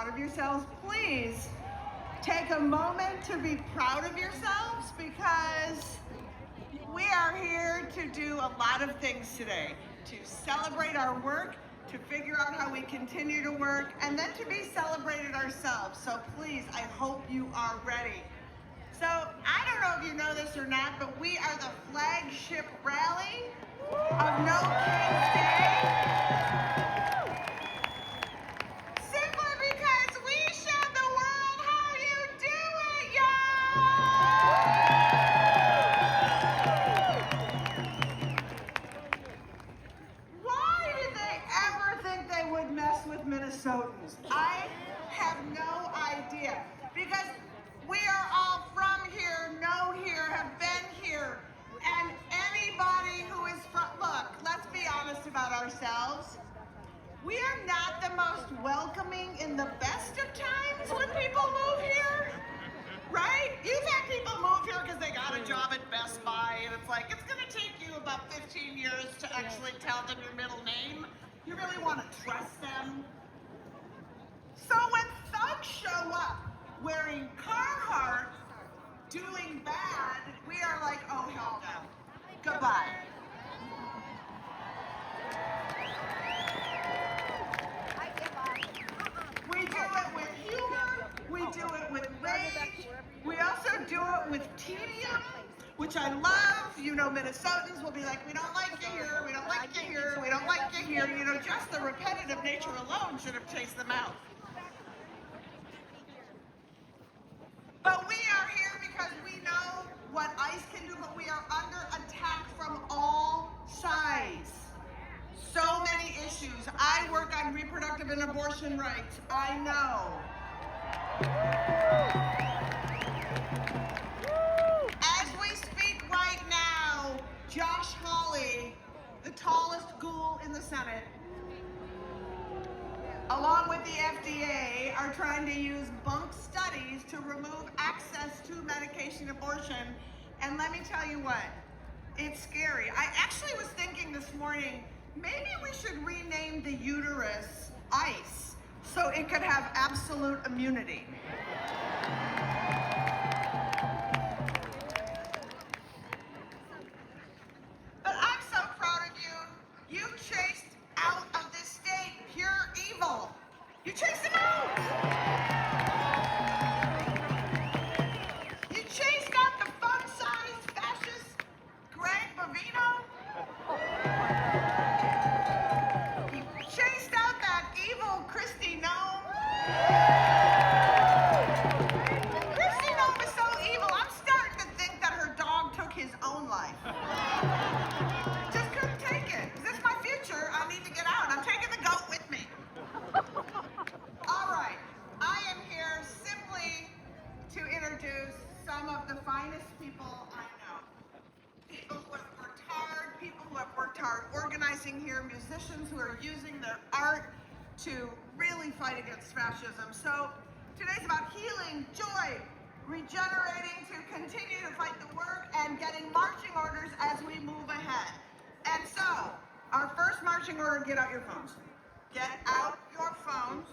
proud of yourselves, please take a moment to be proud of yourselves, because we are here to do a lot of things today, to celebrate our work, to figure out how we continue to work, and then to be celebrated ourselves. So please, I hope you are ready. So I don't know if you know this or not, but we are the flagship rally of No King's Day. Simply because we show the world how you do it, y'all! Why did they ever think they would mess with Minnesotans? I have no idea. Because we are all from here, know here, have been here, and anybody who is from, look, let's be honest about ourselves. We are not the most welcoming in the best of times when people move here, right? You've had people move here because they got a job at Best Buy, and it's like, it's gonna take you about 15 years to actually tell them your middle name. You really wanna trust them. So when thugs show up, wearing Carhartt, doing bad, we are like, oh hell no, goodbye. We do it with humor, we do it with rage, we also do it with tedium, which I love. You know, Minnesotans will be like, we don't like you here, we don't like you here, we don't like you here. You know, just the repetitive nature alone should have chased them out. But we are here because we know what ICE can do, but we are under attack from all sides. So many issues. I work on reproductive and abortion rights. I know. As we speak right now, Josh Hawley, the tallest ghoul in the Senate, along with the FDA, are trying to use bunk studies to remove access to medication abortion. And let me tell you what, it's scary. I actually was thinking this morning, maybe we should rename the uterus ICE so it could have absolute immunity. But I'm so proud of you. You chased out of this state pure evil. You chased them out. You chased out the fun-sized fascist Greg Bovino. You chased out that evil Kristi Noem. Kristi Noem is so evil, I'm starting to think that her dog took his own life. Just couldn't take it. Is this my future? I need to get out. I'm taking the goat with me. All right, I am here simply to introduce some of the finest people I know. People who have worked hard, people who have worked hard organizing here, musicians who are using their art to really fight against fascism. So today's about healing, joy, regenerating to continue to fight the work, and getting marching orders as we move ahead. And so, our first marching order, get out your phones. Get out your phones,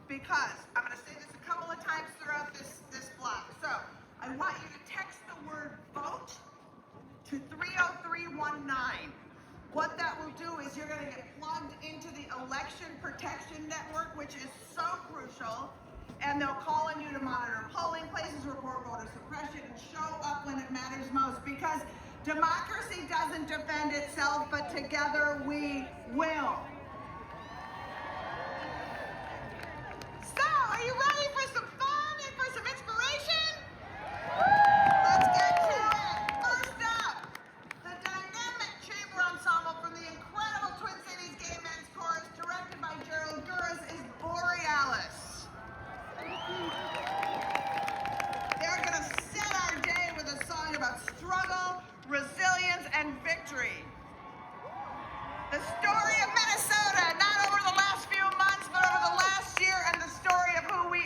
because I'm going to say this a couple of times throughout this block. So I want you to text the word vote to 30319. What that will do is you're going to get plugged into the Election Protection Network, which is so crucial, and they'll call on you to monitor polling places, report voter suppression, and show up when it matters most, because democracy doesn't defend itself, but together we will. So, are you ready for some fun and for some inspiration? Let's get to it. First up, the dynamic chamber ensemble from the incredible Twin Cities Gay Men's Chorus, directed by Gerald Guras, is Borealis. They're going to set our day with a song about struggle, resilience, and victory. The story of Minnesota, not over the last few months, but over the last year, and the story of who we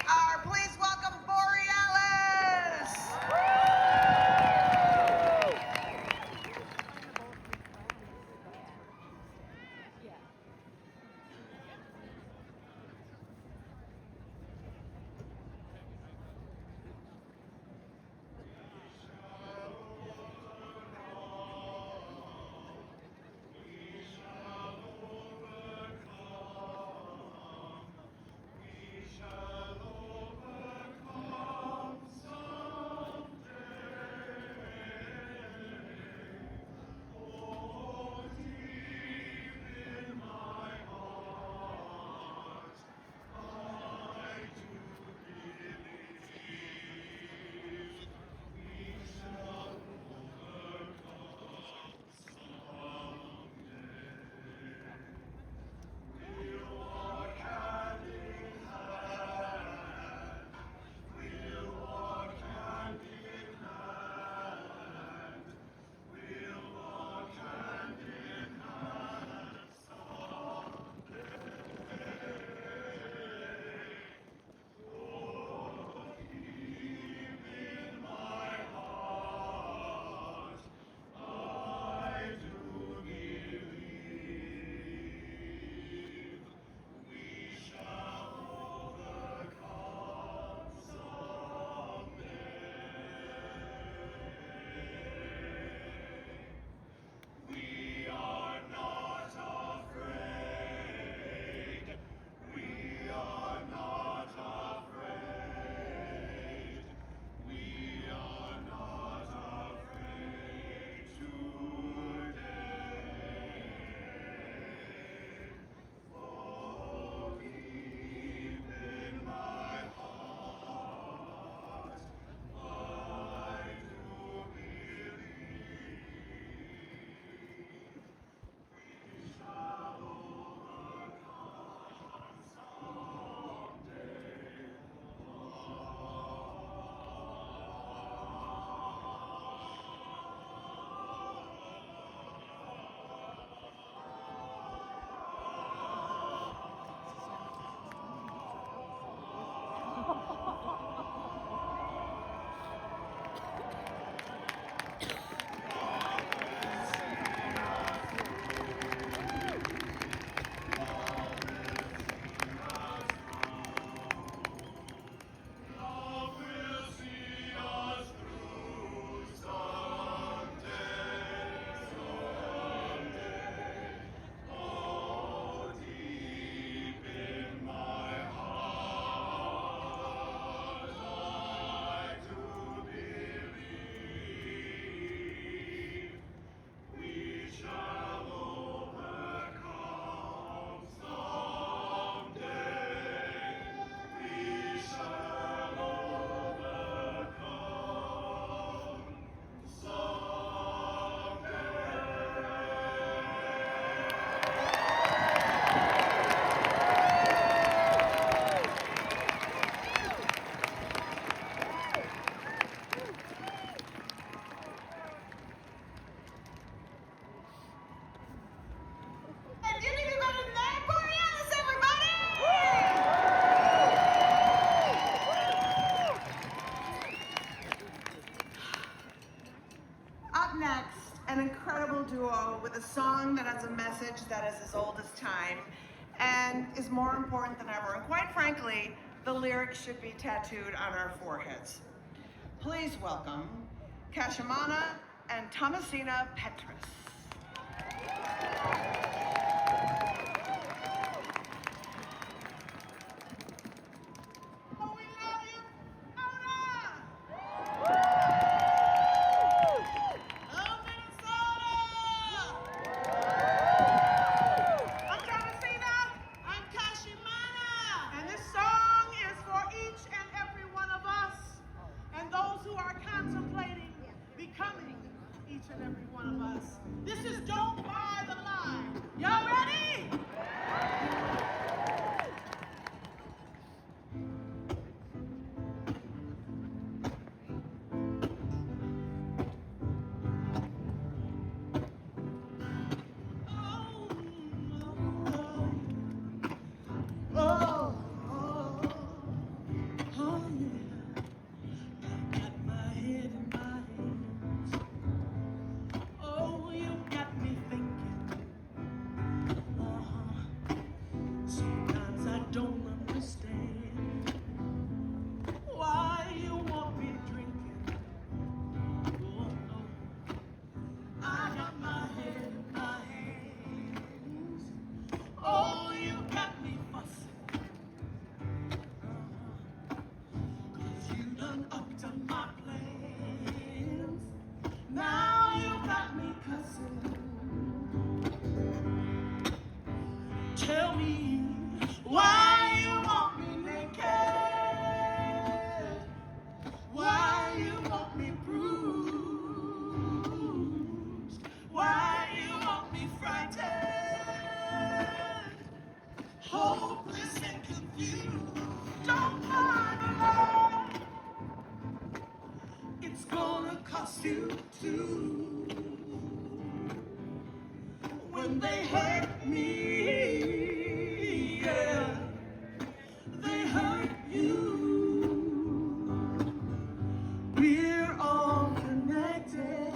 with a song that has a message that is as old as time and is more important than ever. And quite frankly, the lyrics should be tattooed on our foreheads. Please welcome Kashamana and Thomasina Petrus. Tell me why you want me naked, why you want me bruised, why you want me frightened, hopeless and confused. Don't mind alone, it's gonna cost you too. When they hurt me, they hurt you. We're all connected.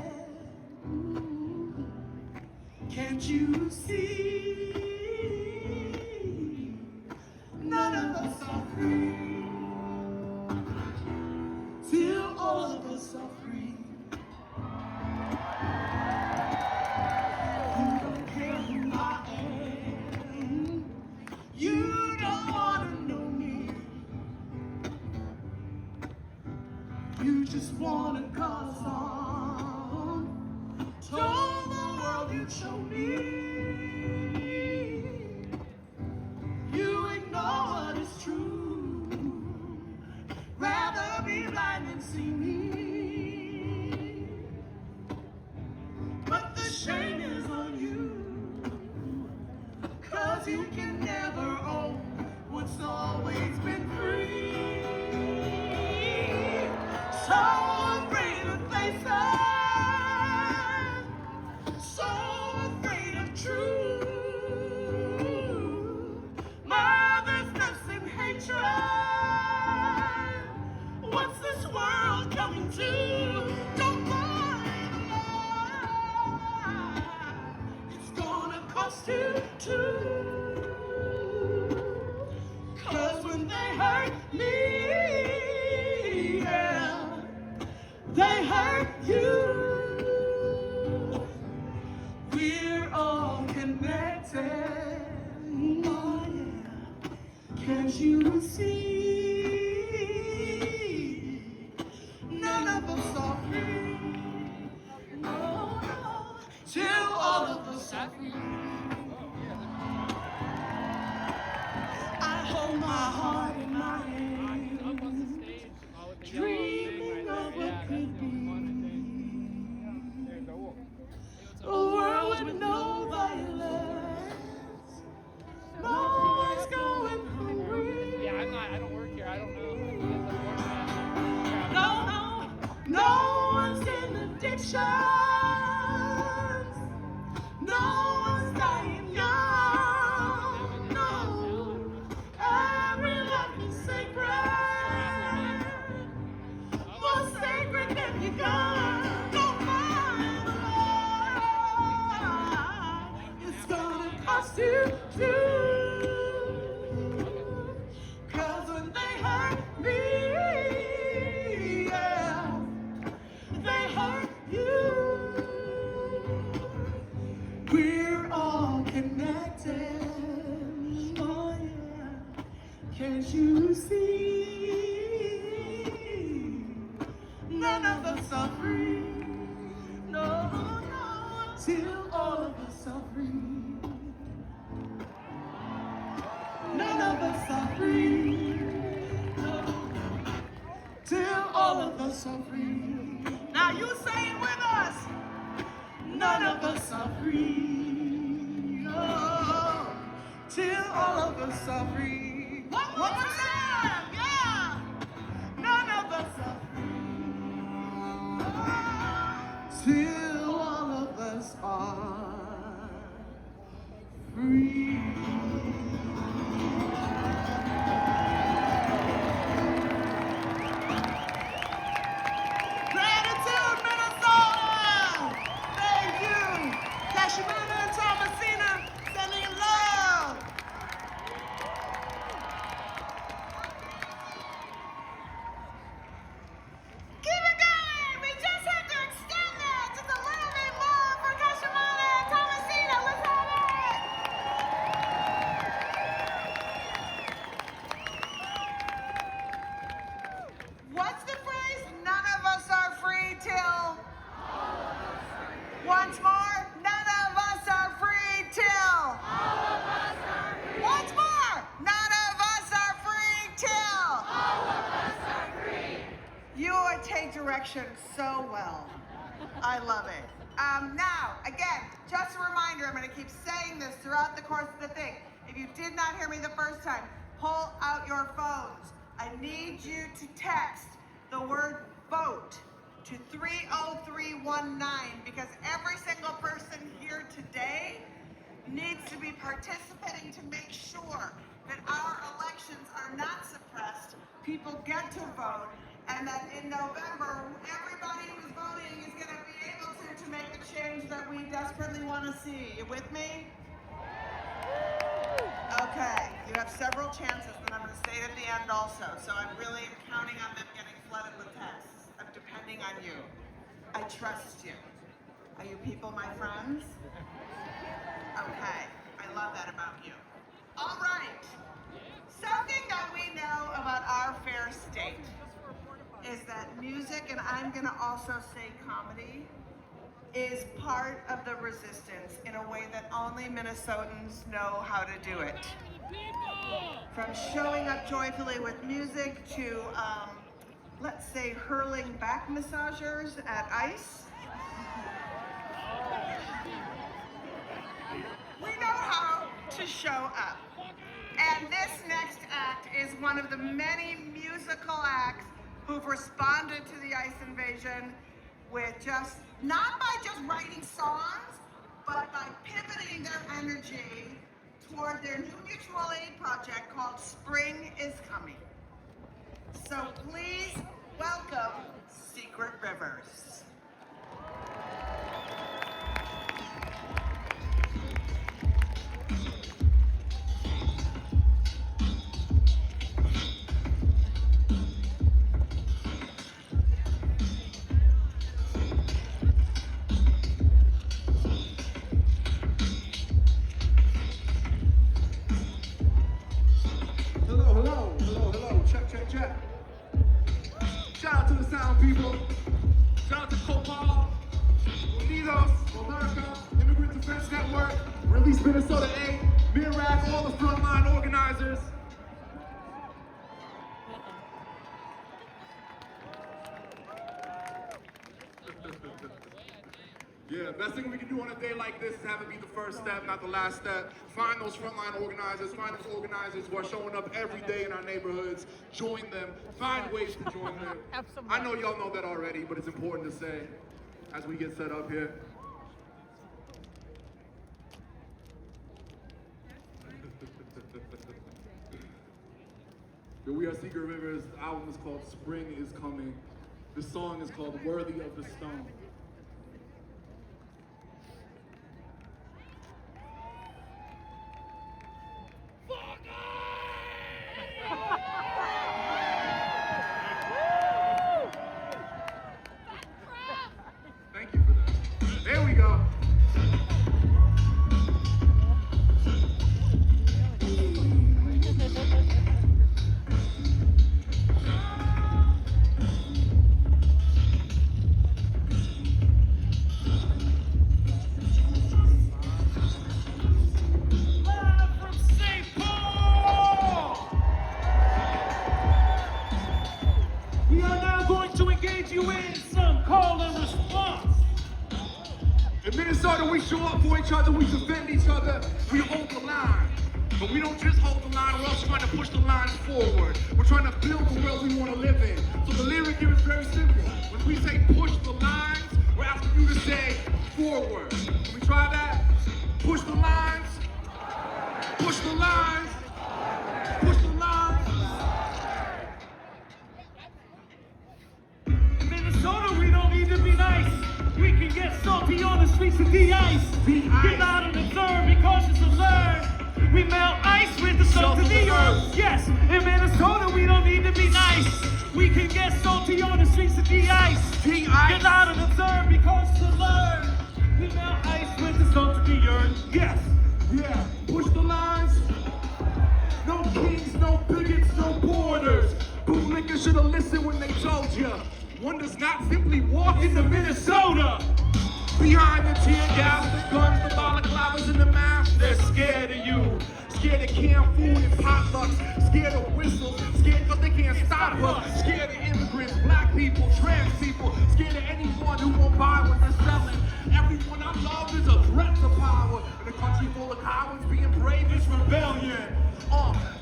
Can't you see? None of us are free till all of us are free. You don't care who I am. You don't want to know me. You just want to cause harm. Told the world you'd show me. You ignore what is true. Rather be blind than see me. But the shame is on you. 'Cause you can never own what's always been free. So afraid of faces, so afraid of truth. Mother's nursing hatred. What's this world coming to? Don't mind the lie. It's gonna cost you too. 'Cause when they hurt me, yeah, they hurt you. We're all connected. Oh, yeah. Can't you see? None of us are free. No, no, till all of us are free. I hold my heart in my hand, dreaming of what could be. A world with no violence, no one's going hungry. Yeah, I don't work here. I don't know. No, no, no one's in addictions. No one's dying young. No, every life to do. 'Cause when they hurt me, yeah, they hurt you. We're all connected. Oh yeah. Can't you see? None of us are free. No, no, till all of us are free. None of us are free. No, till all of us are free. Now you say it with us. None of us are free. Oh, till all of us are free. One more time, yeah. None of us are free. Till all of us are free. Gratitude, Minnesota! Thank you. Kashmina and Thomasina, sending love. Keep it going! We just have to extend that just a little bit more for Kashmina and Thomasina. Let's have it! What's the phrase? None of us are free till... Once more, none of us are free till... Once more, none of us are free till... You take direction so well. I love it. Now, again, just a reminder, I'm going to keep saying this throughout the course of the thing. If you did not hear me the first time, pull out your phones. I need you to text the word vote to 30319 because every single person here today needs to be participating to make sure that our elections are not suppressed, people get to vote, and that in November, everybody who's voting is going to be able to make the change that we desperately want to see. You with me? Okay, you have several chances, and I'm going to say it at the end also, so I'm really counting on them getting flooded with texts. I'm depending on you. I trust you. Are you people my friends? Okay, I love that about you. All right, something that we know about our fair state is that music, and I'm gonna also say comedy, is part of the resistance in a way that only Minnesotans know how to do it. From showing up joyfully with music to, let's say, hurling back massagers at ICE. We know how to show up. And this next act is one of the many musical acts who've responded to the ICE invasion with not by just writing songs, but by pivoting their energy toward their new mutual aid project called Spring is Coming. So please welcome Secret Rivers. Check. Shout out to the sound people. Shout out to Copal, Unidos, America, Immigrant Defense Network, Release Minnesota 8, MIRAC, all the frontline organizers. Yeah, best thing we can do on a day like this is have it be the first step, not the last step. Find those frontline organizers, find those organizers who are showing up every day in our neighborhoods, join them, find ways to join them. I know y'all know that already, but it's important to say as we get set up here. We are Secret Rivers. The album is called Spring is Coming. The song is called Worthy of the Stone. show up for each other, we defend each other, we hold the line. But we don't just hold the line, we're also trying to push the lines forward. We're trying to build the world we want to live in. So the lyric here is very simple. When we say push the lines, we're asking you to say forward. Can we try that? Push the lines. Push the lines. Push the lines. In Minnesota, we don't need to be nice. We can get salty on the streets of de-ice. Get out and observe, be cautious and learn. We melt ice with the salt of the earth. Yes, in Minnesota, we don't need to be nice. We can get salty on the streets of de-ice. Get out and observe, be cautious and learn. We melt ice with the salt of the earth. Yes. Yeah, push the lines. No kings, no bigots, no borders. Bootlickers should have listened when they told you. One does not simply walk into Minnesota. Behind the tear gas, the guns, the balaclavas, and the masks, they're scared of you. Scared of canned food and potlucks. Scared of whistles. Scared because they can't stop us. Scared of immigrants, black people, trans people. Scared of anyone who won't buy what they're selling. Everyone I love is a threat to power. In a country full of cowards, being brave is rebellion.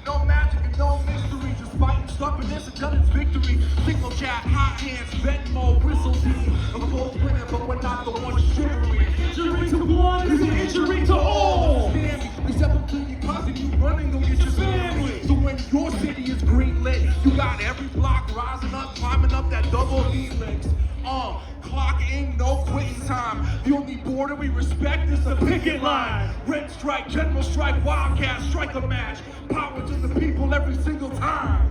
No magic and no mystery, just fighting stubbornness until it's victory. Single chat, hot hands, Venmo, whistle deep. We're both winning, but we're not the ones shivering. Injury to one is an injury to all. We step up to your cousin, you running, go get your family. So when your city is green lit, you got every block rising up, climbing up that double helix. Clock ain't no quitting time. The only border we respect is the picket line. Red strike, general strike, wildcat, strike a match. Power to the people every single time.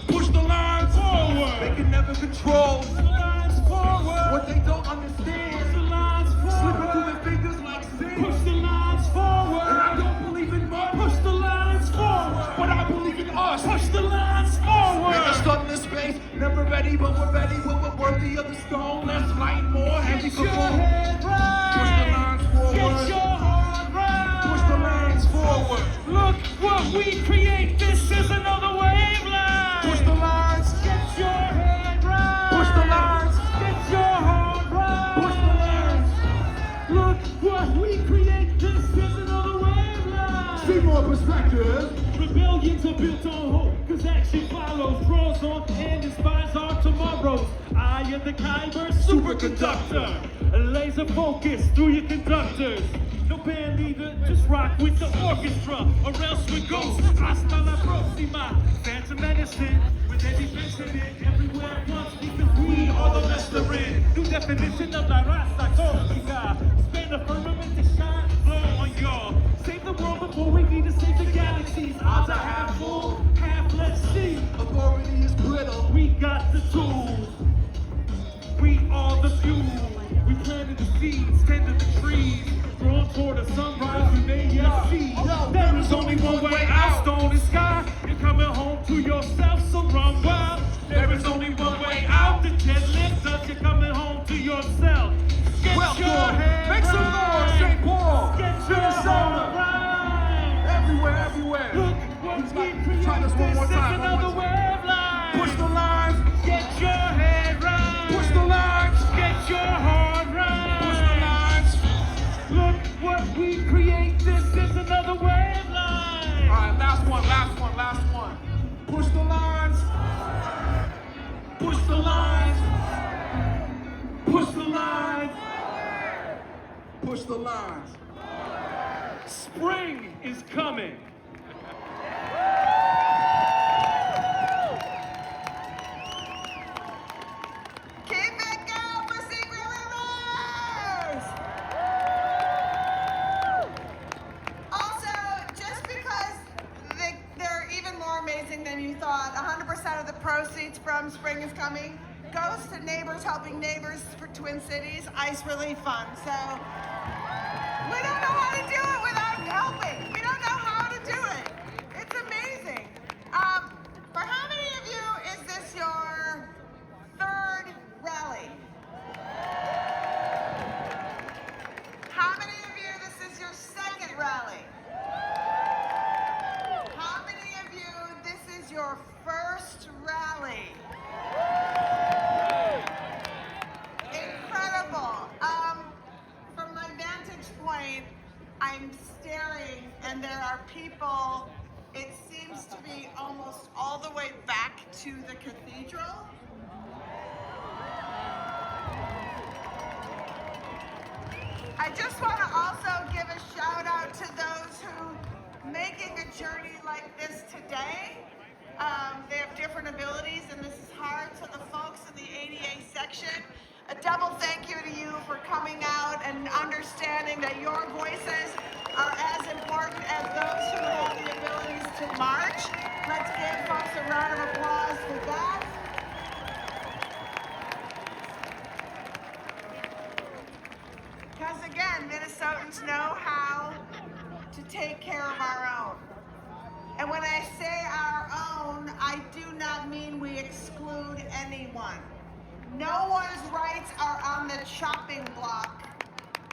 Push the lines forward. They can never control. Push the lines forward. What they don't understand. Push the lines forward. Slipping through their fingers like sin. Push the lines forward. And I don't believe in much. Push the lines forward. But I believe in us. Push the lines forward. In the sunless space, never ready, but we're ready. We're worthy of the stone. Let's light more heavy Get your head right. Push the lines forward. Get your heart right. Push the lines forward. Look what we create. This is another waveline. Push the lines. Get your head right. Push the lines. Get your heart right. Push the lines. Look what we create. This is another waveline. See more perspective. Rebellions are built on hope, cause action follows, draws on and inspires our tomorrows. I am the Kyber superconductor, laser focus through your conductors. No band leader, just rock with the orchestra, or else we go. Hasta la próxima, phantom medicine, with any mention in everywhere at once, because we are the best they're in. New definition of la raza cósmica, span the firmament to shine, blow on y'all. Save the world before we need to save the galaxies. Odds are half full, half let's see. Authority is brittle. We got the tools. We are the fuel. We planted the seeds, tended the trees. Drawn toward a sunrise we may yet see. There is only one way out, stone and sky. You're coming home to yourself, so run wild. There is only one way out, the deadlift us. You're coming home to yourself. Get Welcome. your head Make some right. noise, St. Paul. Get your Minnesota. head right. Everywhere, everywhere. Look what we create. Try this one more This time. is another waveline. Push the lines. Get your head right. Push the lines. Get your heart right. Push the lines. Look what we create. This is another waveline. All right, last one, last one, last one. Push the lines. Push the lines. Push the lines. Push the lines. Spring is coming. Keep it going for Secret Rivers! Also, just because they're even more amazing than you thought, 100% of the proceeds from Spring is Coming goes to Neighbors Helping Neighbors for Twin Cities Ice Relief Fund. So we don't know how to do it without helping. We don't know how to do it. It's amazing. For how many of you is this your third rally? How many of you this is your second rally? How many of you this is your first rally? Incredible. From my I'm staring and there are people, it seems to be almost all the way back to the cathedral. I just want to also give a shout out to those who making a journey like this today. They have different abilities and this is hard, so the folks in the ADA section, a double thank you to you for coming out and understanding that your voices are as important as those who have the abilities to march. Let's give folks a round of applause for that. Because again, Minnesotans know how to take care of our own. And when I say our own, I do not mean we exclude anyone. No one's rights are on the chopping block.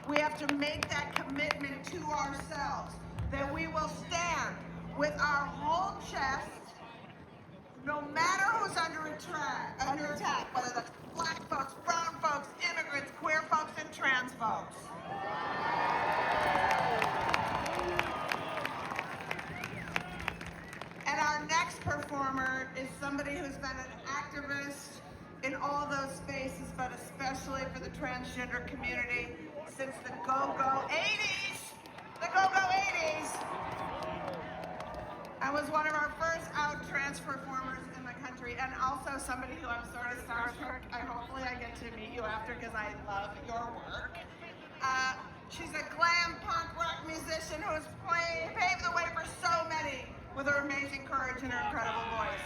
We have to make that commitment to ourselves, that we will stand with our whole chest, no matter who's under attack, whether that's black folks, brown folks, immigrants, queer folks, and trans folks. And our next performer is somebody who's been an activist in all those spaces, but especially for the transgender community since the go-go 80s. The go-go 80s. I was one of our first out trans performers in the country, and also somebody who I'm sort of starstruck. Hopefully I get to meet you after because I love your work. She's a glam punk rock musician who has paved the way for so many with her amazing courage and her incredible voice.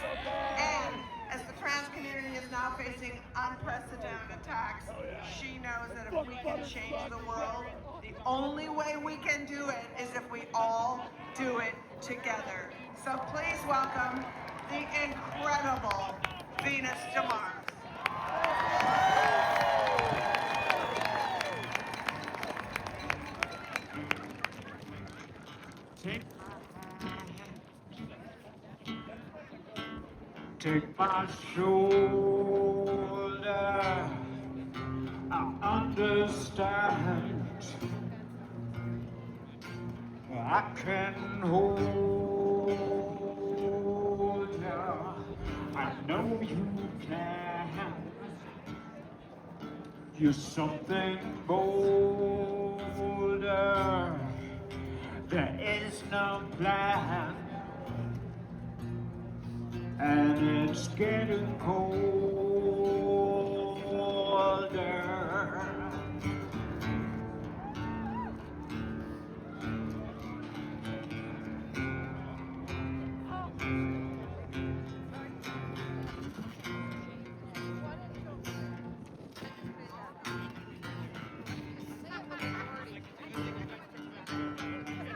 And as the trans community is now facing unprecedented attacks, she knows that if we can change the world, the only way we can do it is if we all do it together. So please welcome the incredible Venus DeMars. Take my shoulder, I understand. I can hold you, I know you can. You're something bolder, there is no plan. And it's getting colder.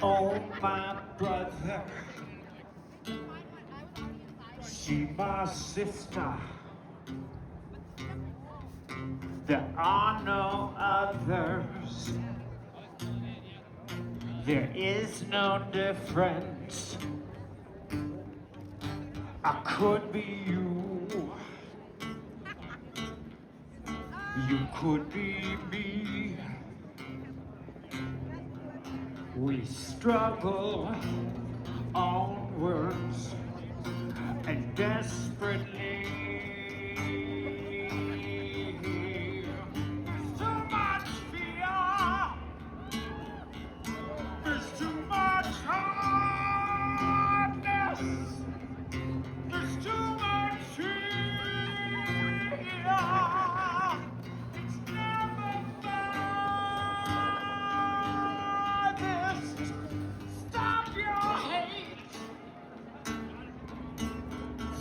Oh, my brother, see my sister, there are no others, there is no difference. I could be you, you could be me. We struggle onwards and desperately. So much fear, there's too much hardness, there's too much fear. It's never farthest. Stop your hate.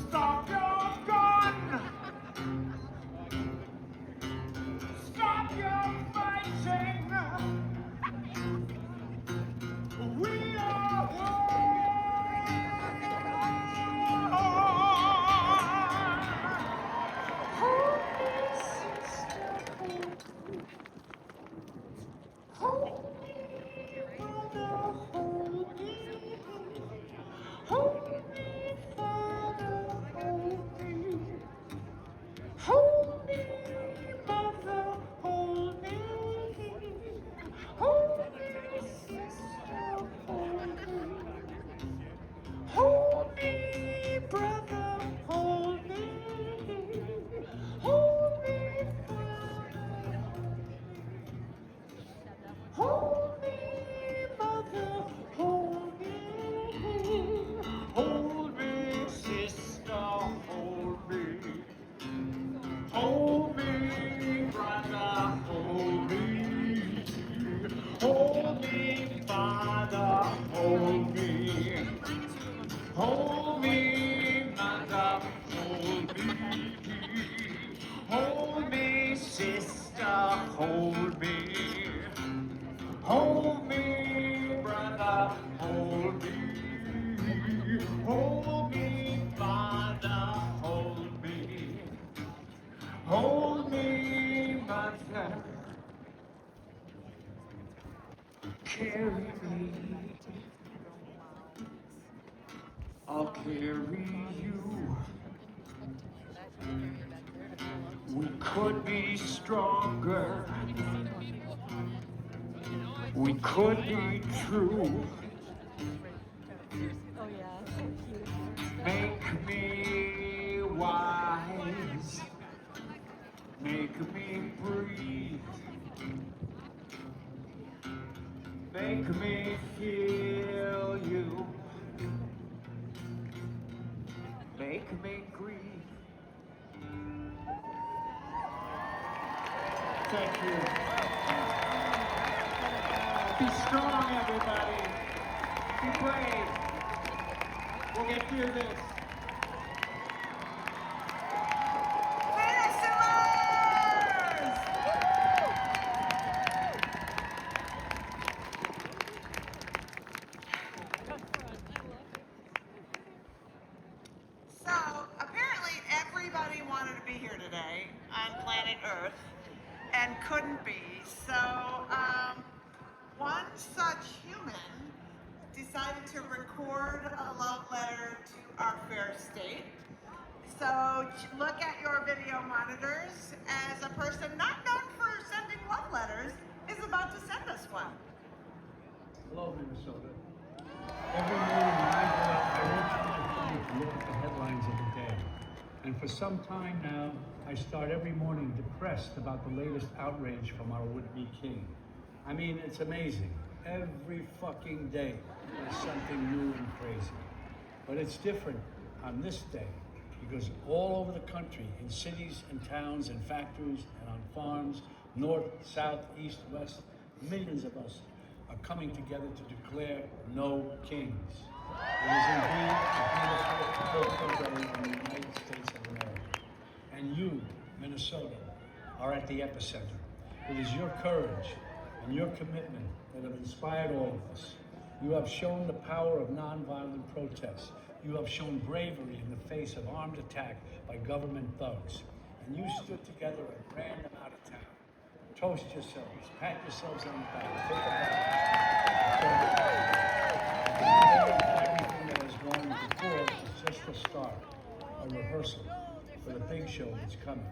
Stop your me, Father, hold me. Hold me, Mother, hold me. Hold me, sister, hold me. Hold me, brother, hold me. Hold me, Father, hold me. Hold me, Mother. Carry me. I'll carry you. We could be stronger. We could be true. Make me wise. Make me breathe. Make me feel you. Make me grieve. Thank you. Be strong, everybody. Be brave. We'll get through this. So, apparently everybody wanted to be here today on planet Earth and couldn't be. So, one such human decided to record a love letter to our fair state. So, look at your video monitors as a person not known for sending love letters is about to send us one. Hello, Minnesota. Every morning when I get up, I won't take the time to look at the headlines of the day. And for some time now, I start every morning depressed about the latest outrage from our would-be king. I mean, it's amazing. Every fucking day, there's something new and crazy. But it's different on this day, because all over the country, in cities and towns and factories and on farms, north, south, east, west, millions of us are coming together to declare no kings. It is indeed a beautiful day in the United States of America. And you, Minnesota, are at the epicenter. It is your courage and your commitment that have inspired all of us. You have shown the power of nonviolent protest. You have shown bravery in the face of armed attack by government thugs. And you stood together and ran them out of town. Toast yourselves, pat yourselves on the back, take a everything that has gone before is just a start, a rehearsal for the big show that's coming.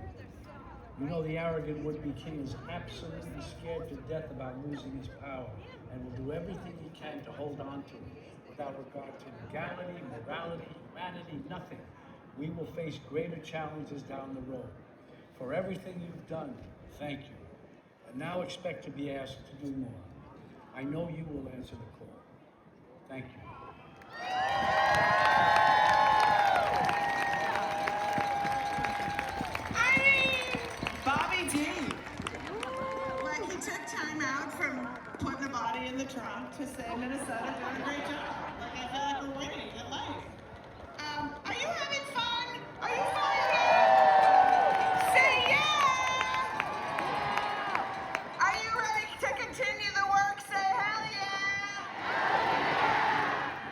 You know the arrogant would-be king is absolutely scared to death about losing his power and will do everything he can to hold on to it without regard to legality, morality, humanity, nothing. We will face greater challenges down the road. For everything you've done, thank you. And now expect to be asked to do more. I know you will answer the call. Thank you. Bobby D. Like, he took time out from putting a body in the trunk to say Minnesota doing a great job. Like, I feel like we're winning at life. Are you having fun? Are you fired up? Say yeah! Are you ready to continue the work? Say hell yeah!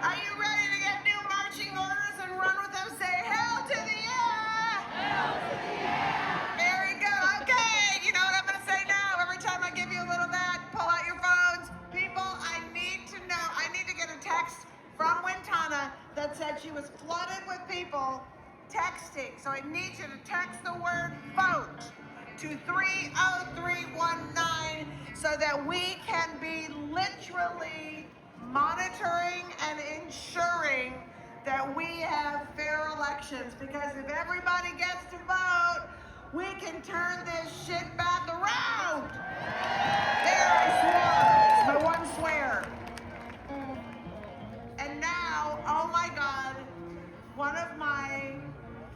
Are you ready to get new marching orders and run with them? Say hell to the yeah! Hell to the yeah! Very good. Okay, you know what I'm going to say now? Every time I give you a little that, pull out your phones. People, I need to know. I need to get a text from Wintana that said she was flooded with people texting. So I need you to text the word vote to 30319 so that we can be literally monitoring and ensuring that we have fair elections. Because if everybody gets to vote, we can turn this shit back around. There, I swore. It's my one swear. And now, oh my God, one of my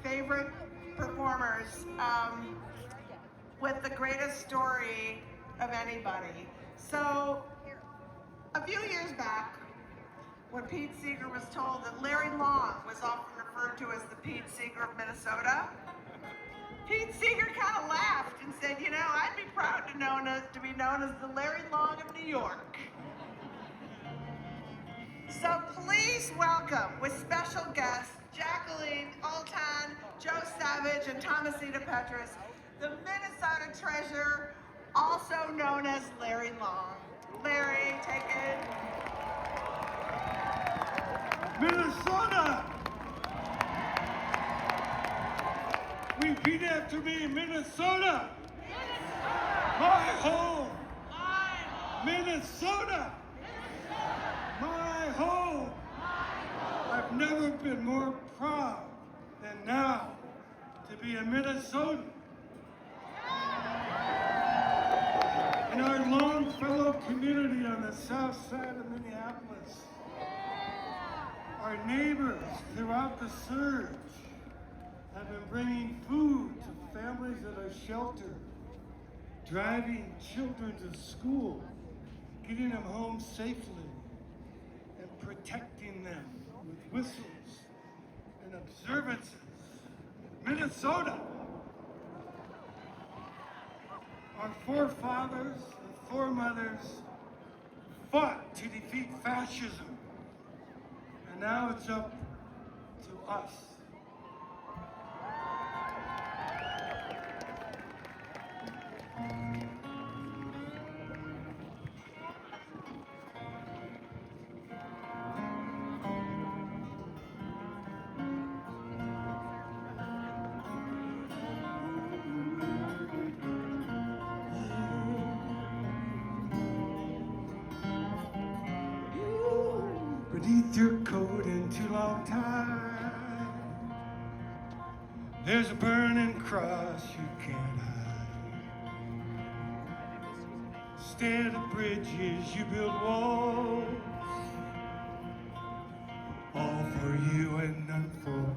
favorite performers with the greatest story of anybody. So, few years back, when Pete Seeger was told that Larry Long was often referred to as the Pete Seeger of Minnesota, Pete Seeger kind of laughed and said, you know, I'd be proud to be known as the Larry Long of New York. So please welcome, with special guests, Jacqueline Altan, Joe Savage, and Thomasita Petrus, the Minnesota treasure, also known as Larry Long. Larry, take it. Minnesota! Repeat after me, Minnesota! My home! Minnesota! My home! I've never been more proud than now to be a Minnesotan. In our Longfellow community on the south side of Minneapolis, our neighbors throughout the surge have been bringing food to families that are sheltered, driving children to school, getting them home safely, and protecting them with whistles and observances. Minnesota! Our forefathers and foremothers fought to defeat fascism, and now it's up to us. Beneath your coat in too long time, there's a burning cross you can't hide. Instead of bridges, you build walls, all for you and none for all.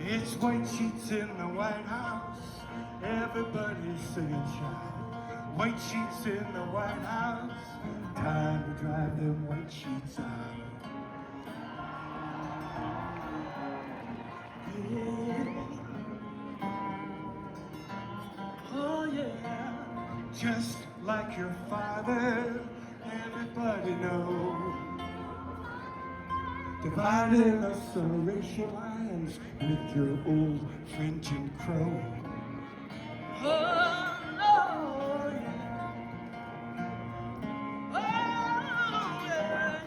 It's white sheets in the White House, everybody's singing shout. White sheets in the White House, time to drive them white sheets out. Yeah. Oh yeah, just like your father, everybody knows. Dividing us on racial lines with your old French and Crow. Oh, yeah. Oh, yeah.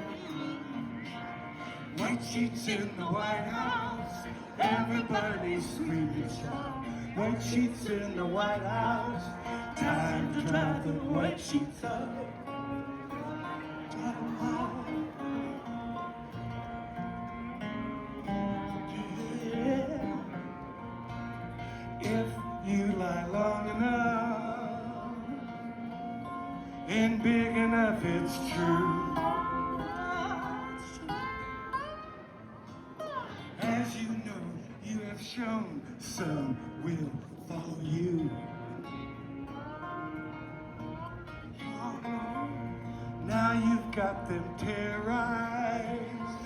White sheets in the White House, everybody's screaming shout. White sheets in the White House, time to drive the white sheets out. If you lie long enough and big enough, it's true. As you know, you have shown, some will follow you. Now you've got them terrorized,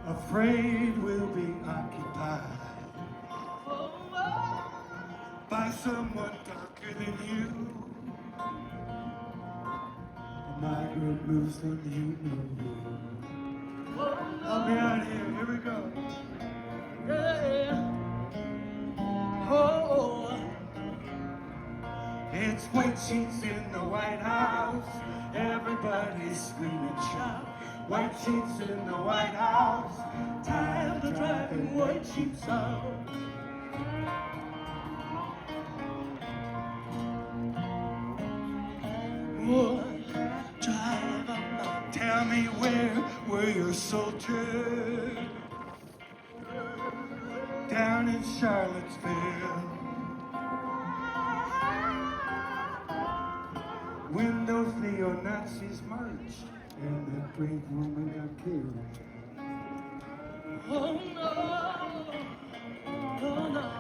afraid we'll be occupied by someone darker than you. A migrant Muslim, you know. Help me out here, here we go. Yeah. Oh, it's white sheets in the White House, everybody's screaming shout. White sheets in the White House, time to drive them white sheets out. Drive them out. Tell me where were your soldiers? Down in Charlottesville. When those neo-Nazis marched and that brave woman got killed. Oh no, no, no.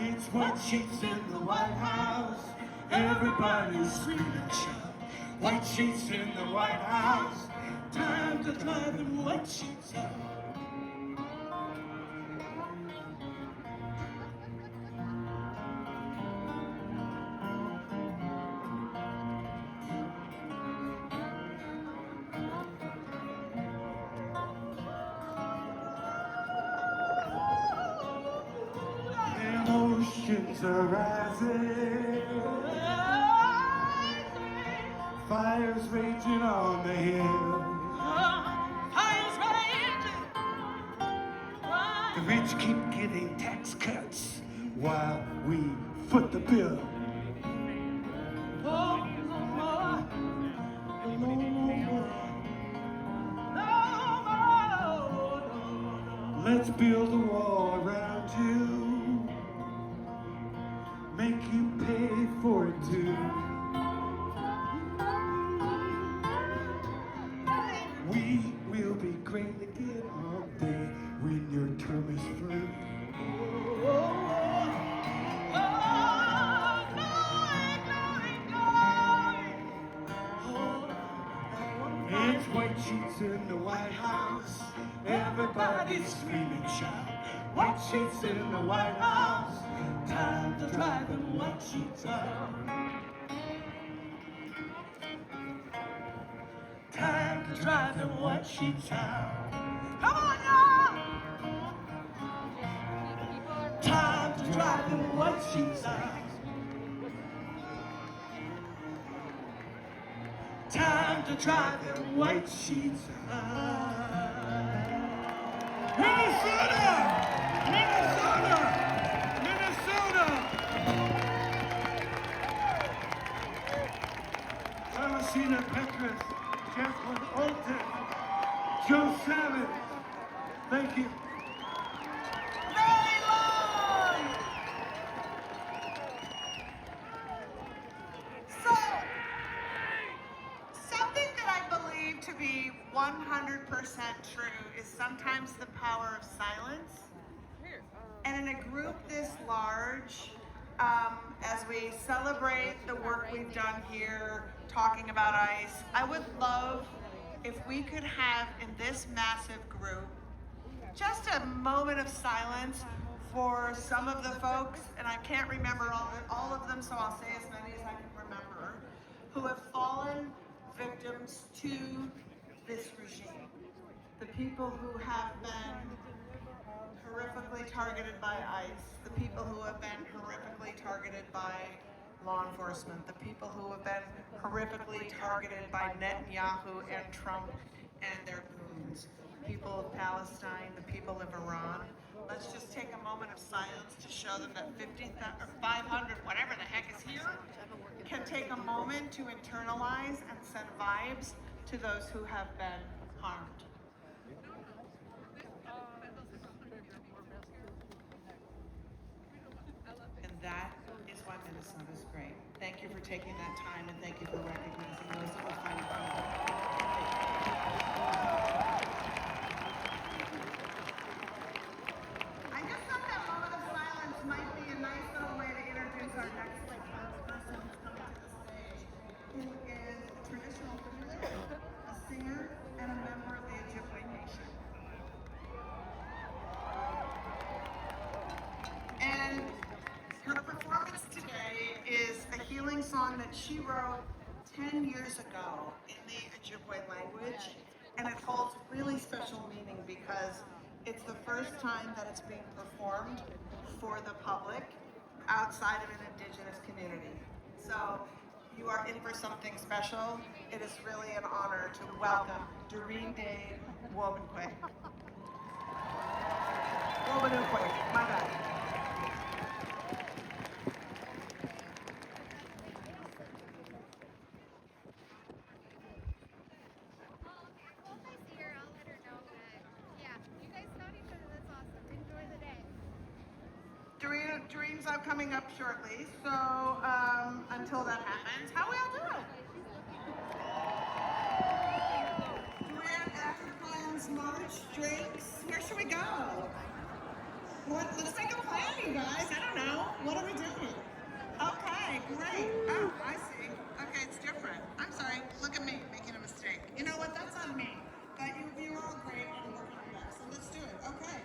It's white sheets in the White House. Everybody's screaming, shout. White sheets in the White House. Time to drive them white sheets out. Emotions are rising. Fires raging on the hill. Fires raging. The rich keep getting tax cuts while we foot the bill. Oh, no more. No more. No more. Let's build a wall around you. Make you pay for it too. We will be great again one day when your term is through. It's white sheets in the White House. Everybody's screaming, shout. White sheets in the White House. Time to drive them white sheets out. Time to drive them white sheets out. Come on, y'all! Time to drive them white sheets out. Time to drive them white sheets out. Minnesota! Minnesota! Minnesota! Thomasina Petrus, Jacqueline Olton, Joe Savage. Thank you. So, something that I believe to be 100% true is sometimes the power of silence. And in a group this large, as we celebrate the work we've done here, talking about ICE, I would love if we could have in this massive group just a moment of silence for some of the folks, and I can't remember all of them, so I'll say as many as I can remember, who have fallen victims to this regime. The people who have been horrifically targeted by ICE, the people who have been horrifically targeted by law enforcement, the people who have been horrifically targeted by Netanyahu and Trump and their goons, the people of Palestine, the people of Iran. Let's just take a moment of silence to show them that 500, whatever the heck is here, can take a moment to internalize and send vibes to those who have been harmed. And that is why Minnesota is great. Thank you for taking that time, and thank you for recognizing those that will fight for you. I just thought that moment of silence might be a nice little way to introduce our next person who's coming to the stage, who is a traditional healer, a singer, and a member of the Ojibwe Nation. And her performance today is a healing song that she wrote 10 years ago in the Ojibwe language, and it holds really special meaning because it's the first time that it's being performed for the public outside of an Indigenous community. So you are in for something special. It is really an honor to welcome Doreen Dade Wobenquay. Wobenquay, my bad. Doreen's up coming up shortly, so until that happens, how we all doing? Let's make a plan, you guys. I don't know. What are we doing? Okay, great. Oh, I see. Okay, it's different. I'm sorry. Look at me making a mistake. You know what? That's on me. But you're all great and we're coming back. So let's do it. Okay.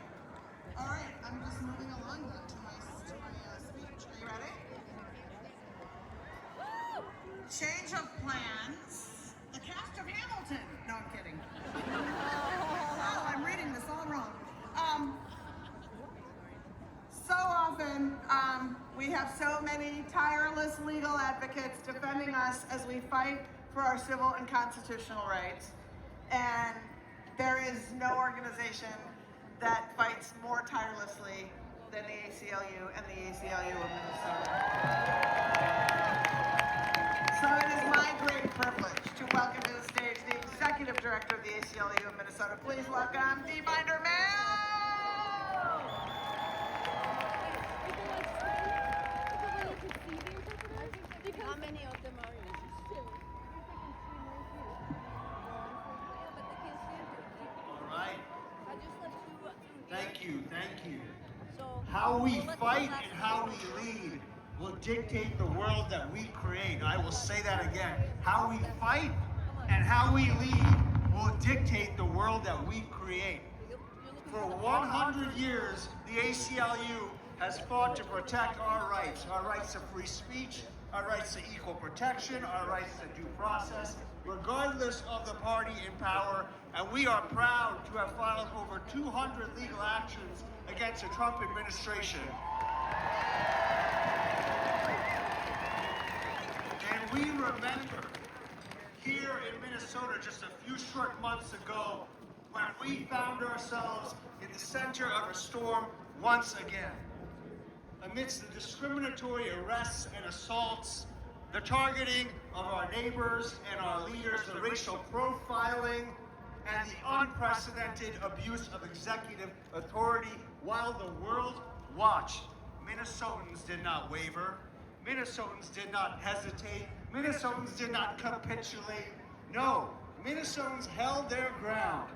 All right. I'm just moving along then to my speech. Are you ready? Change of plans. The cast of Hamilton. No, I'm kidding. Oh, I'm reading this all wrong. So often, we have so many tireless legal advocates defending us as we fight for our civil and constitutional rights. And there is no organization that fights more tirelessly than the ACLU and the ACLU of Minnesota. So it is my great privilege to welcome to the stage the Executive Director of the ACLU of Minnesota. Please welcome Dee Binder-Mill! How many of them are in? All right. I just left two. Thank you. So How we fight and how we lead will dictate the world that we create. I will say that again. How we fight and how we lead will dictate the world that we create. For 100 years, the ACLU has fought to protect our rights to free speech, our rights to equal protection, our rights to due process, regardless of the party in power, and we are proud to have filed over 200 legal actions against the Trump administration. And we remember here in Minnesota just a few short months ago when we found ourselves in the center of a storm once again. Amidst the discriminatory arrests and assaults, the targeting of our neighbors and our leaders, the racial profiling, and the unprecedented abuse of executive authority, while the world watched, Minnesotans did not waver. Minnesotans did not hesitate. Minnesotans did not capitulate. No, Minnesotans held their ground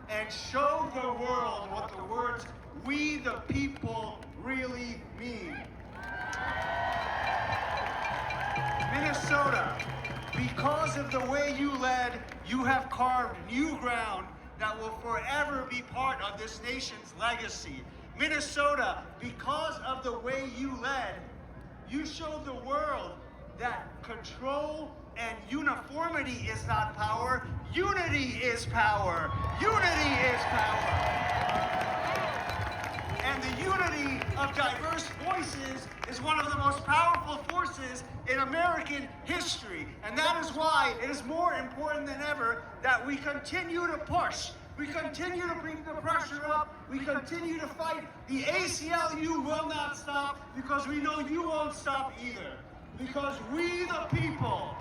and showed the world what the words "we the people" really mean. Minnesota, because of the way you led, you have carved new ground that will forever be part of this nation's legacy. Minnesota, because of the way you led, you showed the world that control and uniformity is not power. Unity is power. Unity is power. And the unity of diverse voices is one of the most powerful forces in American history. And that is why it is more important than ever that we continue to push. We continue to bring the pressure up. We continue to fight. The ACLU will not stop because we know you won't stop either. Because we the people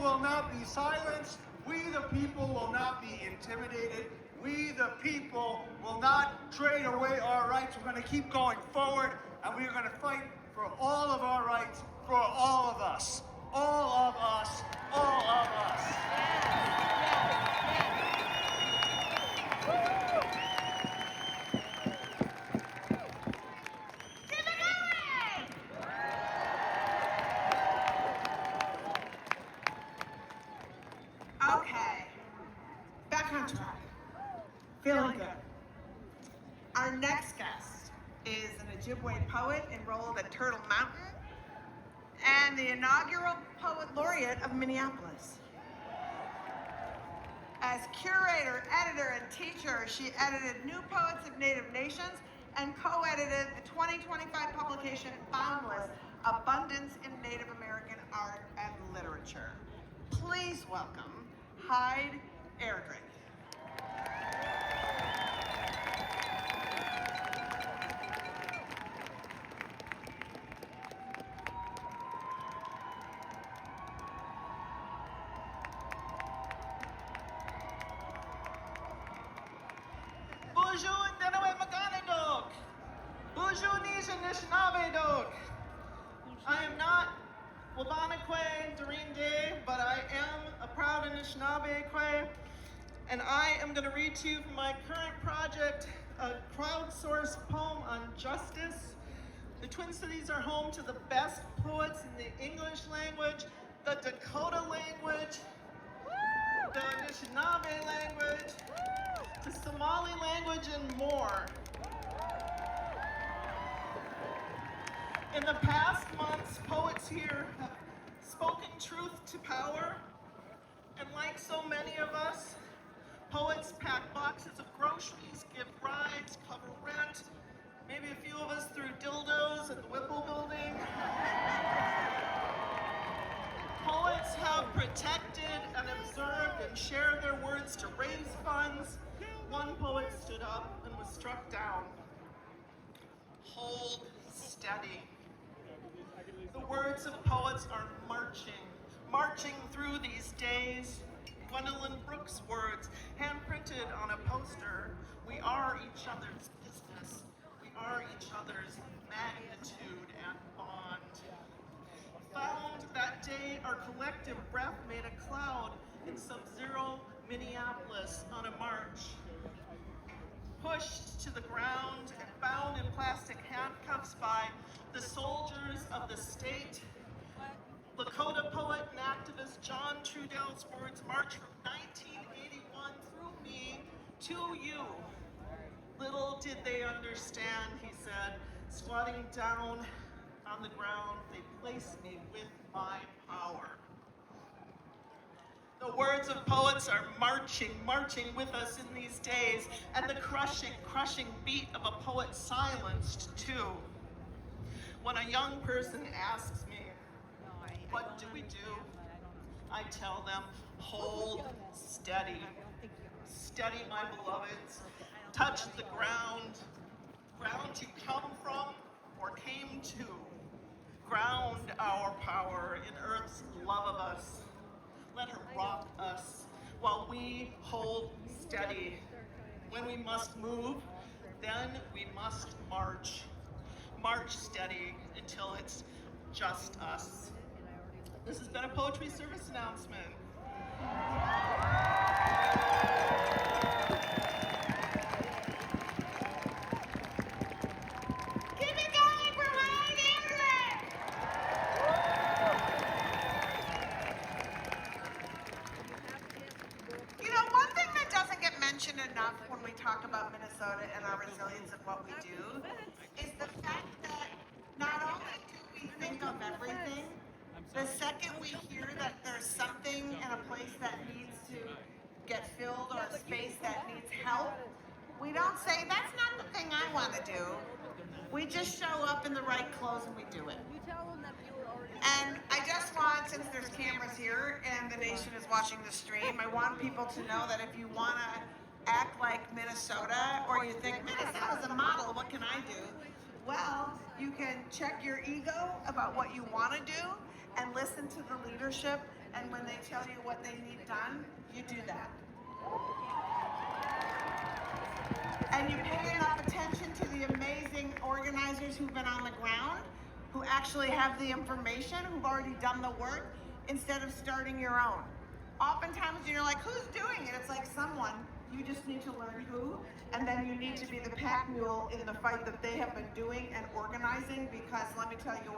will not be silenced. We the people will not be intimidated. We the people will not trade away our rights. We're going to keep going forward, and we're going to fight for all of our rights, for all of us. All of us. All of us. Okay, back on track. Feeling good. Our next guest is an Ojibwe poet enrolled at Turtle Mountain and the inaugural Poet Laureate of Minneapolis. As curator, editor, and teacher, she edited New Poets of Native Nations and co-edited the 2025 publication Boundless: Abundance in Native American Art and Literature. Please welcome Hyde Airdrie. Bonjour, Danawe Maganadog. Bonjour, Nisha Nishnabedog. I am not Wabanakwe Dorinde, but I am a proud Anishinaabe, and I am going to read to you from my current project, a crowdsourced poem on justice. The Twin Cities are home to the best poets in the English language, the Dakota language, the Anishinaabe language, the Somali language, and more. In the past months, poets here have spoken truth to power, and like so many of us, poets pack boxes of groceries, give rides, cover rent, maybe a few of us threw dildos at the Whipple building. Poets have protected and observed and shared their words to raise funds. One poet stood up and was struck down. Hold steady. The words of poets are marching through these days. Gwendolyn Brooks' words, hand-printed on a poster. We are each other's business. We are each other's magnitude and bond. Found that day, our collective breath made a cloud in sub-zero Minneapolis on a march. Pushed to the ground and bound in plastic handcuffs by the soldiers of the state. Lakota poet and activist John Trudell's words march from 1981 through me to you. Little did they understand, he said, squatting down on the ground, they placed me with my power. The words of poets are marching with us in these days, and the crushing beat of a poet silenced too. When a young person asks me, what do we do? I tell them, hold steady. Steady, my beloveds. Touch the ground you come from or came to. Ground our power in Earth's love of us. Let her rock us while we hold steady. When we must move, then we must march. March steady until it's just us. This has been a Poetry Service announcement. Keep it going for Ryan Anderson! You know, one thing that doesn't get mentioned enough when we talk about Minnesota and our resilience and what we do is the fact that not only do we think of everything, the second we hear that there's something in a place that needs to get filled or a space that needs help, we don't say, that's not the thing I want to do. We just show up in the right clothes and we do it. And I just want, since there's cameras here and the nation is watching the stream, I want people to know that if you want to act like Minnesota, or you think, Minnesota's a model, what can I do? Well, you can check your ego about what you want to do and listen to the leadership, and when they tell you what they need done, you do that. And you pay enough attention to the amazing organizers who've been on the ground, who actually have the information, who've already done the work, instead of starting your own. Oftentimes you're like, who's doing it? It's like someone. You just need to learn who, and then you need to be the pack mule in the fight that they have been doing and organizing, because let me tell you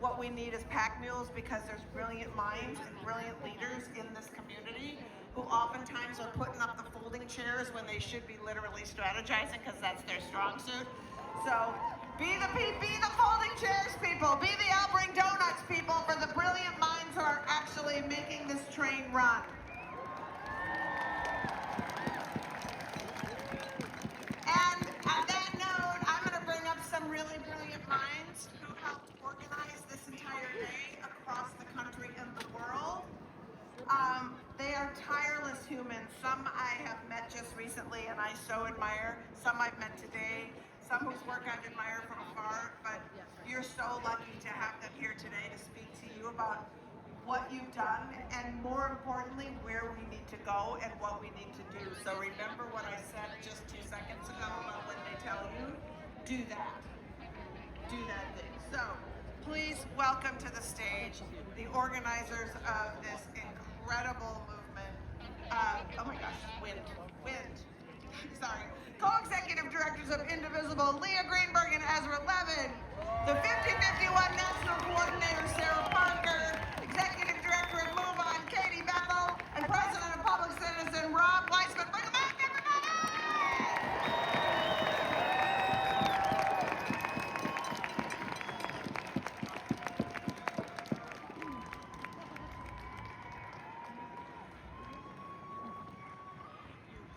what we need is pack mules, because there's brilliant minds and brilliant leaders in this community who oftentimes are putting up the folding chairs when they should be literally strategizing, because that's their strong suit. So be the folding chairs people, be the I'll bring donuts people for the brilliant minds who are actually making this train run. And on that note, I'm going to bring up some really brilliant minds who helped organize this entire day across the country and the world. They are tireless humans. Some I have met just recently and I so admire. Some I've met today. Some whose work I admire from afar. But you're so lucky to have them here today to speak to you about what you've done, and more importantly, where we need to go and what we need to do. So remember what I said just 2 seconds ago about when they tell you, do that. Do that thing. So please welcome to the stage the organizers of this incredible movement. Oh my gosh, wind. Sorry. Co-executive director Sisters of Indivisible, Leah Greenberg and Ezra Levin, the 5051 National Coordinator, Sarah Parker, Executive Director of Move On, Katie Bethel, and President of Public Citizen, Rob Weissman. Bring them back, everybody!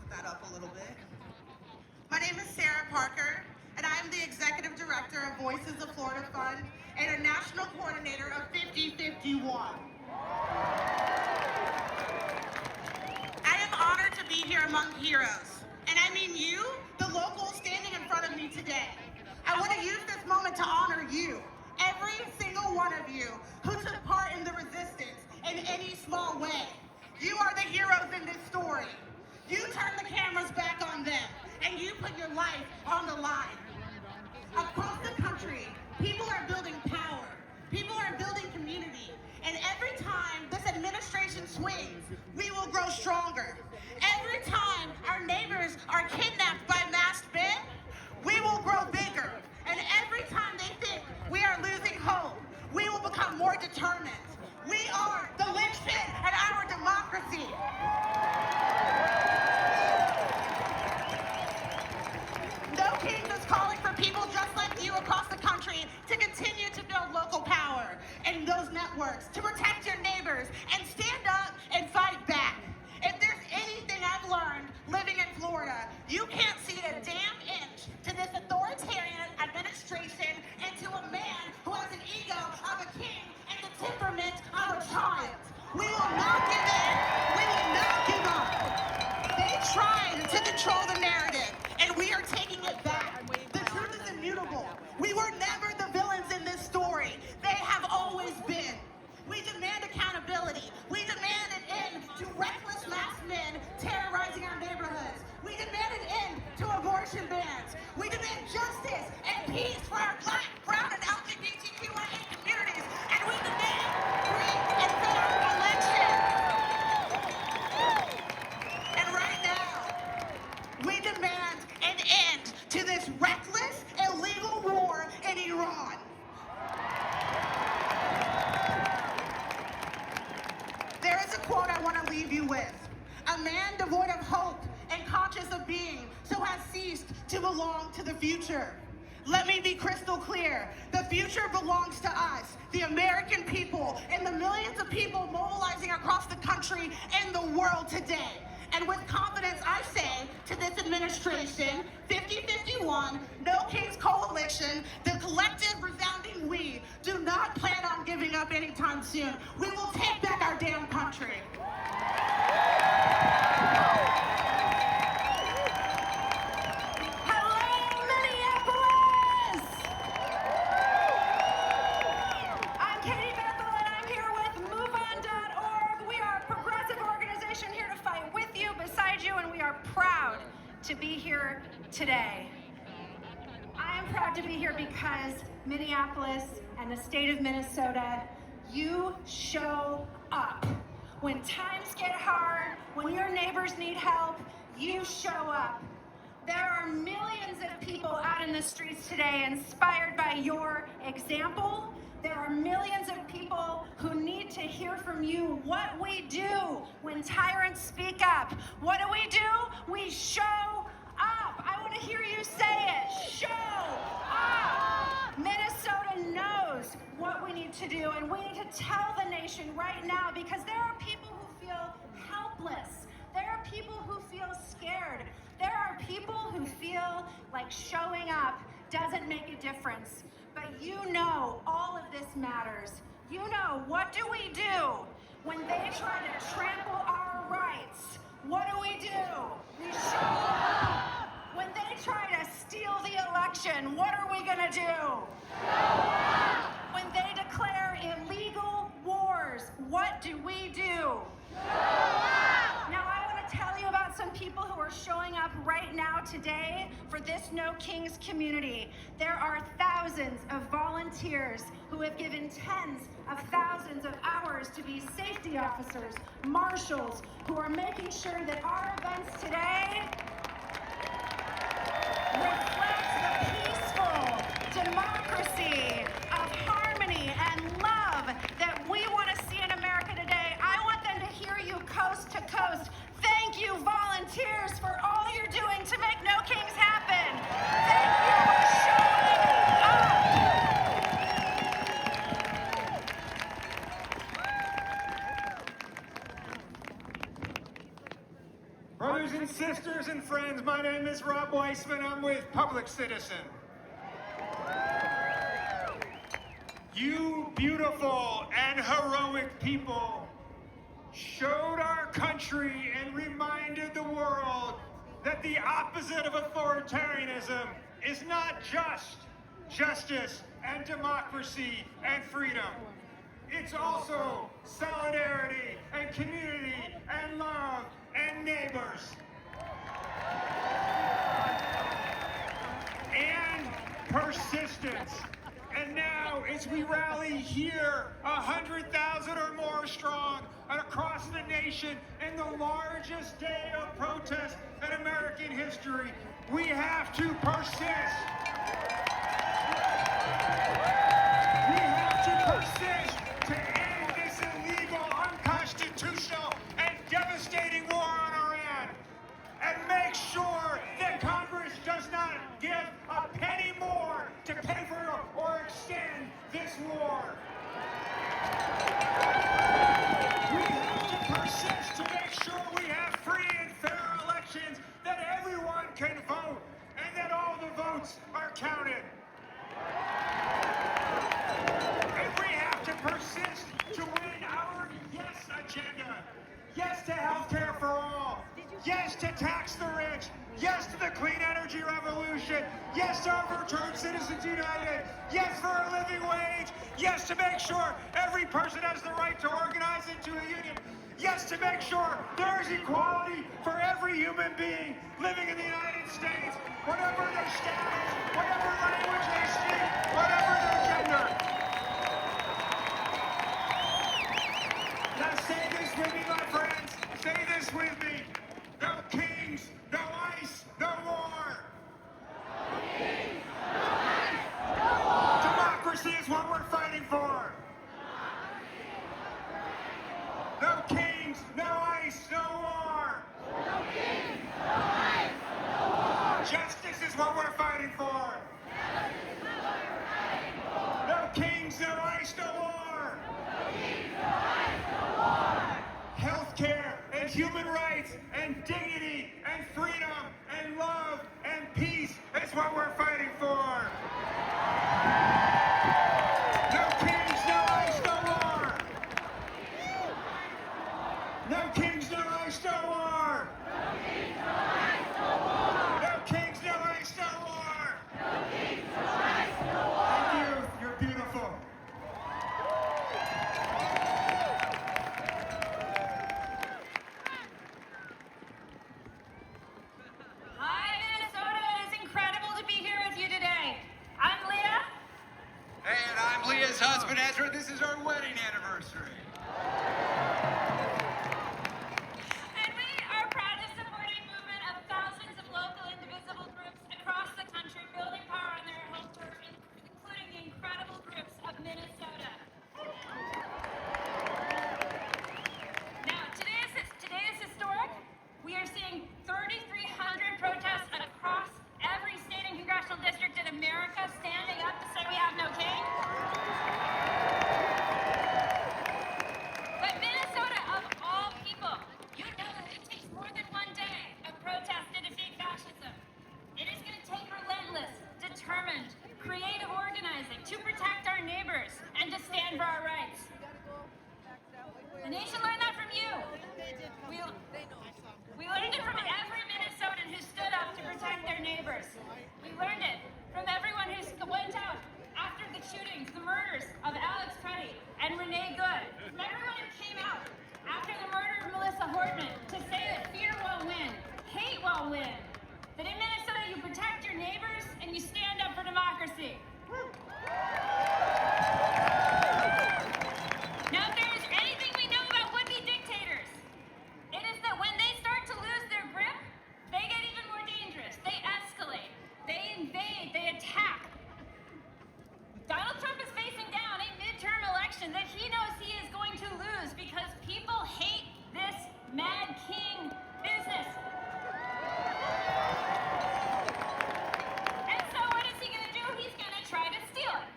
Put that up a little bit. My name is Sarah Parker, and I am the Executive Director of Voices of Florida Fund and a National Coordinator of 5051. I am honored to be here among heroes, and I mean you, the locals standing in front of me today. I want to use this moment to honor you, every single one of you who took part in the resistance in any small way. You are the heroes in this story. You turn the cameras back on them, and you put your life on the line. Across the country, people are building power. People are building community. And every time this administration swings, we will grow stronger. Every time our neighbors are kidnapped by masked men, we will grow bigger. And every time they think we are losing hope, we will become more determined. We are the linchpin in our democracy. No Kings is calling for people just like you across the country to continue to build local power and those networks, to protect your neighbors and stand up and fight back. If there's anything I've learned living in Florida, you can't cede a damn inch to this authoritarian administration and to a man who has an ego of a king and the temperament of a child. We will not give in. We will not give up. They tried to control the narrative, and we are taking it back. The truth is immutable. We were never the villains in this story. They have always been. We demand accountability. We demand an end to reckless masked men terrorizing our neighborhoods. We demand an end to abortion bans. We demand justice and peace for our Black, brown, and LGBTQIA communities. And we demand free and fair elections. And right now, we demand an end to this reckless, illegal war in Iran. There is a quote I want to leave you with. A man devoid of hope and conscious of being so has ceased to belong to the future. Let me be crystal clear. The future belongs to us, the American people, and the millions of people mobilizing across the country and the world today. And with confidence, I say to this administration, 5051, No Kings Coalition, the collective resounding we, do not plan on giving up anytime soon. We will take back our damn country. Hello, Minneapolis! I'm Katie Bethel, and I'm here with MoveOn.org. We are a progressive organization here to fight with you, beside you, and we are proud to be here today. I am proud to be here because Minneapolis and the state of Minnesota, you show up. When times get hard, when your neighbors need help, you show up. There are millions of people out in the streets today inspired by your example. There are millions of people who need to hear from you what we do when tyrants speak up. What do? We show up. I want to hear you say it. Show up. Minnesota knows what we need to do, and we need to tell the nation right now, because there are people who feel helpless. There are people who feel scared. There are people who feel like showing up doesn't make a difference. But you know all of this matters. You know, what do we do when they try to trample our rights? What do? We show up. When they try to steal the election, what are we gonna do? Show up. When they declare illegal wars, what do we do? Show up. Now I want to tell you about some people who are showing up right now today for this No Kings community. There are thousands of volunteers who have given tens of thousands of hours to be safety officers, marshals, who are making sure that our events today reflect brothers and sisters and friends, my name is Rob Weissman. I'm with Public Citizen. You beautiful and heroic people showed our country and reminded the world that the opposite of authoritarianism is not just justice and democracy and freedom. It's also solidarity and community and love and neighbors. And persistence. And now, as we rally here, 100,000 or more strong, and across the nation, in the largest day of protest in American history, we have to persist. We have to persist to end this illegal, unconstitutional, and devastating war on Iran, and make sure that Congress does not give a penny more to pay for or extend this war. We have to persist to make sure we have free and fair elections, that everyone can vote, and that all the votes are counted. And we have to persist to win our yes agenda. Yes to health care for all. Yes to tax the rich. Yes to the clean energy revolution. Yes to overturn Citizens United. Yes for a living wage. Yes to make sure every person has the right to organize into a union. Yes to make sure there is equality for every human being living in the United States, whatever their status, whatever language they speak, whatever their gender. Now say this with me, my friends. Say this with me. No kings, no ice, no war. No kings, no ice, no war. Democracy is what we're fighting for. No kings, no ice, no war. No kings, no ice, no war. Justice is what we're fighting for. Justice is what we're fighting for. No kings, no ice, no war. No kings, no ice, no war. Healthcare and human rights and dignity and freedom and love and peace is what we're fighting for. No kings, no ice, no war. No kings, no ice, no war. No kings, no ice, no war. No kings, no ice, no war. No kings, no ice, no war. Thank you. You're beautiful. Hi, Minnesota. It is incredible to be here with you today. I'm Leah. Hey, and I'm Leah's husband, Ezra. This is our wedding anniversary. And we are proud to support a movement of thousands of local indivisible groups across the country building power on their home turf, including the incredible groups of Minnesota. Now, today is historic. We are seeing 3,300 protests across every state and congressional district in America standing up to say we have no king. But Minnesota, of all people, you know that it takes more than one day of protest to defeat fascism. It is going to take relentless, determined, creative organizing to protect our neighbors and to stand for our rights. The nation learned that from you. We learned it from every Minnesotan who stood up to protect their neighbors. We learned it from everyone who went out after the shootings, the murders of Alex Petty and Renee Good. From everyone who came out after the murder of Melissa Hortman to say that fear won't win, hate won't win. That in Minnesota you protect your neighbors and you stand up for democracy. Now, if there is anything we know about would-be dictators, it is that when they start to lose their grip, they get even more dangerous. They escalate. They invade. They attack. Donald Trump is facing down a midterm election that he knows he is going to lose because people hate this mad king business. And so what is he going to do? He's going to try to steal it.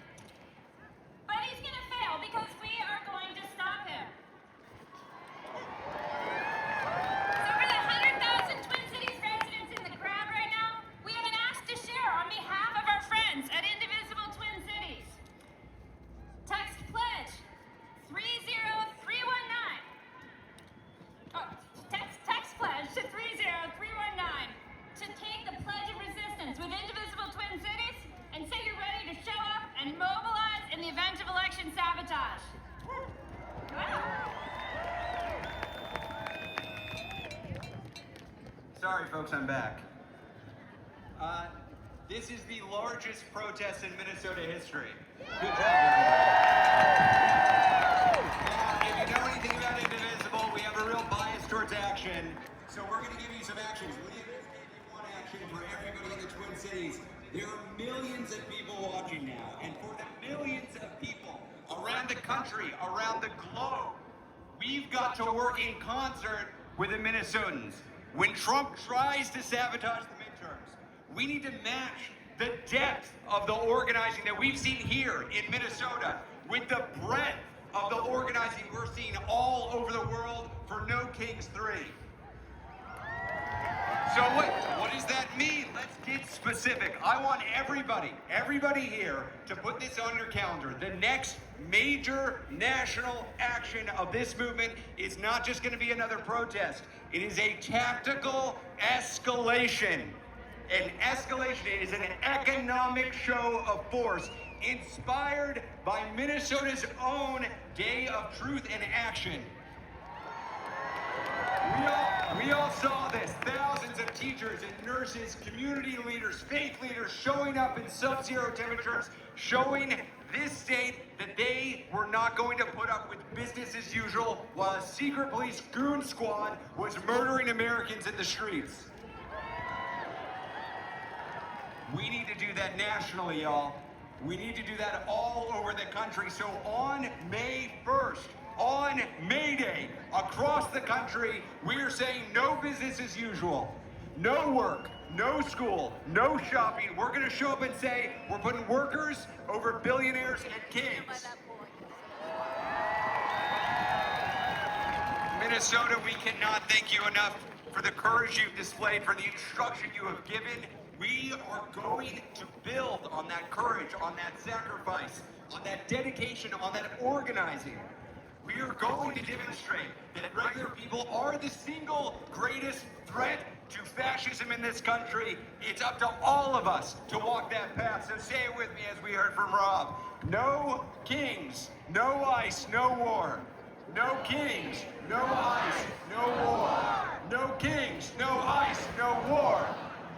Sorry, folks, I'm back. This is the largest protest in Minnesota history. Good job, everybody. Now, if you know anything about Indivisible, we have a real bias towards action. So we're going to give you some actions. Leah just gave you one action for everybody in the Twin Cities. There are millions of people watching now, and for the millions of people around the country, around the globe, we've got to work in concert with the Minnesotans. When Trump tries to sabotage the midterms, we need to match the depth of the organizing that we've seen here in Minnesota with the breadth of the organizing we're seeing all over the world for No Kings 3. So what does that mean? Let's get specific. I want everybody here to put this on your calendar. The next major national action of this movement is not just going to be another protest. It is a tactical escalation. An escalation is an economic show of force inspired by Minnesota's own Day of Truth and Action. We all saw this. Thousands of teachers and nurses, community leaders, faith leaders showing up in sub-zero temperatures, showing this state that they were not going to put up with business as usual while a secret police goon squad was murdering Americans in the streets. We need to do that nationally, y'all. We need to do that all over the country. So on May 1st, on May Day, across the country, we are saying no business as usual. No work, no school, no shopping. We're going to show up and say we're putting workers over billionaires and kings. Minnesota, we cannot thank you enough for the courage you've displayed, for the instruction you have given. We are going to build on that courage, on that sacrifice, on that dedication, on that organizing. We are going to demonstrate that regular people are the single greatest threat to fascism in this country. It's up to all of us to walk that path. So say it with me as we heard from Rob. No kings, no ice, no war. No kings, no ice, no war. No kings, no ice, no war.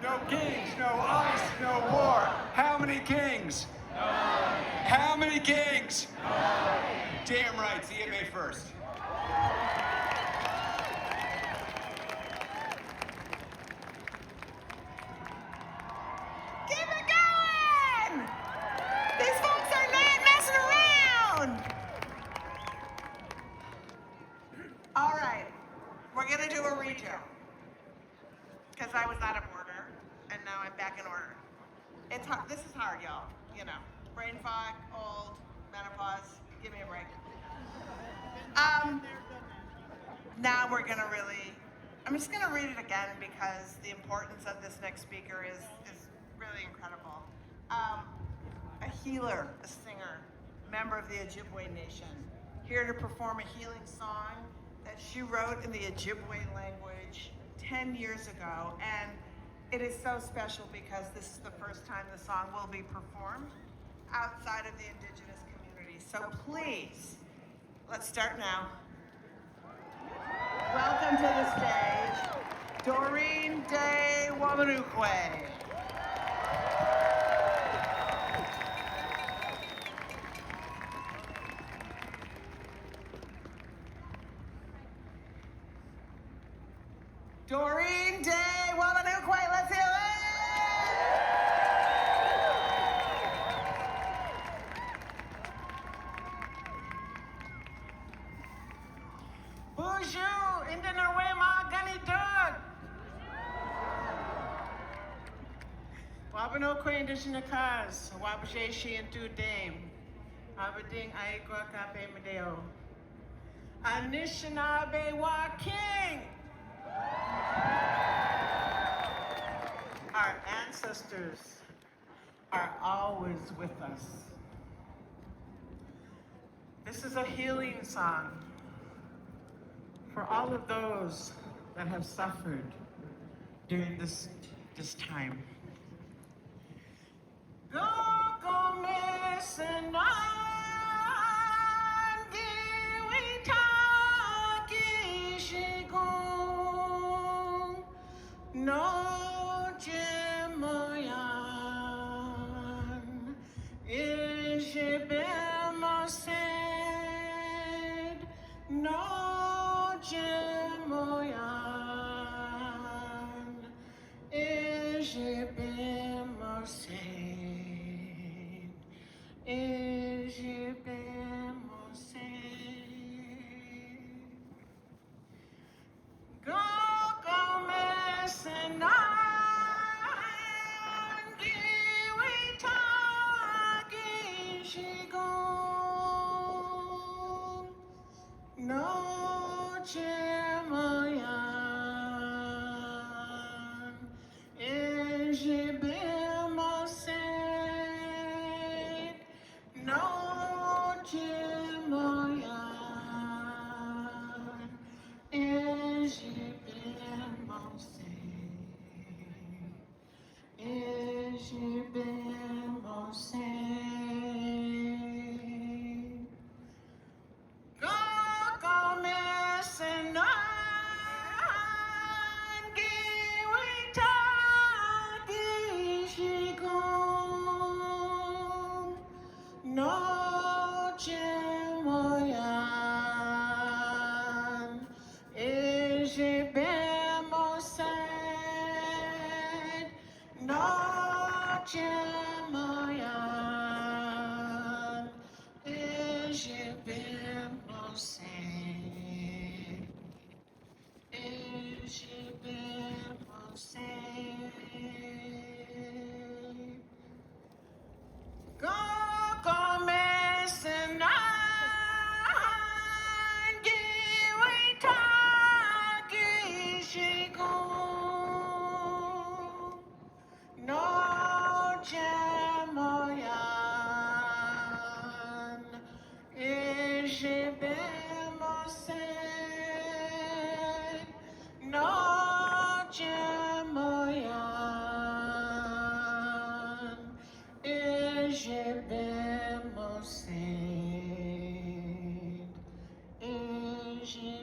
No kings, no ice, no war. How many kings? How many kings? Damn right, see you May 1st. Keep it going! These folks are not messing around! All right, we're gonna do a redo. Because I was out of order, and now I'm back in order. It's hard. This is hard, y'all. You know, brain fog, old, menopause. Give me a break. Now we're gonna I'm just gonna read it again because the importance of this next speaker is really incredible. A healer, a singer, member of the Ojibwe Nation, here to perform a healing song that she wrote in the Ojibwe language 10 years ago, and it is so special because this is the first time the song will be performed outside of the Indigenous community. So please, let's start now. Welcome to the stage, Doreen Day Wamanukwe. Doreen Day Wamanukwe, let's hear it! Bonjour, Indinawe ma gani dog. Wabanokwe Indigenous cars, Wabajeshi and two dame. Aberdeen Aikwa Kape Medeo. Anishinaabe wa king. Our ancestors are always with us. This is a healing song for all of those that have suffered during this time. No Jemoyan, Ishibimosid, no Jemoyan, Ishibimosid, Ishibimosid. Go, go, Messiah, Giwita, Gishigon, no Jemoyan, Ishibimosid, no Jemoyan, Ishibimosid. Go, go, Messiah, Giwita, Gishigon, no Jemoyan, Ishibimosid, no Jemoyan, Ishibimosid, Ishibimosid. Go, go, Messiah, Giwita, Gishigon, no Jemoyan, Ishibimosid, no Jemoyan, Ishibimosid, Ishibimosid.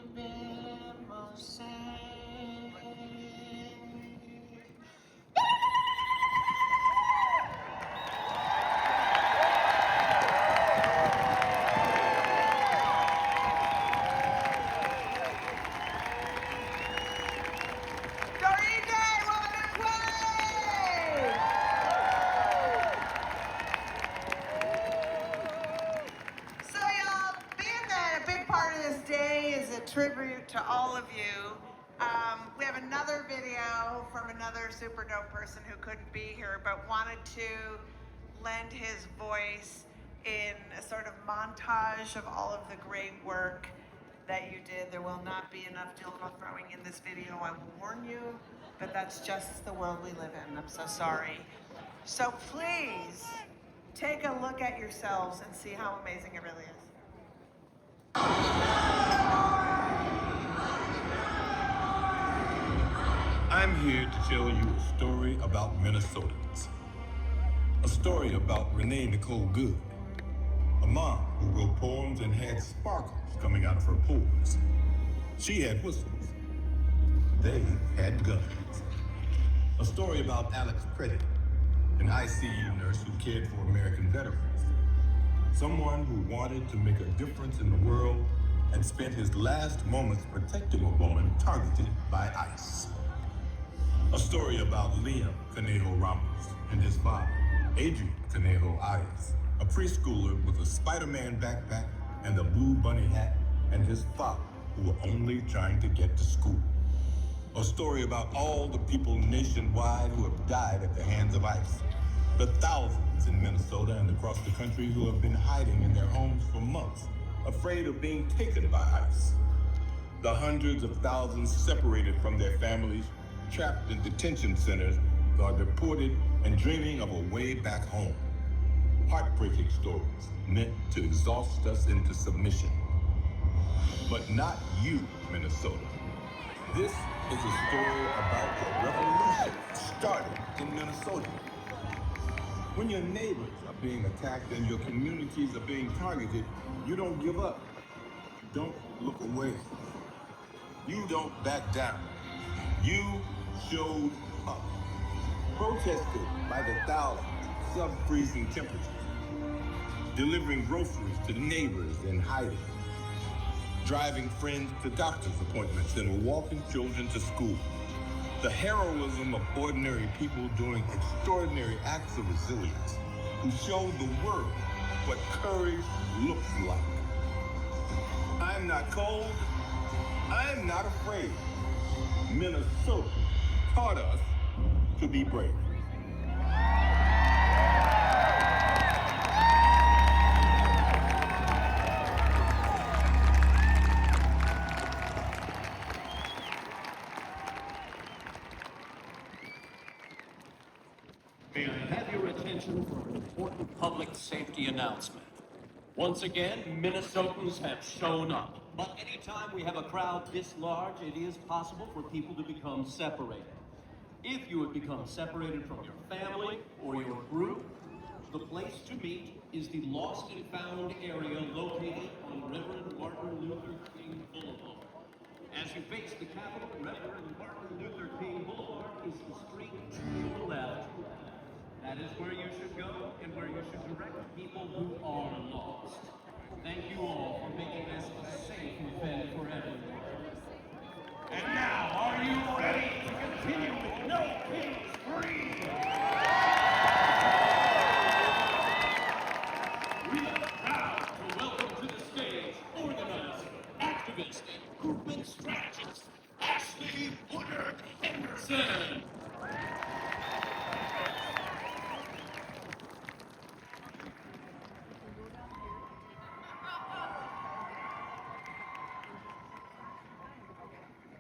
Doreen, woman in play! So y'all, being that a big part of this day is a tribute to all of you, we have another video from another super dope person who couldn't be here but wanted to lend his voice in a sort of montage of all of the great work that you did. There will not be enough dildo throwing in this video, I will warn you, but that's just the world we live in. I'm so sorry. So please, take a look at yourselves and see how amazing it really is. I'm here to tell you a story about Minnesotans. A story about Renee Nicole Good, a mom who wrote poems and had sparkles coming out of her pores. She had whistles. They had guns. A story about Alex Credit, an ICU nurse who cared for American veterans. Someone who wanted to make a difference in the world and spent his last moments protecting a woman targeted by ICE. A story about Liam Conejo Ramos and his father, Adrian Conejo Arias, a preschooler with a Spider-Man backpack and a blue bunny hat, and his father, who were only trying to get to school. A story about all the people nationwide who have died at the hands of ICE. The thousands in Minnesota and across the country who have been hiding in their homes for months, afraid of being taken by ICE. The hundreds of thousands separated from their families, trapped in detention centers, are deported and dreaming of a way back home. Heartbreaking stories meant to exhaust us into submission. But not you, Minnesota. This is a story about a revolution started in Minnesota. When your neighbors are being attacked and your communities are being targeted, you don't give up. You don't look away. You don't back down. You showed up, protested by the thousands, sub-freezing temperatures, delivering groceries to neighbors in hiding, driving friends to doctor's appointments and walking children to school. The heroism of ordinary people doing extraordinary acts of resilience, who showed the world what courage looks like. I'm not cold, I'm not afraid. Minnesota taught us to be brave. May I have your attention for an important public safety announcement. Once again, Minnesotans have shown up. But anytime we have a crowd this large, it is possible for people to become separated. If you have become separated from your family or your group, the place to meet is the Lost and Found area located on Reverend Martin Luther King Boulevard. As you face the Capitol, Reverend Martin Luther King Boulevard is the street to the left. That is where you should go and where you should direct people who are lost. Thank you all for making this a safe event for everyone. And now, are you ready to continue with No Kings Free? We are proud to welcome to the stage organizer, activist, and grouping strategist, Ashley Woodard Henderson.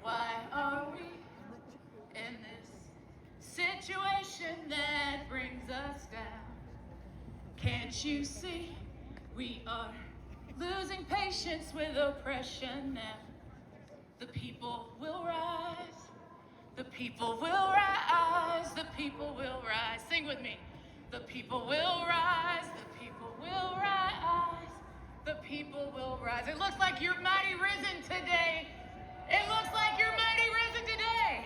Why are we in this situation that brings us down? Can't you see we are losing patience with oppression now? The people will rise, the people will rise, the people will rise. Sing with me. The people will rise, the people will rise, the people will rise. It looks like you're mighty risen today. It looks like you're mighty risen today.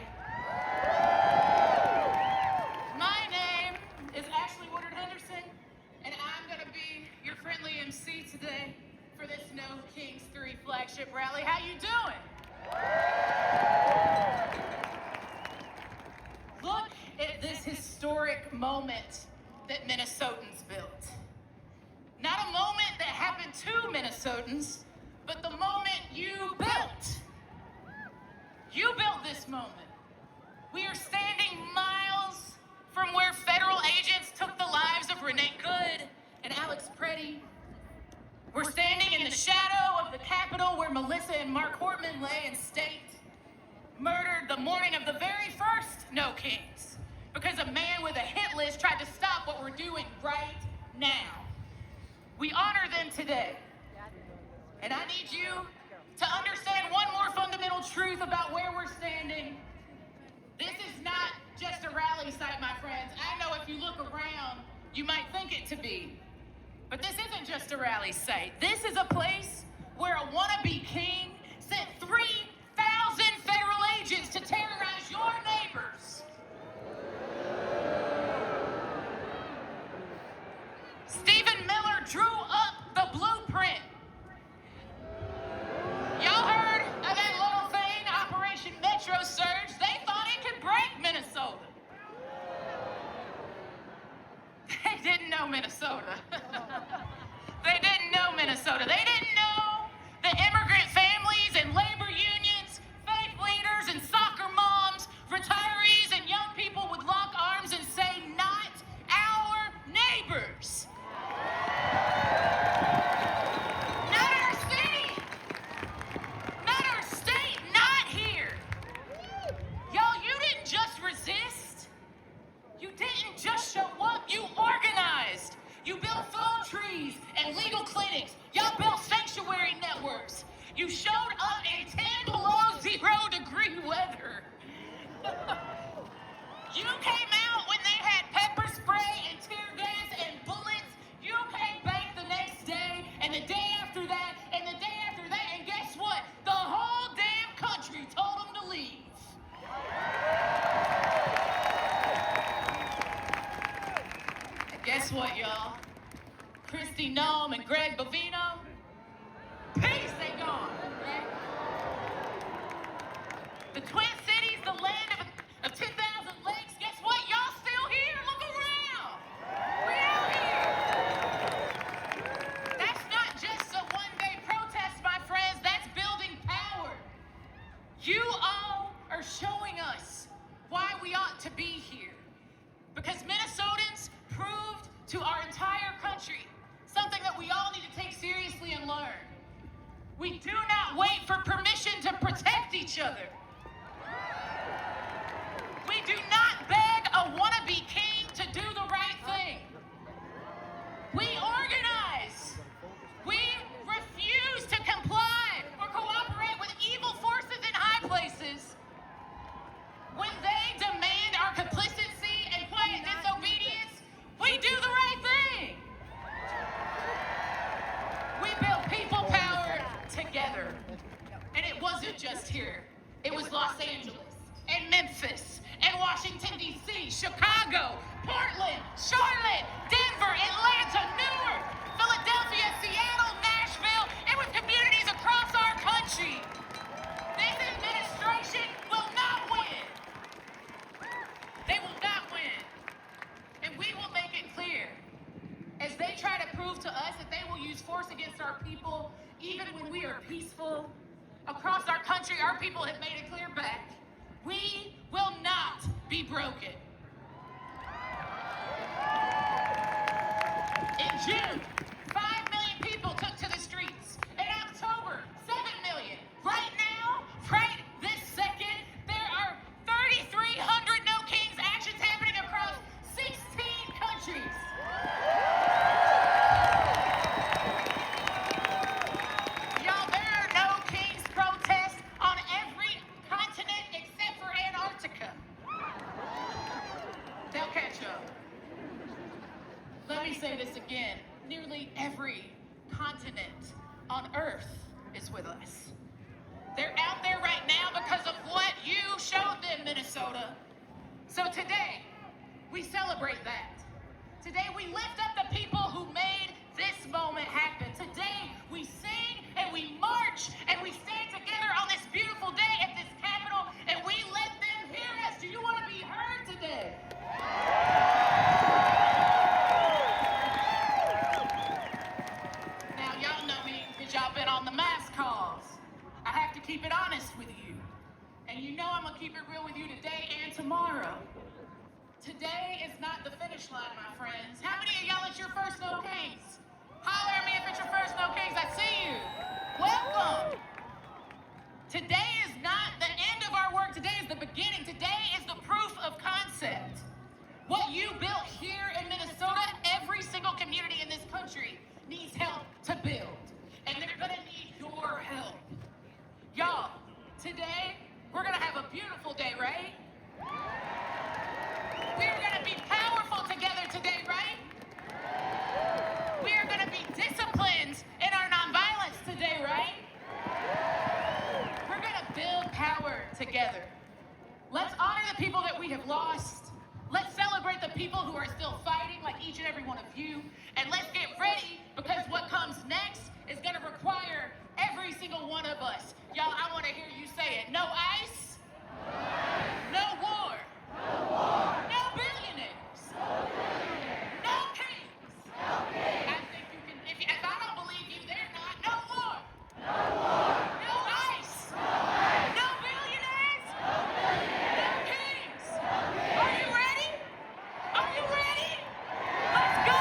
My name is Ashley Woodard Henderson, and I'm gonna be your friendly MC today for this No Kings 3 flagship rally. How you doing? Look at this historic moment that Minnesotans built. Not a moment that happened to Minnesotans, but the moment you built. You built this moment. We are standing miles from where federal agents took the lives of Renee Good and Alex Preddy. We're standing in the shadow of the Capitol where Melissa and Mark Hortman lay in state, murdered the morning of the very first No Kings, because a man with a hit list tried to stop what we're doing right now. We honor them today. And I need you to understand one more fundamental truth about where we're standing. This is not just a rally site, my friends. I know if you look around, you might think it to be. But this isn't just a rally site. This is a place where a wannabe king sent 3,000 federal agents to terrorize your neighbors. Stephen Miller drew up the blueprint. Y'all heard of that little thing, Operation Metro Surge? They thought it could break Minnesota. They didn't know Minnesota. They didn't know Minnesota. They didn't know the immigrant families and labor unions, faith leaders and soccer moms, retirees and young people would lock arms and say, not our neighbors. Not our city. Not our state. Not here. Y'all, you didn't just resist. You didn't just show up. You organized. You built phone trees and legal clinics. Y'all built sanctuary networks. You showed up in 10 below 0 degree weather. You came out when they had pepper spray and tear gas and bullets. You came back the next day and the day after that and the day after that. And guess what? The whole damn country told them to leave. Guess what, y'all? Kristi Noem and Greg Bovino, peace, they gone, right? The Twin Cities, the land of 10,000 lakes, guess what? Y'all still here? Look around. We out here. That's not just a one-day protest, my friends. That's building power. You all are showing us why we ought to be here. Because Minnesotans proved to our entire country something that we all need to take seriously and learn. We do not wait for permission to protect each other. We do not beg a wannabe king to do the right thing. We organize. We refuse to comply or cooperate with evil forces in high places. When they demand our complicity and quiet disobedience, we do the right thing. We build people power together. And it wasn't just here. It was Los Angeles and Memphis and Washington, D.C., Chicago, Portland, Charlotte, Denver, Atlanta, Newark, Philadelphia, Seattle, Nashville. It was communities across our country. This administration will not win. They will not win. And we will make it clear, as they try to prove to us that they will use force against our people, even when we are peaceful. Across our country, our people have made it clear back. We will not be broken. In June, 5 million people took to the streets. In October, 7 million. Right now, right this second, there are 3,300 No Kings actions happening across 16 countries. Y'all, there are No Kings protests on every continent except for Antarctica. They'll catch up. Let me say this again. Nearly every continent on Earth is with us. They're out there right now because of what you showed them, Minnesota. So today, we celebrate that. Today, we lift up the people who made this moment happen. Today, we sing and we march and we stand together on this beautiful day at this Capitol and we let them hear us. Do you want to be heard today? Now, y'all know me because y'all been on the mass calls. I have to keep it honest with you. And you know I'm going to keep it real with you today and tomorrow. Today is not the finish line, my friends. How many of y'all it's your first No Kings? Holler at me if it's your first No Kings. I see you. Welcome. Today is not the end of our work. Today is the beginning. Today is the proof of concept. What you built here in Minnesota, every single community in this country needs help to build. And they're gonna need your help. Y'all, today, we're gonna have a beautiful day, right? We're gonna be powerful together today, right? We are gonna be disciplined in our nonviolence today, right? We're gonna build power together. Let's honor the people that we have lost. Let's celebrate the people who are still fighting, like each and every one of you. And let's get ready, because what comes next is gonna require every single one of us. Y'all, I wanna hear you say it. No ICE, no war, no billionaires, no kings. I think you can, if I don't believe you, they're not. No war, no ICE, no billionaires, no kings. Are you ready? Are you ready? Let's go!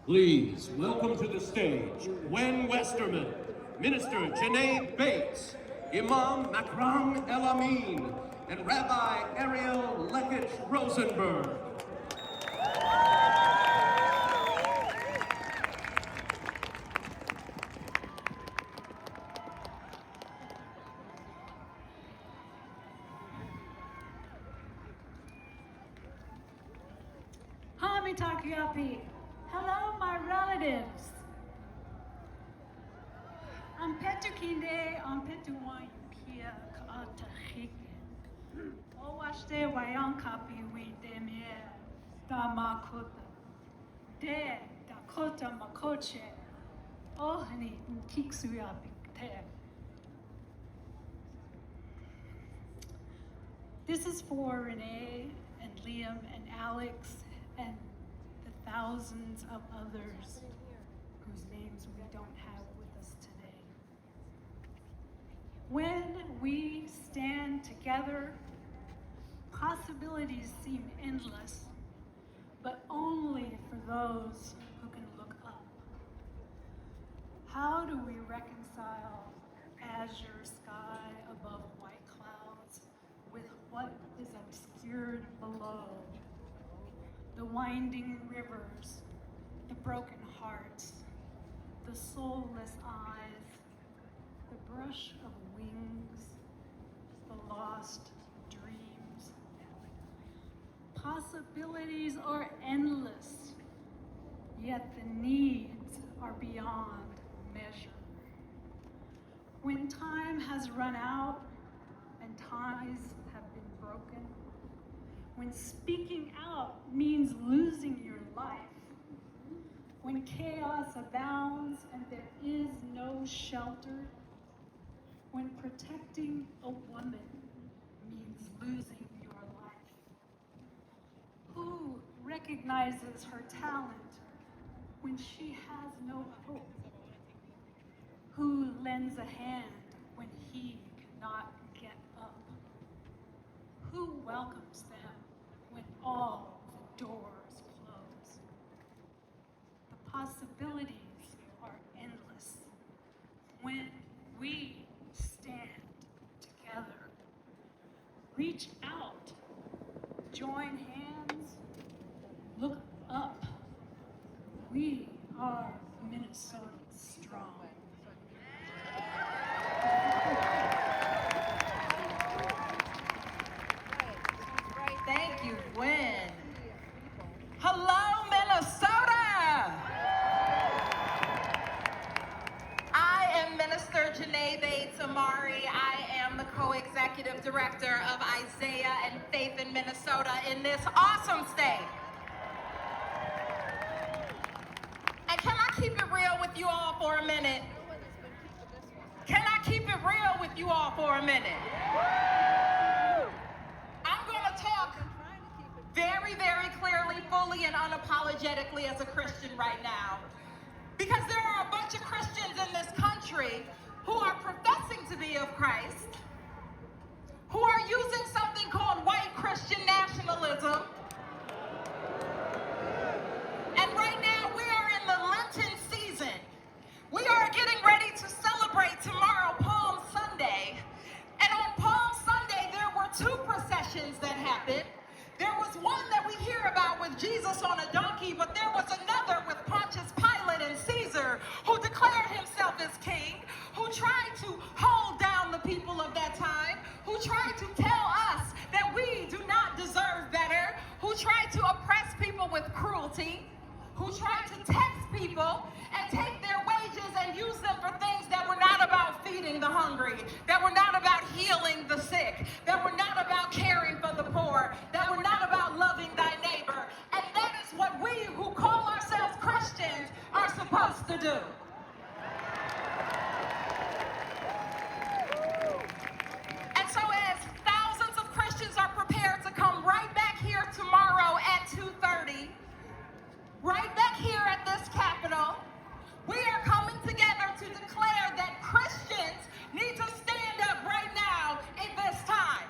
Please welcome to the stage Wen Westerman, Minister Janae Bates, Imam Makram El Amin, and Rabbi Ariel Lekich Rosenberg. Takuyapi. Hello, my relatives. I'm Petukinde, I'm Petuwan Pia Kaatahike. Owashte Wayankapi we demir Damakota. De Dakota Makoche. Ohani Kiksuyapi Te. This is for Renee and Liam and Alex and the thousands of others whose names we don't have with us today. When we stand together, possibilities seem endless, but only for those who can look up. How do we reconcile azure sky above white clouds with what is obscured below? The winding rivers, the broken hearts, the soulless eyes, the brush of wings, the lost dreams. Possibilities are endless, yet the needs are beyond measure. When time has run out and ties have been broken, when speaking out means losing your life, when chaos abounds and there is no shelter, when protecting a woman means losing your life. Who recognizes her talent when she has no hope? Who lends a hand when he cannot get up? Who welcomes them when all the doors close? The possibilities are endless when we stand together. Reach out, join hands, look up. We are Minnesota strong. Thank you, Gwen. Hello, Minnesota. I am Minister Janae Bates Amari. I am the co-executive director of Isaiah and Faith in Minnesota in this awesome state. And can I keep it real with you all for a minute? Can I keep it real with you all for a minute? I'm going to talk very, very clearly, fully, and unapologetically as a Christian right now. Because there are a bunch of Christians in this country who are professing to be of Christ, who are using something called white Christian nationalism. And right now we are in the Lenten season. We are getting ready to celebrate tomorrow, Palm Sunday. And on Palm Sunday, there were two processions that happened. There was one that we hear about with Jesus on a donkey, but there was another with Pontius Pilate and Caesar, who declared himself as king, who tried to hold down the people of that time, who tried to tell us that we do not deserve better, who tried to oppress people with cruelty, who tried to tax people and take their wages and use them for things that were not about feeding the hungry, that were not about healing the sick, that were not about caring for the poor, that were not about loving thy neighbor. And that is what we who call ourselves Christians are supposed to do. And so as thousands of Christians are prepared to come right back here tomorrow at 2:30, right back here at this Capitol, we are coming together to declare that Christians need to stand up right now in this time.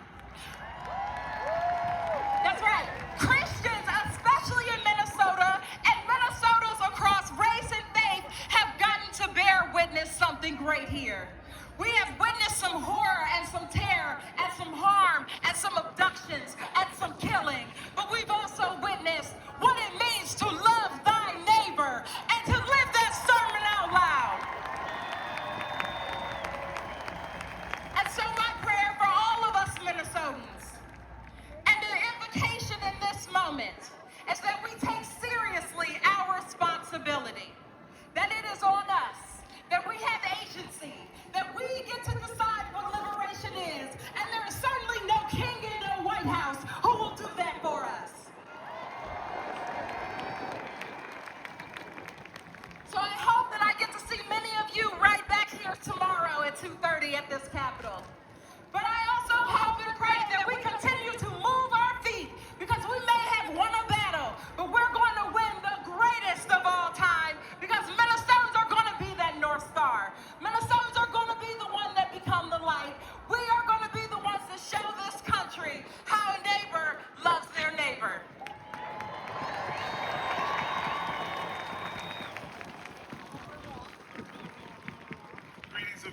That's right. Christians, especially in Minnesota, and Minnesotans across race and faith, have gotten to bear witness something great here. We have witnessed some horror and some terror and some harm and some abductions and some killing, but we've also witnessed what it means to love thy neighbor and to live that sermon out loud. And so my prayer for all of us Minnesotans and the invocation in this moment is that we take seriously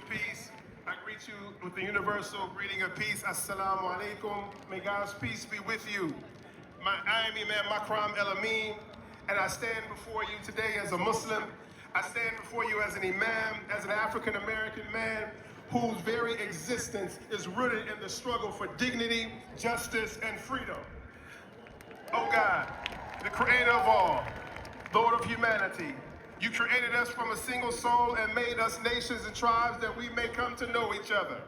peace. I greet you with the universal greeting of peace. Assalamu alaikum. May God's peace be with you. I am Imam Makram El Amin, and I stand before you today as a Muslim. I stand before you as an imam, as an African-American man whose very existence is rooted in the struggle for dignity, justice, and freedom. Oh God, the creator of all, Lord of humanity, you created us from a single soul and made us nations and tribes that we may come to know each other.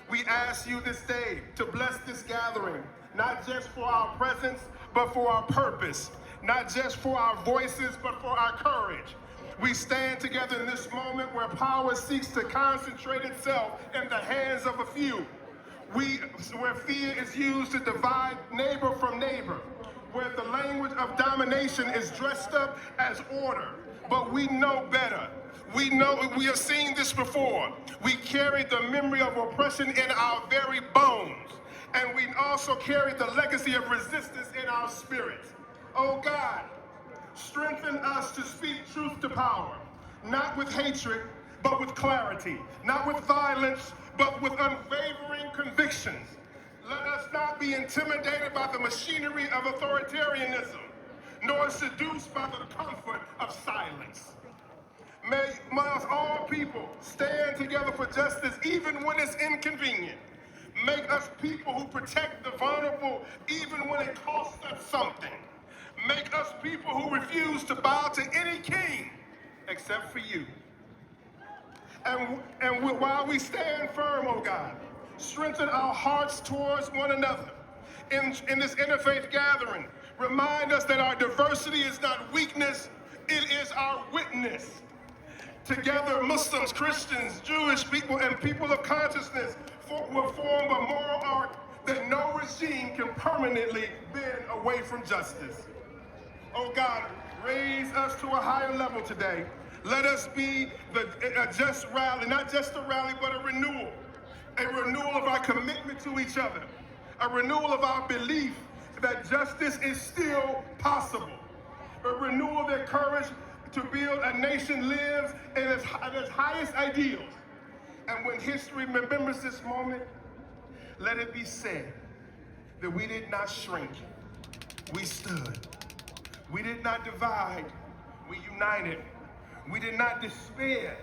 We ask you this day to bless this gathering, not just for our presence, but for our purpose, not just for our voices, but for our courage. We stand together in this moment where power seeks to concentrate itself in the hands of a few. Where fear is used to divide neighbor from neighbor, where the language of domination is dressed up as order. But we know better. We have seen this before. We carry the memory of oppression in our very bones. And we also carry the legacy of resistance in our spirits. Oh God, strengthen us to speak truth to power, not with hatred, but with clarity, not with violence, but with unwavering convictions. Let us not be intimidated by the machinery of authoritarianism, nor seduced by the comfort of silence. Must all people stand together for justice even when it's inconvenient. Make us people who protect the vulnerable even when it costs us something. Make us people who refuse to bow to any king except for you. And while we stand firm, oh God, strengthen our hearts towards one another. In this interfaith gathering, remind us that our diversity is not weakness, it is our witness. Together, Muslims, Christians, Jewish people, and people of consciousness will form a moral arc that no regime can permanently bend away from justice. Oh God, raise us to a higher level today. Let us be a just rally, not just a rally, but a renewal of our commitment to each other, a renewal of our belief that justice is still possible, a renewal of their courage to build a nation lives in its highest ideals. And when history remembers this moment, let it be said that we did not shrink, we stood. We did not divide, we united. We did not despair,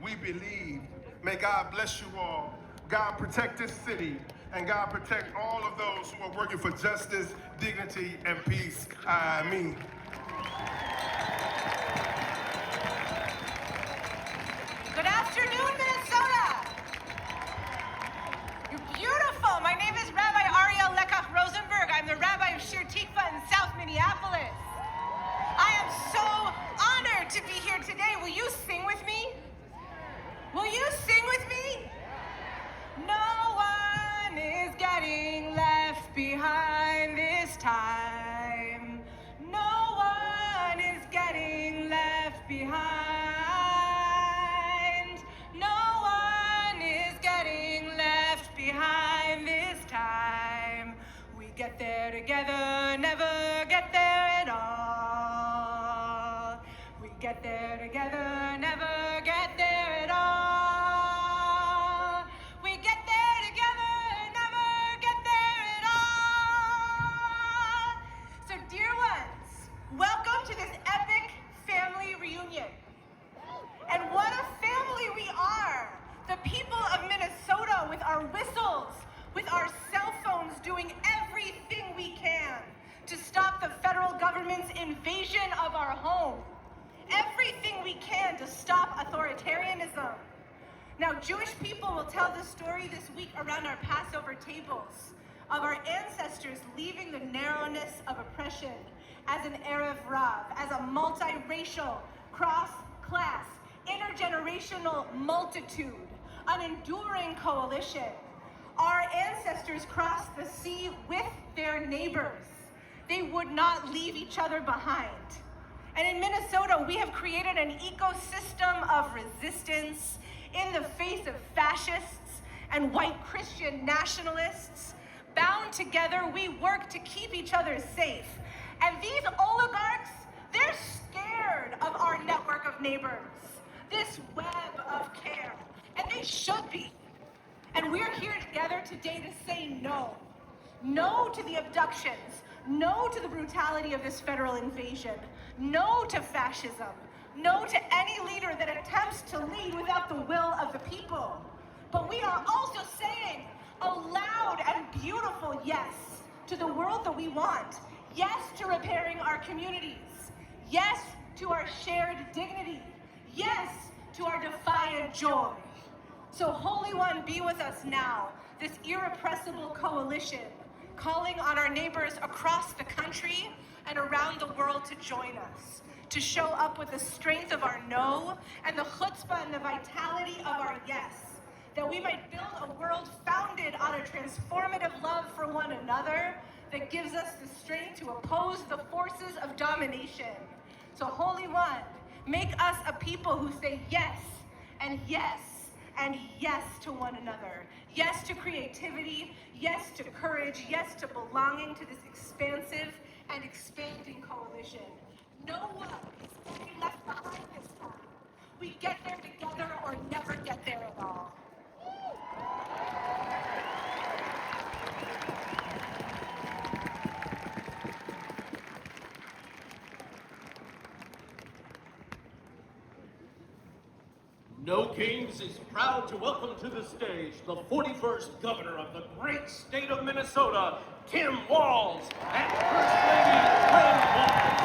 we believed. May God bless you all. God protect this city, and God protect all of those who are working for justice, dignity, and peace. Ameen. Good afternoon, Minnesota. You're beautiful. My name is Rabbi Ariel Lekach Rosenberg. I'm the rabbi of Shir Tikva in South Minneapolis. I am so honored to be here today. Will you sing with me? Will you sing with me? No one is getting left behind this time. No one is getting left behind. No one is getting left behind this time. We get there together, never get there at all. We get there together, never get there at all. We get there together, never get there at all. So dear ones, welcome to this epic family reunion. And what a family we are. The people of Minnesota with our whistles, with our cell phones doing everything we can to stop the federal government's invasion of our home. Everything we can to stop authoritarianism. Now, Jewish people will tell the story this week around our Passover tables of our ancestors leaving the narrowness of oppression as an Erev Rav, as a multiracial, cross-class, intergenerational multitude, an enduring coalition. Our ancestors crossed the sea with their neighbors. They would not leave each other behind. And in Minnesota, we have created an ecosystem of resistance in the face of fascists and white Christian nationalists. Bound together, we work to keep each other safe. And these oligarchs, they're scared of our network of neighbors, this web of care. And they they should be. And we're here together today to say no. No to the abductions. No to the brutality of this federal invasion. No to fascism. No to any leader that attempts to lead without the will of the people. But we are also saying a loud and beautiful yes to the world that we want. Yes to repairing our communities. Yes to our shared dignity. Yes to our defiant joy. So Holy One, be with us now, this irrepressible coalition, calling on our neighbors across the country and around the world to join us, to show up with the strength of our no and the chutzpah and the vitality of our yes, that we might build a world founded on a transformative love for one another that gives us the strength to oppose the forces of domination. So Holy One, make us a people who say yes and yes and yes to one another. Yes to creativity, yes to courage, yes to belonging to this expansive and expanding coalition. No one is getting left behind this time. We get there together or never get there at all. No Kings is proud to welcome to the stage the 41st Governor of the great state of Minnesota, Tim Walz, and First Lady Joan Baez.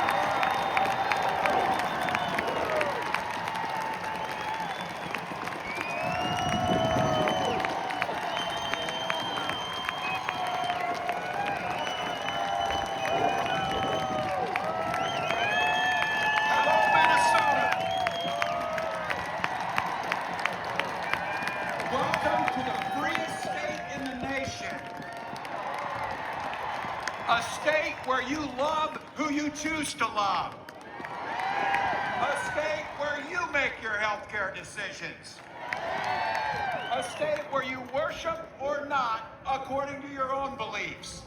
A state where you love who you choose to love. A state where you make your healthcare decisions. A state where you worship or not according to your own beliefs.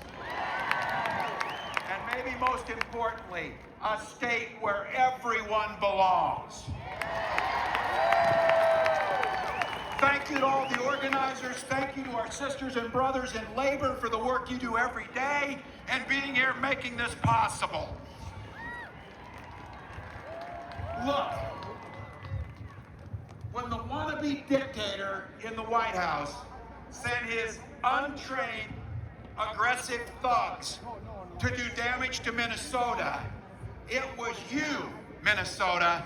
And maybe most importantly, a state where everyone belongs. Thank you to all the organizers. Thank you to our sisters and brothers in labor for the work you do every day and being here making this possible. Look, when the wannabe dictator in the White House sent his untrained, aggressive thugs to do damage to Minnesota, it was you, Minnesota,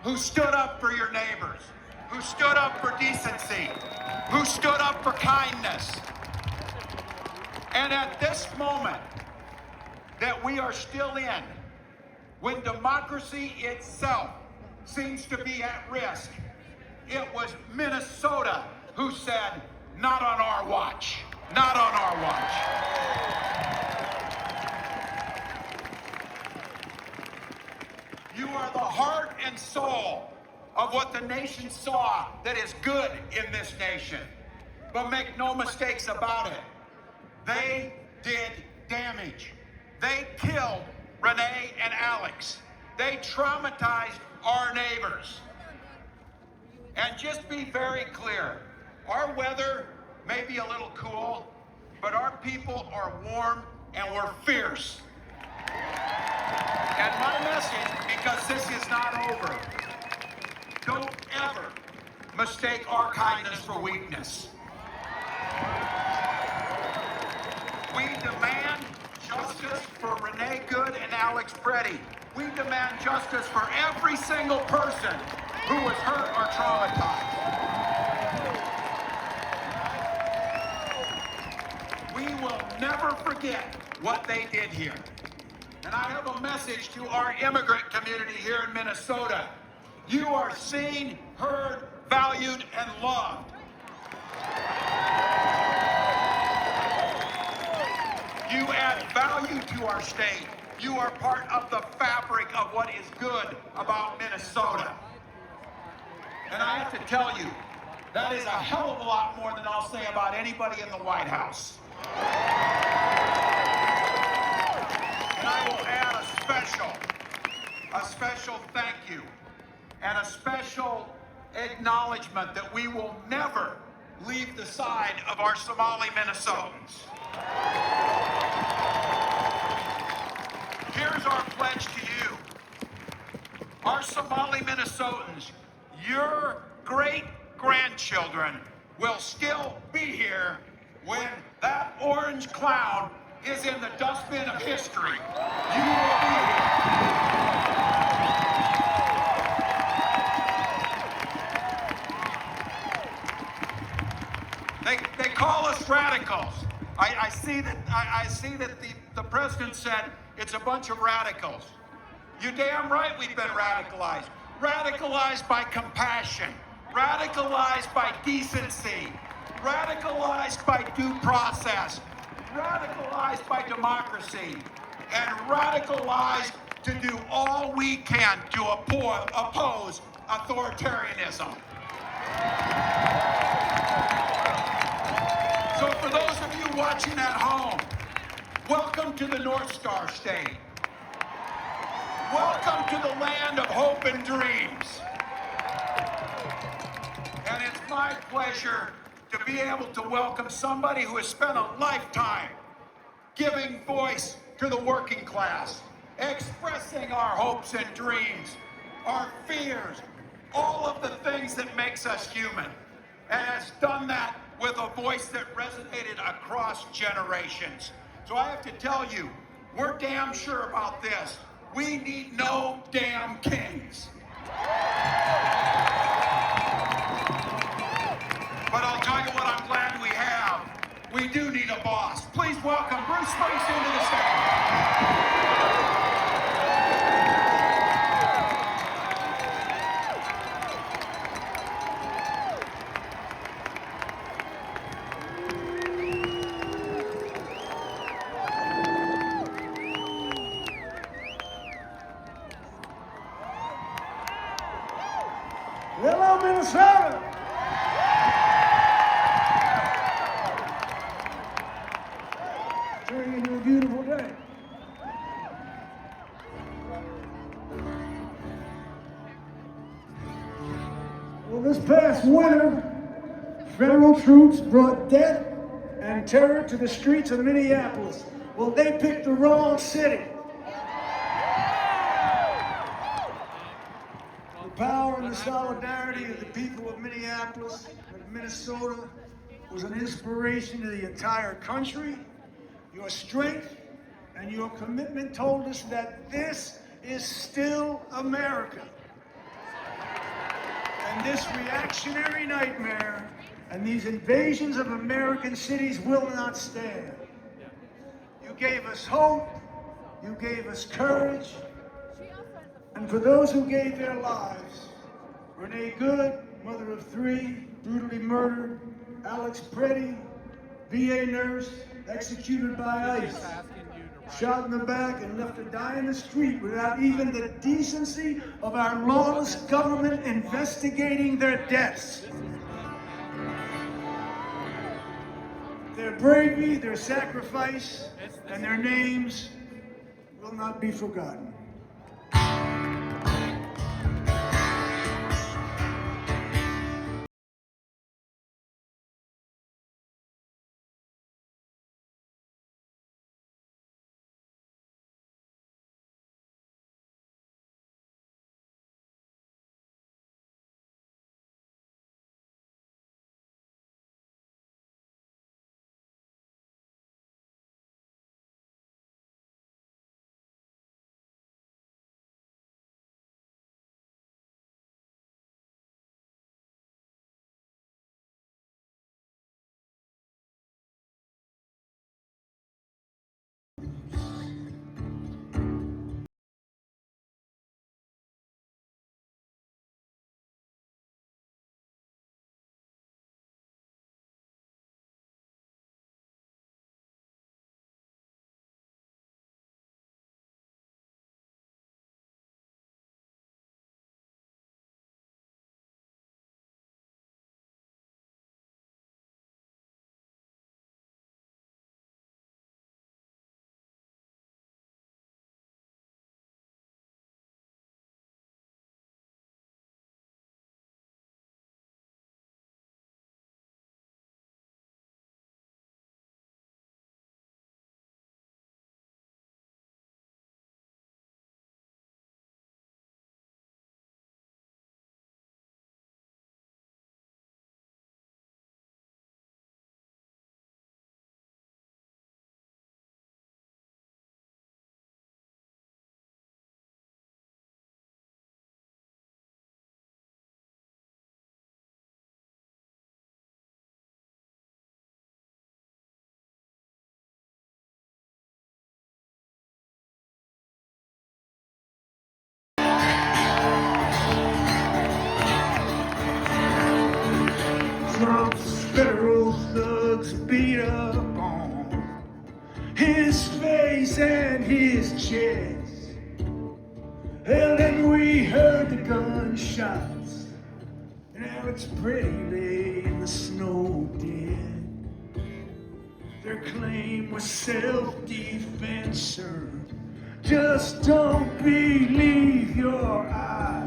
who stood up for your neighbors, who stood up for decency, who stood up for kindness. And at this moment that we are still in, when democracy itself seems to be at risk, it was Minnesota who said, not on our watch, not on our watch. You are the heart and soul of what the nation saw that is good in this nation. But make no mistakes about it. They did damage. They killed Renee and Alex. They traumatized our neighbors. And just be very clear, our weather may be a little cool, but our people are warm and we're fierce. And my message, because this is not over, don't ever mistake our kindness for weakness. We demand justice for Renee Good and Alex Preddy. We demand justice for every single person who was hurt or traumatized. We will never forget what they did here. And I have a message to our immigrant community here in Minnesota. You are seen, heard, valued, and loved. You add value to our state. You are part of the fabric of what is good about Minnesota. And I have to tell you, that is a hell of a lot more than I'll say about anybody in the White House. And I will add a special thank you and a special acknowledgement that we will never leave the side of our Somali Minnesotans. Here's our pledge to you. Our Somali Minnesotans, your great-grandchildren will still be here when that orange cloud is in the dustbin of history. You will be here. They call us radicals. I see that the president said it's a bunch of radicals. You're damn right we've been radicalized. Radicalized by compassion. Radicalized by decency. Radicalized by due process. Radicalized by democracy. And radicalized to do all we can to oppose authoritarianism. So for those of you watching at home, welcome to the North Star State. Welcome to the land of hope and dreams. And it's my pleasure to be able to welcome somebody who has spent a lifetime giving voice to the working class, expressing our hopes and dreams, our fears, all of the things that makes us human, and has done that with a voice that resonated across generations. So I have to tell you, we're damn sure about this. We need no damn kings. But I'll tell you what I'm glad we have. We do need a boss. Please welcome Bruce Springsteen to the stage. Hello, Minnesota! Turning into a beautiful day. Well, this past winter, federal troops brought death and terror to the streets of Minneapolis. Well, they picked the wrong city. The power and the solidarity of the people of Minneapolis and Minnesota was an inspiration to the entire country. Your strength and your commitment told us that this is still America. And this reactionary nightmare and these invasions of American cities will not stand. You gave us hope, you gave us courage, and for those who gave their lives, Renee Good, mother of 3, brutally murdered, Alex Preddy, VA nurse, executed by ICE, shot in the back and left to die in the street without even the decency of our lawless government investigating their deaths. Their bravery, their sacrifice, and their names will not be forgotten. Trump's federal thugs beat up on his face and his chest. Hell, then we heard the gunshots. Now it's pretty late in the snow dead. Their claim was self-defense, sir. Just don't believe your eyes.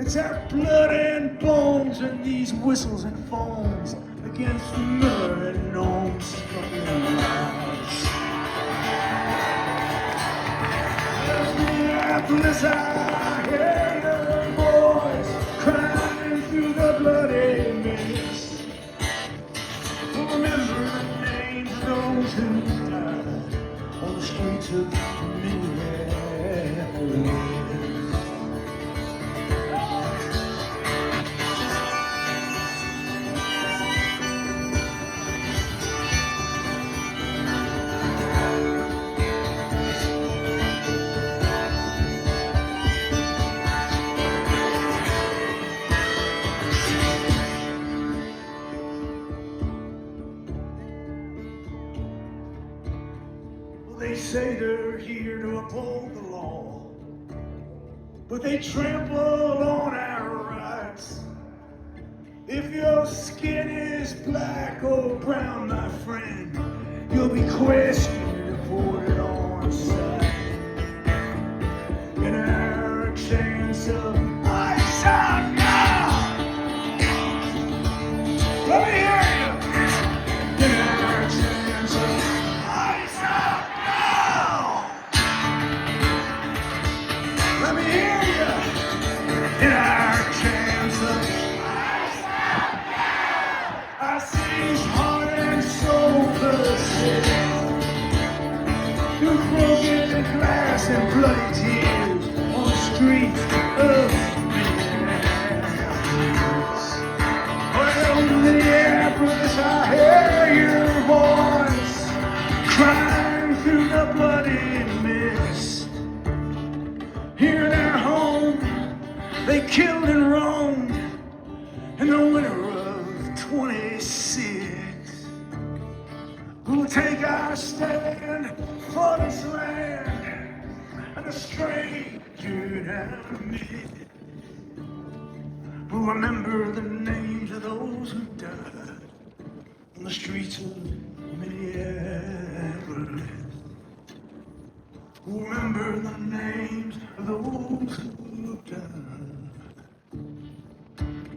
It's our blood and bones and these whistles and foams against the mud and gnomes from their lives. Minneapolis, I hear your voice crying through the bloody mist. Remember the names of those who died on the streets of Minneapolis. They say they're here to uphold the law, but they trample on our rights. If your skin is black or brown, my friend, you'll be questioned and deported on sight. And our chance of ice out now. Let me hear you. And our chance of ice out. Let me hear you. In our chance of ice out now. I seize heart and soul persist. Through broken glass and bloody tears on the streets of Minneapolis. Well, Minneapolis, I hear your voice crying through the bloody mist. Here in our home, they killed and wronged in the winter of 26. We'll take our stand for this land and the stranger down mid. We'll remember the names of those who died on the streets of Minneapolis. Remember the names of those who died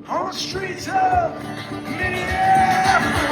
on the streets of Minneapolis.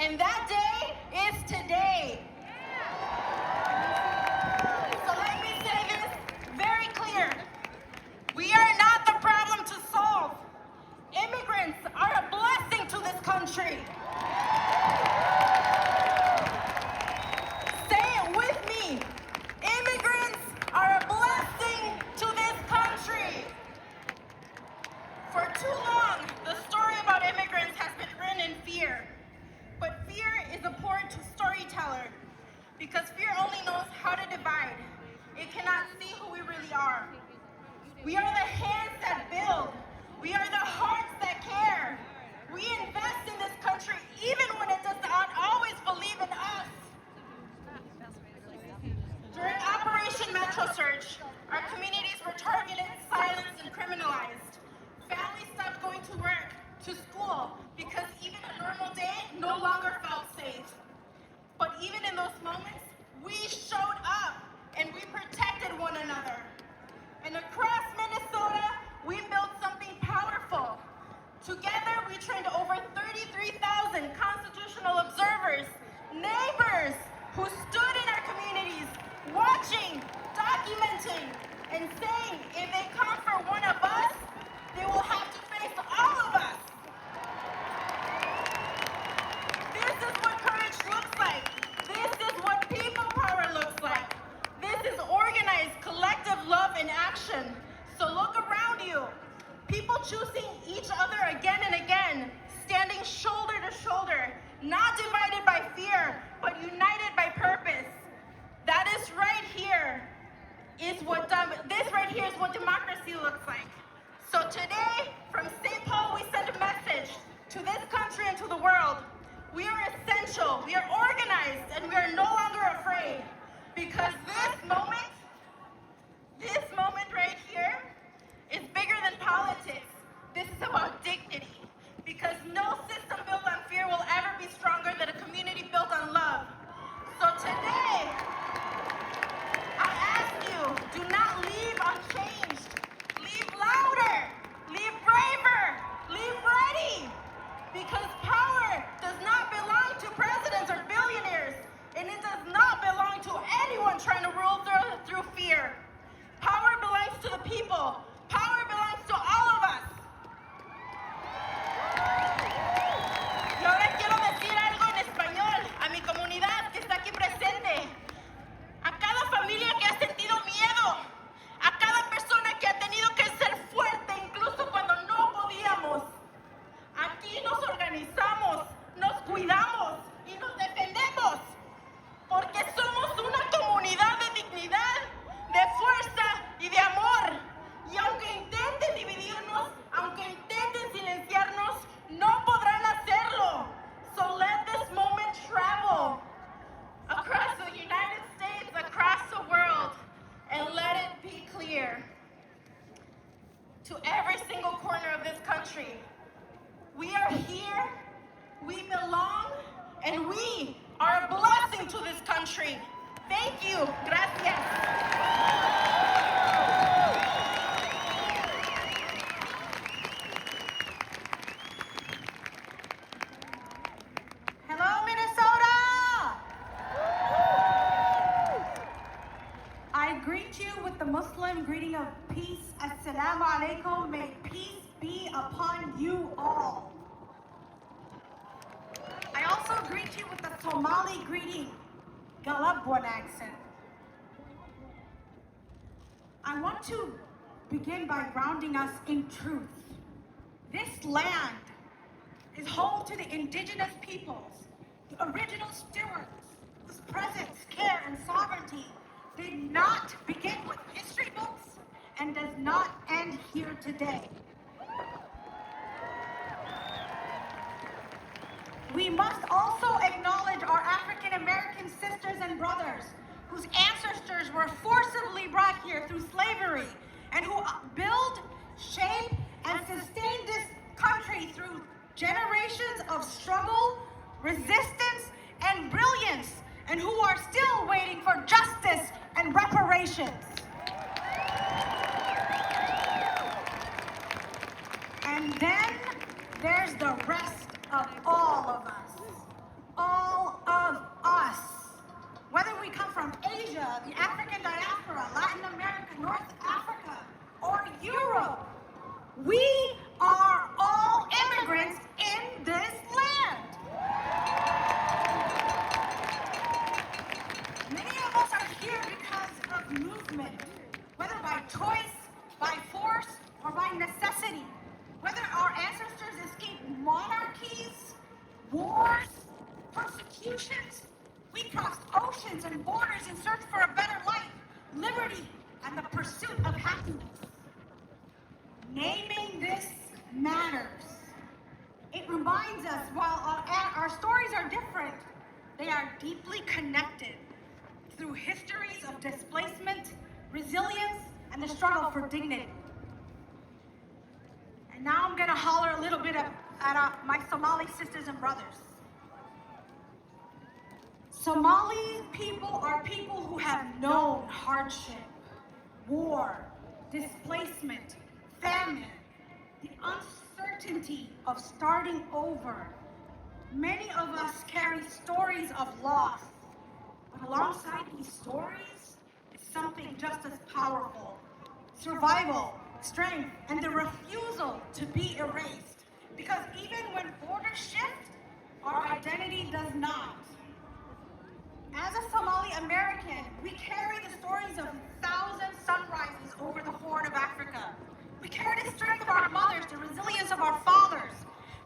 And that day is today. So let me say this very clear. We are not the problem to solve. Immigrants are a blessing to this country. Say it with me. Immigrants are a blessing to this country. For too long, the story about immigrants has been written in fear. But fear is a poor storyteller because fear only knows how to divide. It cannot see who we really are. We are the hands that build. We are the hearts that care. We invest in this country even when it does not always believe in us. During Operation Metro Search, our communities were targeted, silenced, and criminalized. Families stopped going to work, to school, because even a normal day no longer felt safe. But even in those moments, we showed up and we protected one another. And across Minnesota, we built something powerful. Together, we trained over 33,000 constitutional observers, neighbors who stood in our communities, watching, documenting, and saying if they come for one of us, they will have to face all of us. This is what courage looks like. This is what people power looks like. This is organized, collective love in action. So look around you. People choosing each other again and again, standing shoulder to shoulder, not divided by fear, but united by purpose. That is right here. This right here is what democracy looks like. So today, from St. Paul, we send a message to this country and to the world. We are essential, we are organized, and we are no longer afraid. Because this moment right here is bigger than politics. This is about dignity. Because no system built on fear will ever be stronger than a community built on love. So today, I ask you, do not leave unchanged. Leave louder, leave braver, leave ready. Because power does not belong to presidents or billionaires, and it does not belong to anyone trying to rule through fear. Power belongs to the people. Power belongs to all of us. Y ahora quiero decir algo en español a mi comunidad que está aquí presente. A cada familia que ha sentido miedo, a cada persona que ha tenido que ser fuerte incluso cuando no podíamos. Aquí nos organizamos, nos cuidamos y nos defendemos, porque somos una comunidad de dignidad, de fuerza y de amor. Y aunque intenten dividirnos, aunque intenten silenciarnos, no podrán hacerlo. So let this moment travel across the United States, across the world, and let it be clear to every single corner of this country. We are here, we belong, and we are a blessing to this country. Thank you. Gracias. Hello, Minnesota! I greet you with the Muslim greeting of peace. Assalamu alaikum. May peace be upon you all. I also greet you with the Somali greeting, Galabwan accent. I want to begin by grounding us in truth. This land is home to the indigenous peoples, the original stewards, whose presence, care, and sovereignty did not begin with history books and does not end here today. We must also acknowledge our African American sisters and brothers whose ancestors were forcibly brought here through slavery and who build, shape, and sustain this country through generations of struggle, resistance, and brilliance, and who are still waiting for justice and reparations. And then there's the rest of all of us. quote. We are all immigrants in this land. Many of us are here because of movement, whether by choice, by force, or by necessity. Whether our ancestors escaped monarchies, wars, persecutions, we crossed oceans and borders in search for a better life, liberty, and the pursuit of happiness. Naming this matters. It reminds us, while our stories are different, they are deeply connected through histories of displacement, resilience, and the struggle for dignity. And now I'm gonna holler a little bit at my Somali sisters and brothers. Somali people are people who have known hardship, war, displacement, famine, the uncertainty of starting over. Many of us carry stories of loss, but alongside these stories is something just as powerful: survival, strength, and the refusal to be erased. Because even when borders shift, our identity does not. As a Somali American, we carry the stories of 1,000 sunrises over the Horn of Africa. We carry the strength of our mothers, the resilience of our fathers.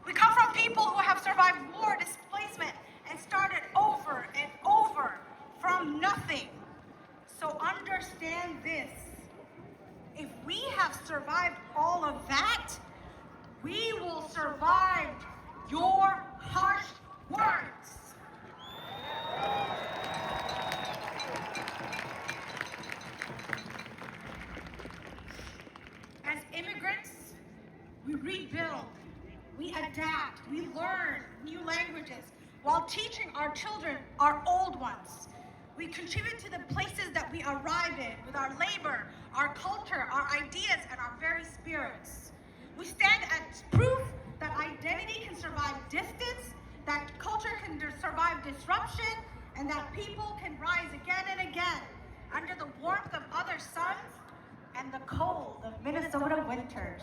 We come from people who have survived war, displacement, and started over and over from nothing. So understand this. If we have survived all of that, we will survive your harsh words. As immigrants, we rebuild, we adapt, we learn new languages while teaching our children our old ones. We contribute to the places that we arrive in with our labor, our culture, our ideas, and our very spirits. We stand as proof that identity can survive distance, that culture can survive disruption, and that people can rise again and again under the warmth of other suns and the cold of Minnesota winters.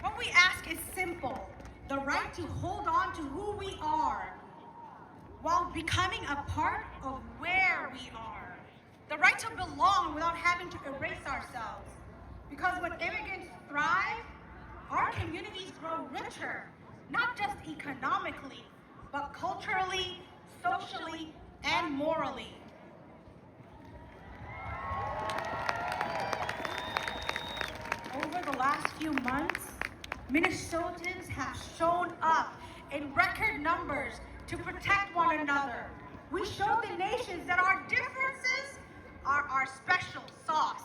What we ask is simple: the right to hold on to who we are while becoming a part of where we are. The right to belong without having to erase ourselves. Because when immigrants thrive, our communities grow richer, not just economically, but culturally, socially, and morally. Over the last few months, Minnesotans have shown up in record numbers to protect one another. We show the nations that our differences are our special sauce.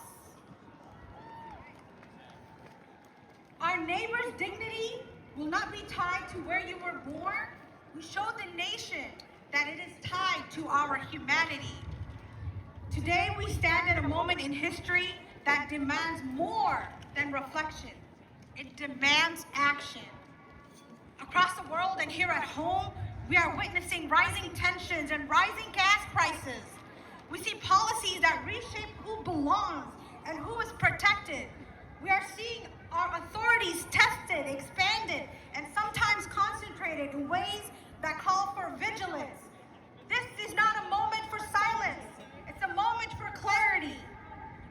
Our neighbor's dignity will not be tied to where you were born. We show the nation that it is tied to our humanity. Today, we stand at a moment in history that demands more than reflection. It demands action. Across the world and here at home, we are witnessing rising tensions and rising gas prices. We see policies that reshape who belongs and who is protected. We are seeing our authorities tested, expanded, and sometimes concentrated in ways that call for vigilance. This is not a moment for silence. It's a moment for clarity.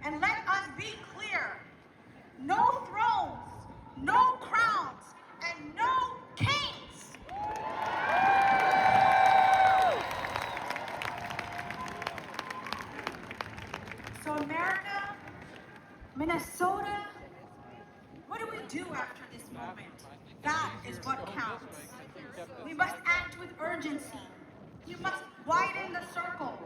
And let us be clear: no thrones, no crowns, and no kings. So America, Minnesota, what do we do after this moment? That is what counts. We must act with urgency. You must widen the circle.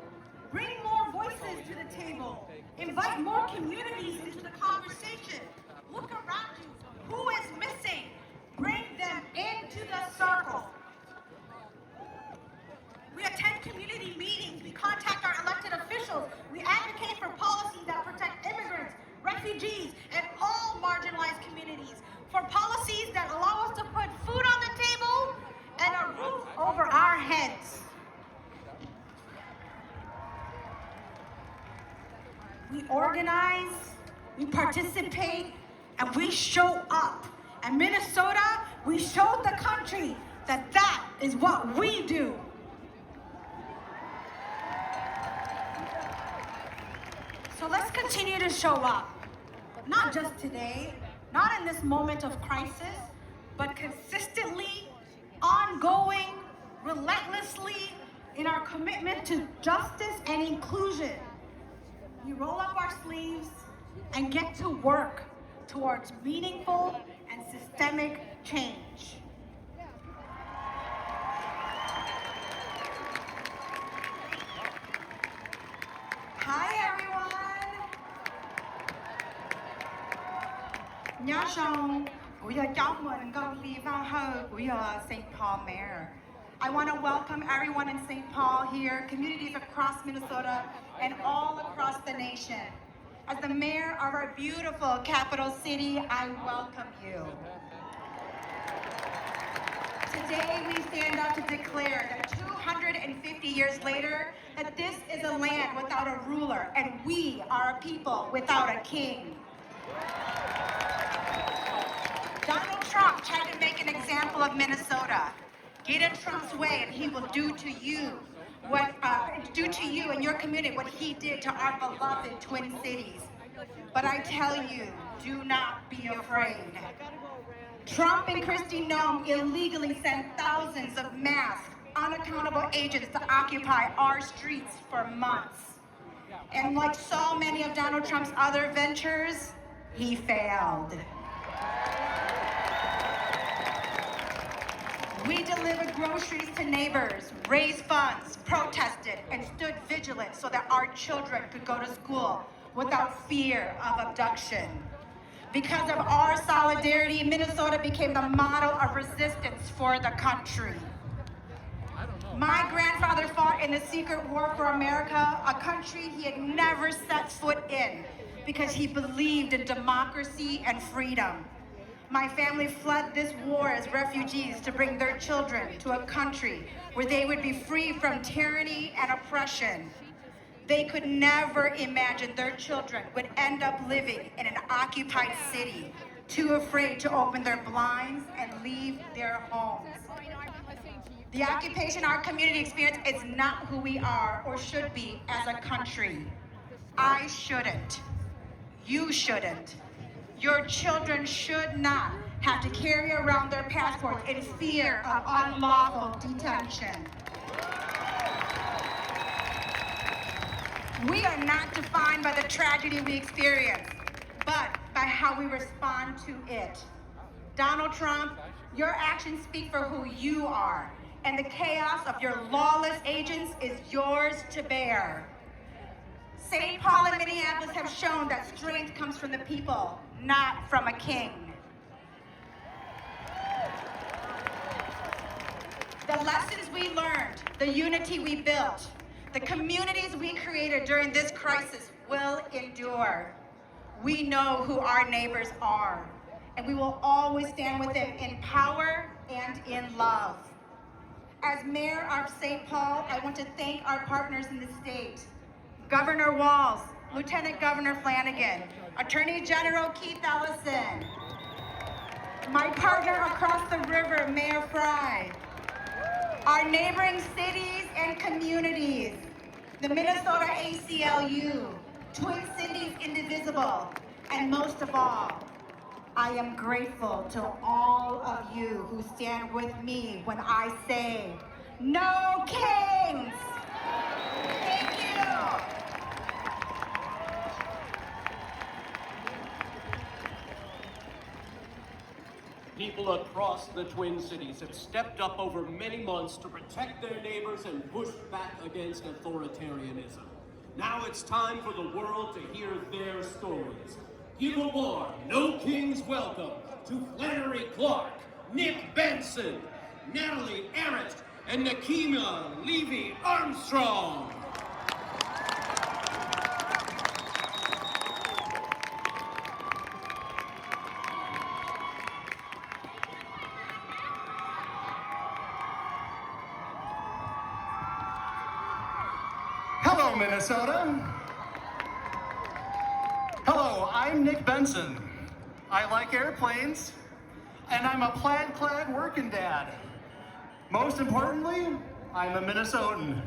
Bring more voices to the table. Invite more communities into the conversation. Look around you. Who is missing? Bring them into the circle. We attend community meetings. We contact our elected officials. We advocate for policies that protect immigrants, refugees, and all marginalized communities. For policies that allow us to put food on the table and a roof over our heads. We organize, we participate, and we show up. And Minnesota, we showed the country that that is what we do. So let's continue to show up. Not just today, not in this moment of crisis, but consistently, ongoing, relentlessly, in our commitment to justice and inclusion. We roll up our sleeves and get to work towards meaningful and systemic change. Hi everyone. Nhớ xong, bây giờ chào mừng công ty vào hậu của St. Paul Mayor. I want to welcome everyone in St. Paul here, communities across Minnesota, and all across the nation. As the mayor of our beautiful capital city, I welcome you. Today we stand up to declare that 250 years later, that this is a land without a ruler, and we are a people without a king. Donald Trump tried to make an example of Minnesota. Get in Trump's way and he will do to you and your community what he did to our beloved Twin Cities. But I tell you, do not be afraid. Trump and Kristi Noem illegally sent thousands of masked, unaccountable agents to occupy our streets for months. And like so many of Donald Trump's other ventures, he failed. We delivered groceries to neighbors, raised funds, protested, and stood vigilant so that our children could go to school without fear of abduction. Because of our solidarity, Minnesota became the model of resistance for the country. My grandfather fought in the secret war for America, a country he had never set foot in, because he believed in democracy and freedom. My family fled this war as refugees to bring their children to a country where they would be free from tyranny and oppression. They could never imagine their children would end up living in an occupied city, too afraid to open their blinds and leave their homes. The occupation our community experienced is not who we are or should be as a country. I shouldn't. You shouldn't. Your children should not have to carry around their passports in fear of unlawful detention. We are not defined by the tragedy we experience, but by how we respond to it. Donald Trump, your actions speak for who you are, and the chaos of your lawless agents is yours to bear. St. Paul and Minneapolis have shown that strength comes from the people, not from a king. The lessons we learned, the unity we built, the communities we created during this crisis will endure. We know who our neighbors are, and we will always stand with them in power and in love. As Mayor of St. Paul, I want to thank our partners in the state, Governor Walz, Lieutenant Governor Flanagan, Attorney General Keith Ellison, my partner across the river, Mayor Fry, our neighboring cities and communities, the Minnesota ACLU, Twin Cities Indivisible, and most of all, I am grateful to all of you who stand with me when I say, no kings! Thank you! People across the Twin Cities have stepped up over many months to protect their neighbors and push back against authoritarianism. Now it's time for the world to hear their stories. Give a warm, no kings welcome to Flannery Clark, Nick Benson, Natalie Arrett, and Nikim Levy Armstrong. Hello, Minnesota. I'm Nick Benson. I like airplanes, and I'm a plaid-clad working dad. Most importantly, I'm a Minnesotan.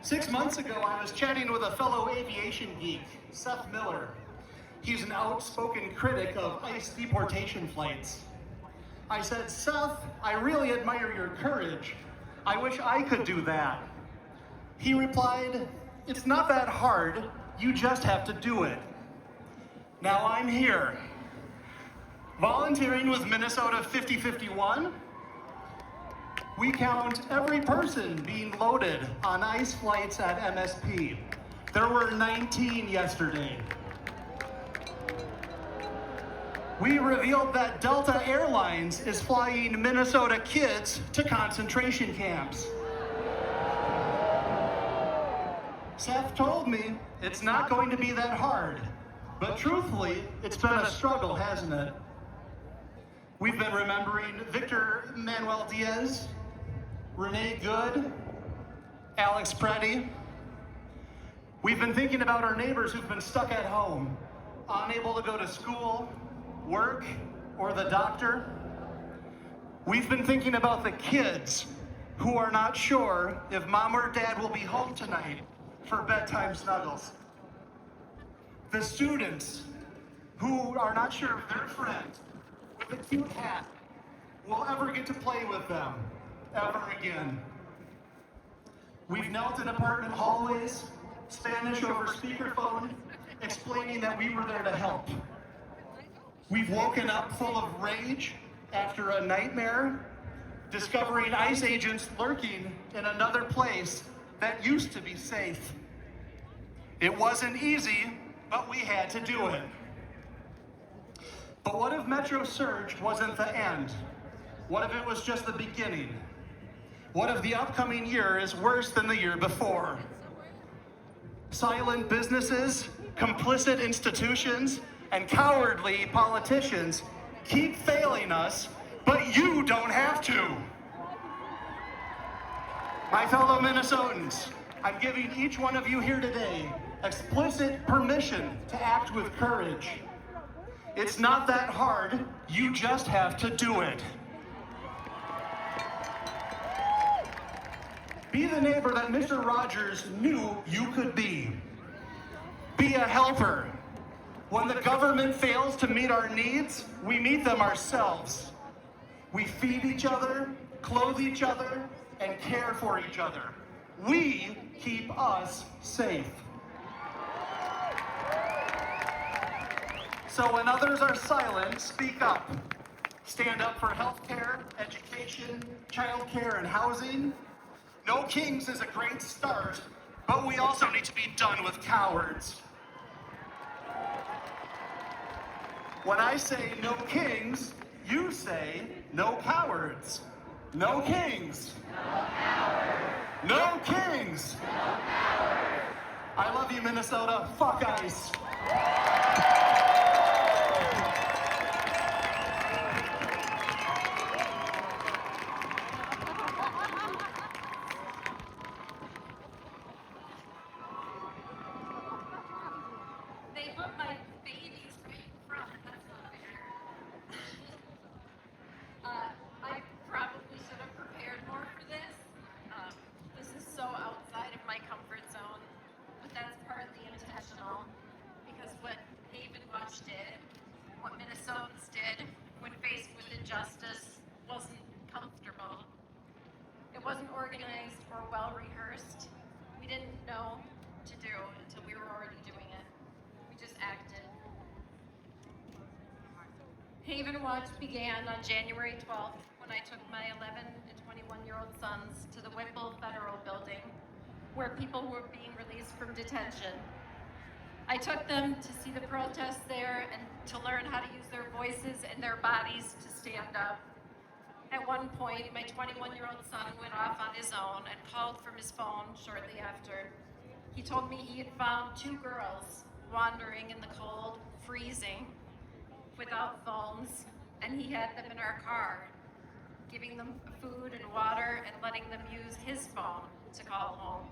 6 months ago, I was chatting with a fellow aviation geek, Seth Miller. He's an outspoken critic of ICE deportation flights. I said, Seth, I really admire your courage. I wish I could do that. He replied, it's not that hard, you just have to do it. Now I'm here, volunteering with Minnesota 5051. We count every person being loaded on ICE flights at MSP. There were 19 yesterday. We revealed that Delta Airlines is flying Minnesota kids to concentration camps. Seth told me it's not going to be that hard, but truthfully, it's been a struggle, hasn't it? We've been remembering Victor Manuel Diaz, Renee Good, Alex Preddy. We've been thinking about our neighbors who've been stuck at home, unable to go to school, work, or the doctor. We've been thinking about the kids who are not sure if mom or dad will be home tonight for bedtime snuggles. The students who are not sure if their friend with a cute hat will ever get to play with them ever again. We've knelt in apartment hallways, Spanish over speakerphone, explaining that we were there to help. We've woken up full of rage after a nightmare, discovering ICE agents lurking in another place that used to be safe. It wasn't easy, but we had to do it. But what if Metro Surge wasn't the end? What if it was just the beginning? What if the upcoming year is worse than the year before? Silent businesses, complicit institutions, and cowardly politicians keep failing us, but you don't have to. My fellow Minnesotans, I'm giving each one of you here today explicit permission to act with courage. It's not that hard, you just have to do it. Be the neighbor that Mr. Rogers knew you could be. Be a helper. When the government fails to meet our needs, we meet them ourselves. We feed each other, clothe each other, and care for each other. We keep us safe. So when others are silent, speak up. Stand up for healthcare, education, childcare, and housing. No kings is a great start, but we also need to be done with cowards. When I say no kings, you say no cowards. No kings. No cowards. No kings. No cowards. I love you, Minnesota. Fuck ICE. They put my babies right in front. That's not fair. I probably should have prepared more for this. This is so outside of my comfort zone, but that's partly intentional because what Haven Watch did, what Minnesotans did when faced with injustice wasn't comfortable. It wasn't organized or well rehearsed. We didn't know to do until we were already doing it. We just acted. Haven Watch began on January 12th when I took my 11 and 21-year-old sons to the Whipple Federal Building, where people were being released from detention. I took them to see the protests there and to learn how to use their voices and their bodies to stand up. At one point, my 21-year-old son went off on his own and called from his phone shortly after. He told me he had found 2 girls wandering in the cold, freezing, without phones, and he had them in our car, giving them food and water and letting them use his phone to call home.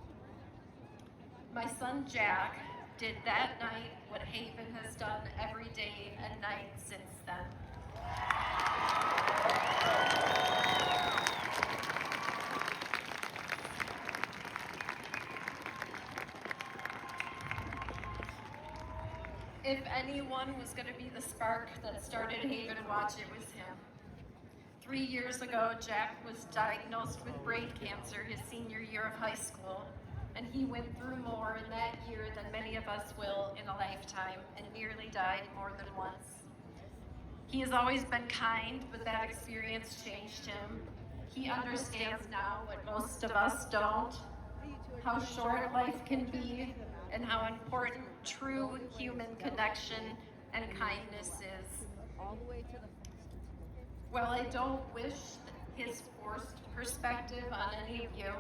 My son Jack did that night what Haven has done every day and night since then. If anyone was going to be the spark that started Haven Watch, it was him. 3 years ago, Jack was diagnosed with brain cancer his senior year of high school, and he went through more in that year than many of us will in a lifetime, and nearly died more than once. He has always been kind, but that experience changed him. He understands now what most of us don't, how short life can be, and how important true human connection and kindness is. While I don't wish his forced perspective on any of you,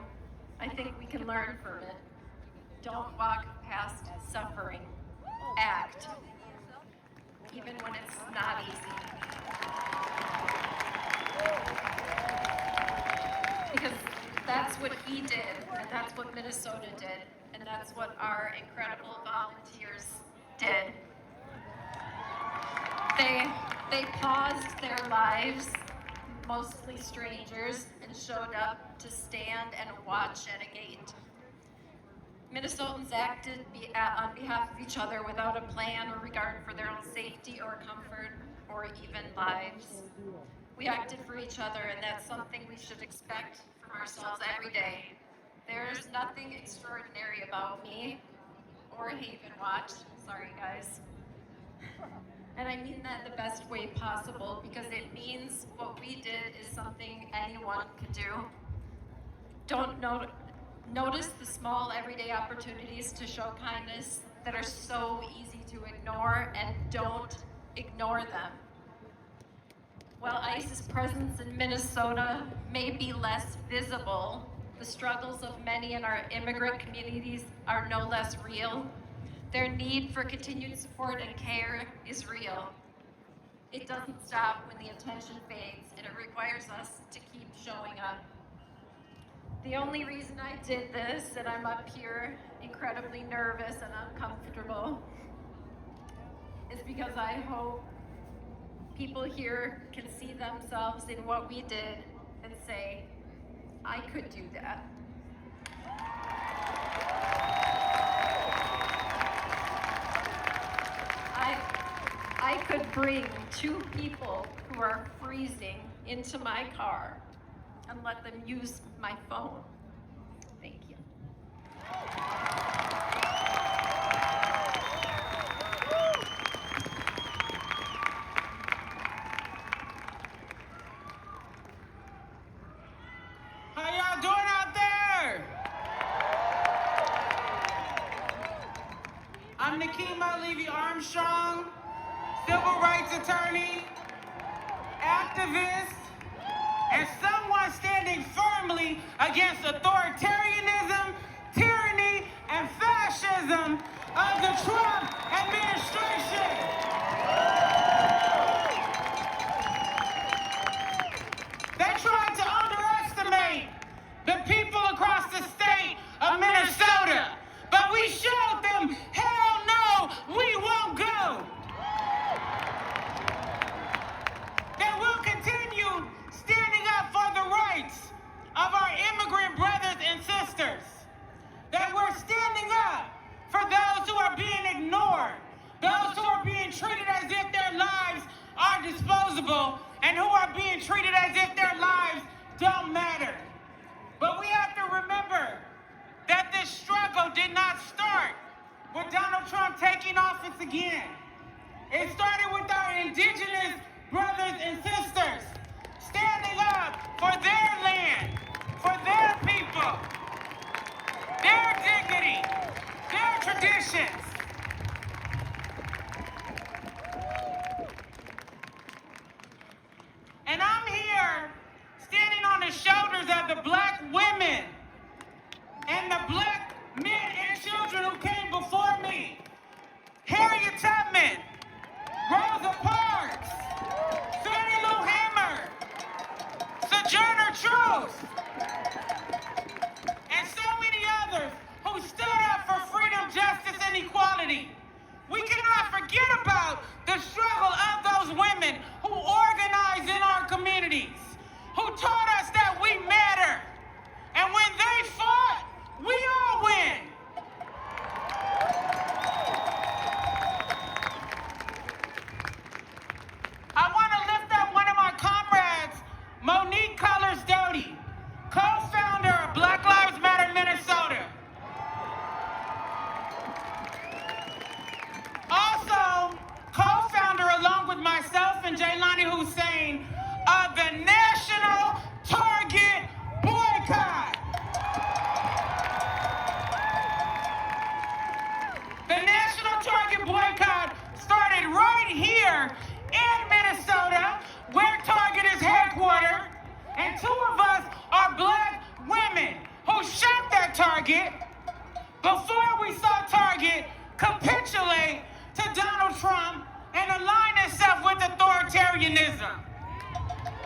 I think we can learn from it. Don't walk past suffering. Act, even when it's not easy. Because that's what he did, and that's what Minnesota did, and that's what our incredible volunteers did. They paused their lives, mostly strangers, and showed up to stand and watch at a gate. Minnesotans acted on behalf of each other without a plan or regard for their own safety or comfort or even lives. We acted for each other, and that's something we should expect from ourselves every day. There's nothing extraordinary about me or Haven Watch. Sorry, guys. And I mean that in the best way possible, because it means what we did is something anyone could do. Don't notice the small everyday opportunities to show kindness that are so easy to ignore, and don't ignore them. While ICE's presence in Minnesota may be less visible, the struggles of many in our immigrant communities are no less real. Their need for continued support and care is real. It doesn't stop when the attention fades, and it requires us to keep showing up. The only reason I did this, and I'm up here incredibly nervous and uncomfortable, is because I hope people here can see themselves in what we did and say, I could do that. I could bring 2 people who are freezing into my car and let them use my phone. Thank you. How y'all doing out there? I'm Nikim Levy Armstrong, civil rights attorney, activist, and someone standing firmly against authoritarianism, tyranny, and fascism of the Trump administration. They tried to underestimate the people across the state of Minnesota, but we showed them, hell no, we won't go. That we'll continue standing up for the rights of our immigrant brothers and sisters. That we're standing up for those who are being ignored, those who are being treated as if their lives are disposable, and who are being treated as if their lives don't matter. But we have to remember that this struggle did not start with Donald Trump taking office again. It started with our indigenous brothers and sisters standing up for their land, for their people, their dignity, their traditions. And I'm here standing on the shoulders of the black women and the black men and children who came before me. Harriet Tubman, Rosa Parks, Fannie Lou Hamer, Sojourner Truth, and so many others who stood up for freedom, justice, and equality. the struggle of those women who organize in our communities, who taught us that we matter. And when they fought, we all win. I want to lift up one of my comrades, Monique Colors-Doty, co-founder of Black Lives Matter Minnesota. Also, co-founder along with myself and Jaylani Hussein of the National Target Boycott. The National Target Boycott started right here in Minnesota, where Target is headquartered, and two of us are black women who shopped at Target before we saw Target capitulate to Donald Trump and align itself with authoritarianism.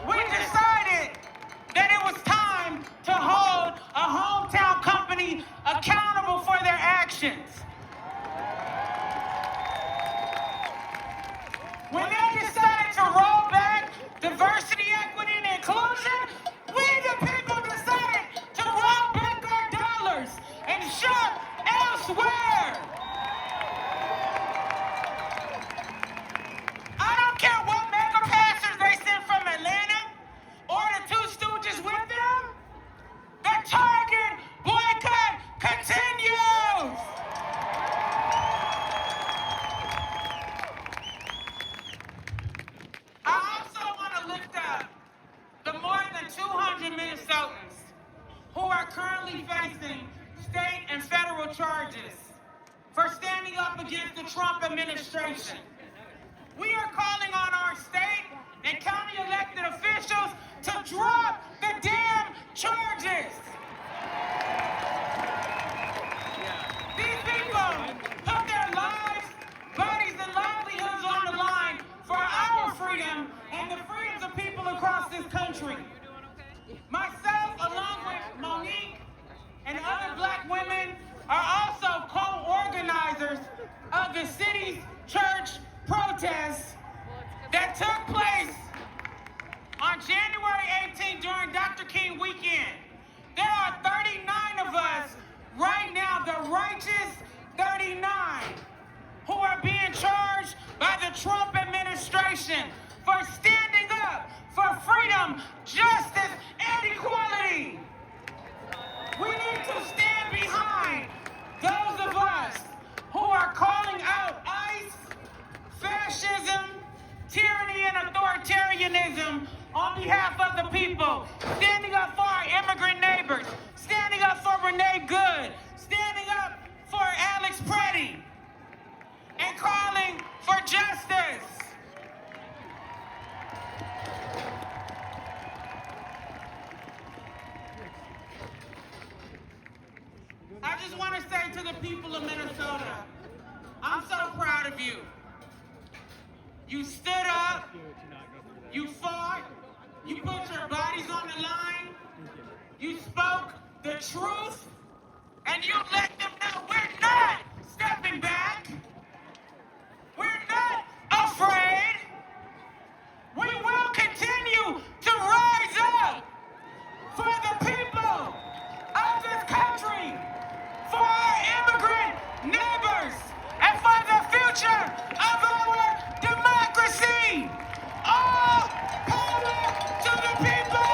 We decided that it was time to hold a hometown company accountable for their actions. When they decided to roll back diversity, equity, and inclusion, we the people decided to roll back our dollars and shop elsewhere. I don't care what mega pastors they sent from Atlanta or the two stooges with them. The Target boycott continues. I also want to lift up the more than 200 Minnesotans who are currently facing state and federal charges for standing up against the Trump administration. We are calling on our state and county elected officials to drop the damn charges. These people put their lives, bodies, and livelihoods on the line for our freedom and the freedoms of people across this country. Myself, along with Monique and other black women, are also co-organizers of the city's church protests that took place on January 18th during Dr. King weekend. There are 39 of us right now, the righteous 39, who are being charged by the Trump administration for standing up for freedom, justice, and equality. We need to stand behind those of us who are calling out ICE, fascism, tyranny, and authoritarianism on behalf of the people, standing up for our immigrant neighbors, standing up for Renee Good, standing up for Alex Preddy, and calling for justice. I just want to say to the people of Minnesota, I'm so proud of you. You stood up, you fought, you put your bodies on the line, you spoke the truth, and you let them know we're not stepping back. We're not afraid. We will continue to rise up for the people of this country, for our immigrant neighbors, and for the future of our democracy. All power to the people!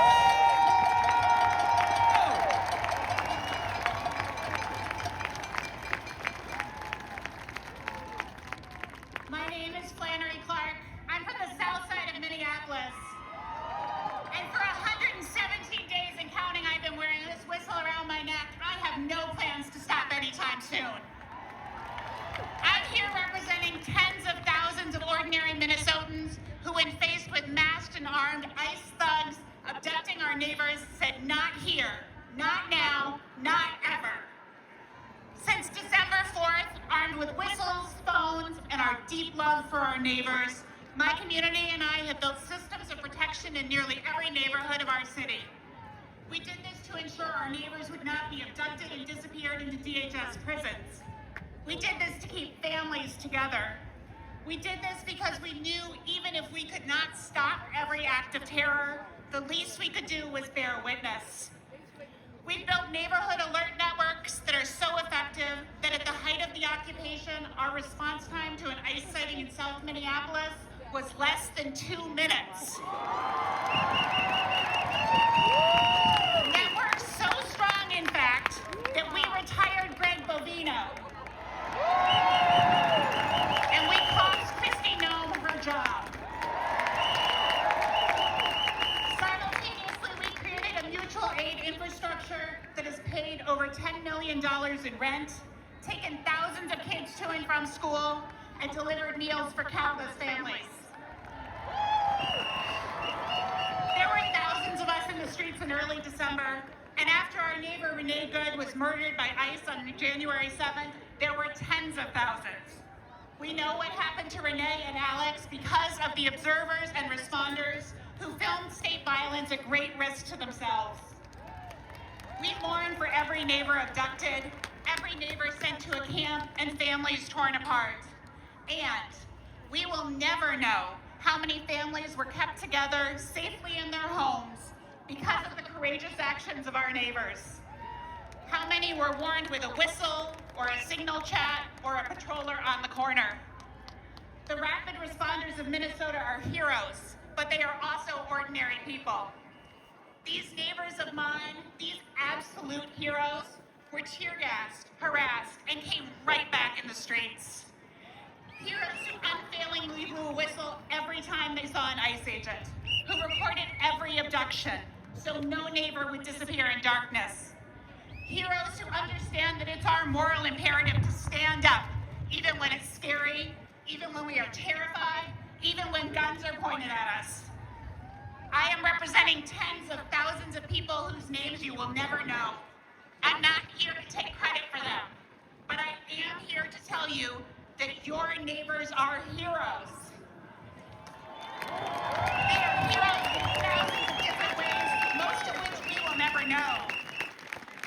My name is Flannery Clark. I'm from the south side of Minneapolis. And for 117 days and counting, I've been wearing this whistle around my neck. I have no plans to stop anytime soon. I'm here representing tens of thousands of ordinary Minnesotans who, when faced with masked and armed ICE thugs abducting our neighbors, said, "Not here, not now, not ever." Since December 4th, armed with whistles, phones, and our deep love for our neighbors, my community and I have built systems of protection in nearly every neighborhood of our city. We did this to ensure our neighbors would not be abducted and disappeared into DHS prisons. We did this to keep families together. We did this because we knew even if we could not stop every act of terror, the least we could do was bear witness. We built neighborhood alert networks that are so effective that at the height of the occupation, our response time to an ICE sighting in South Minneapolis was less than 2 minutes. Networks so strong, in fact, that we retired Greg Bovino. And we cost Kristi Noem her job. Simultaneously, we created a mutual aid infrastructure that has paid over $10 million in rent, taken thousands of kids to and from school, and delivered meals for countless families. There were thousands of us in the streets in early December, and after our neighbor Renee Good was murdered by ICE on January 7th, there were tens of thousands. We know what happened to Renee and Alex because of the observers and responders who filmed state violence at great risk to themselves. We mourn for every neighbor abducted, every neighbor sent to a camp, and families torn apart. And we will never know how many families were kept together safely in their homes because of the courageous actions of our neighbors. How many were warned with a whistle, or a signal chat, or a patroller on the corner. The rapid responders of Minnesota are heroes, but they are also ordinary people. These neighbors of mine, these absolute heroes, were tear-gassed, harassed, and came right back in the streets. Heroes who unfailingly blew a whistle every time they saw an ICE agent, who reported every abduction, so no neighbor would disappear in darkness. Heroes who understand that it's our moral imperative to stand up, even when it's scary, even when we are terrified, even when guns are pointed at us. I am representing tens of thousands of people whose names you will never know. I'm not here to take credit for them, but I am here to tell you that your neighbors are heroes. They are heroes in thousands of different ways, most of which we will never know.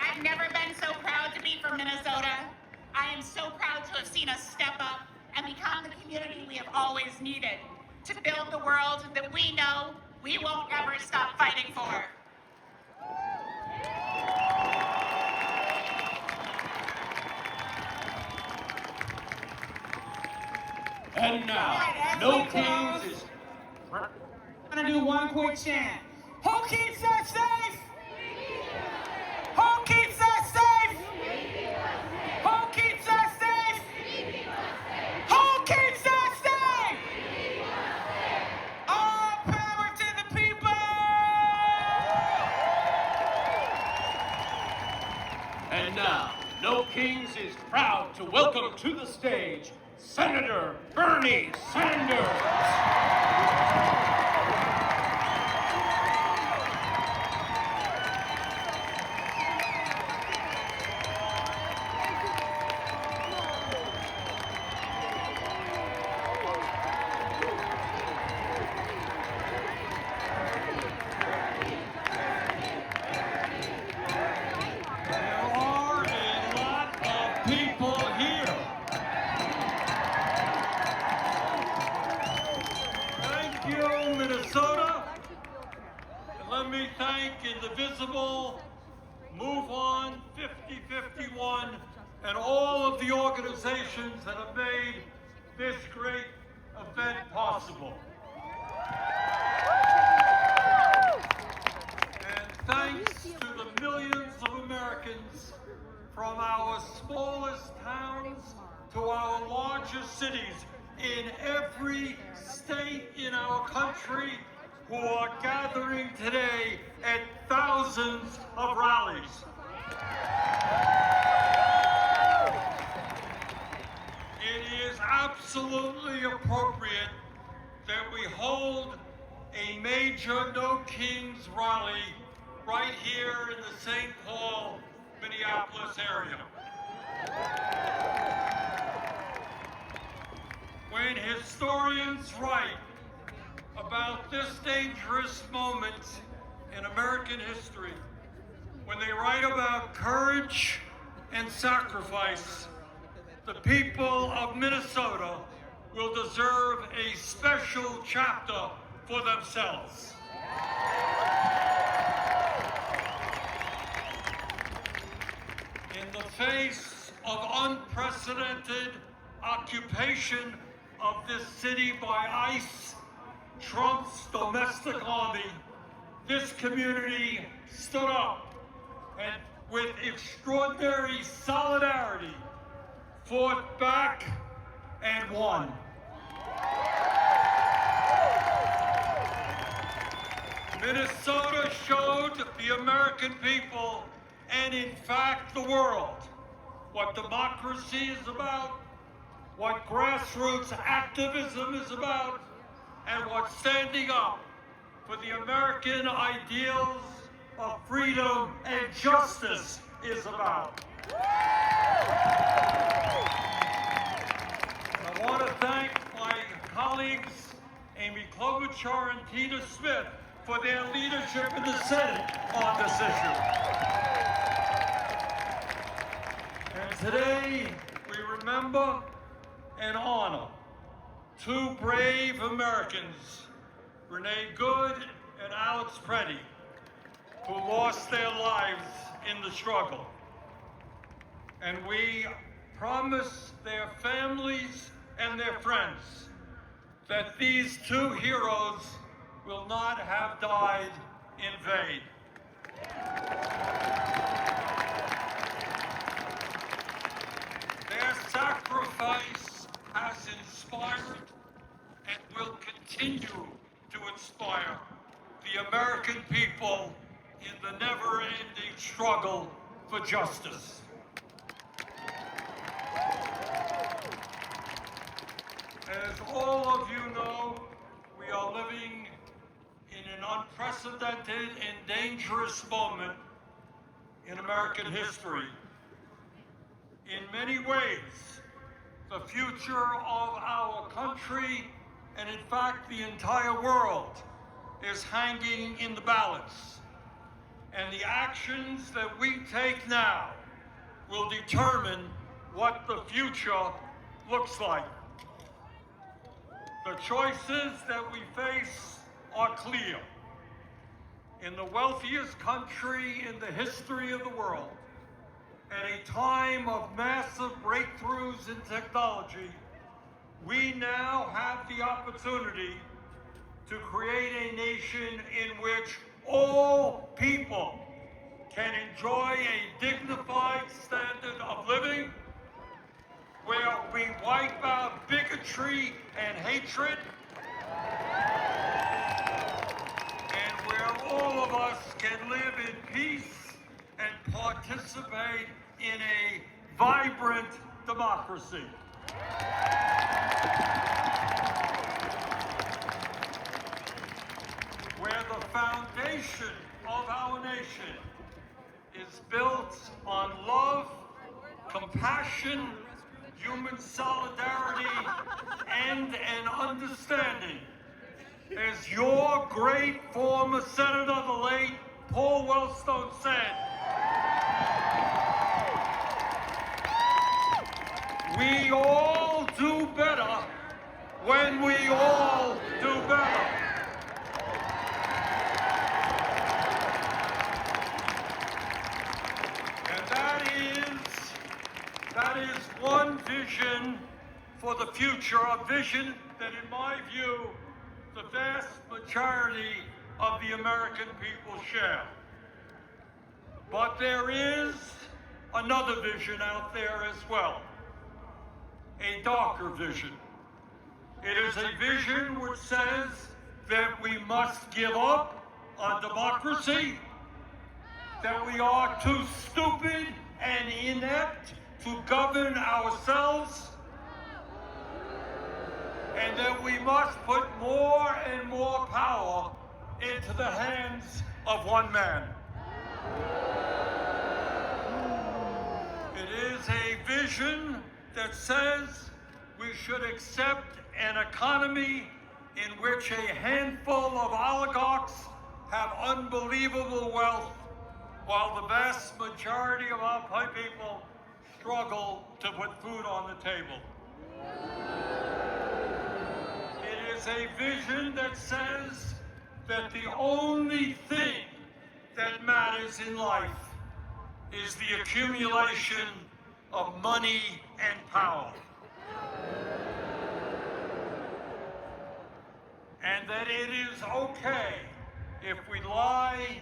I've never been so proud to be from Minnesota. I am so proud to have seen us step up and become the community we have always needed, to build the world that we know we won't ever stop fighting for. And now, No Kings is... I'm gonna do one quick chant. Who keeps us safe? Who keeps us safe? Who keeps us safe? Who keeps us safe? All power to the people! And now, No Kings is proud to welcome to the stage Senator Bernie Sanders. Indivisible, Move On, 5051, and all of the organizations that have made this great event possible. And thanks to the millions of Americans from our smallest towns to our largest cities in every state in our country who are gathering today at thousands of rallies. It is absolutely appropriate that we hold a major No Kings rally right here in the St. Paul, Minneapolis area. When historians write about this dangerous moment in American history, when they write about courage and sacrifice, the people of Minnesota will deserve a special chapter for themselves. In the face of unprecedented occupation of this city by ICE, Trump's domestic army, this community stood up and with extraordinary solidarity fought back and won. Minnesota showed the American people, and in fact the world, what democracy is about, what grassroots activism is about, and what standing up for the American ideals of freedom and justice is about. I want to thank my colleagues, Amy Klobuchar and Tina Smith, for their leadership in the Senate on this issue. And today, we remember and honor two brave Americans, Renee Good and Alex Preddy, who lost their lives in the struggle. And we promise their families and their friends that these two heroes will not have died in vain. Their sacrifice has inspired and will continue to inspire the American people in the never-ending struggle for justice. As all of you know, we are living in an unprecedented and dangerous moment in American history. In many ways, the future of our country, and in fact the entire world, is hanging in the balance. And the actions that we take now will determine what the future looks like. The choices that we face are clear. In the wealthiest country in the history of the world, at a time of massive breakthroughs in technology, we now have the opportunity to create a nation in which all people can enjoy a dignified standard of living, where we wipe out bigotry and hatred, and where all of us can live in peace and participate in a vibrant democracy. Where the foundation of our nation is built on love, compassion, human solidarity, and an understanding. As your great former Senator, the late Paul Wellstone, said, we all do better when we all do better. And that is one vision for the future, a vision that, in my view, the vast majority of the American people share. But there is another vision out there as well, a darker vision. It is a vision which says that we must give up on democracy, that we are too stupid and inept to govern ourselves, and that we must put more and more power into the hands of one man. It is a vision that says we should accept an economy in which a handful of oligarchs have unbelievable wealth, while the vast majority of our people struggle to put food on the table. is a vision that says that the only thing that matters in life is the accumulation of money and power. And that it is okay if we lie,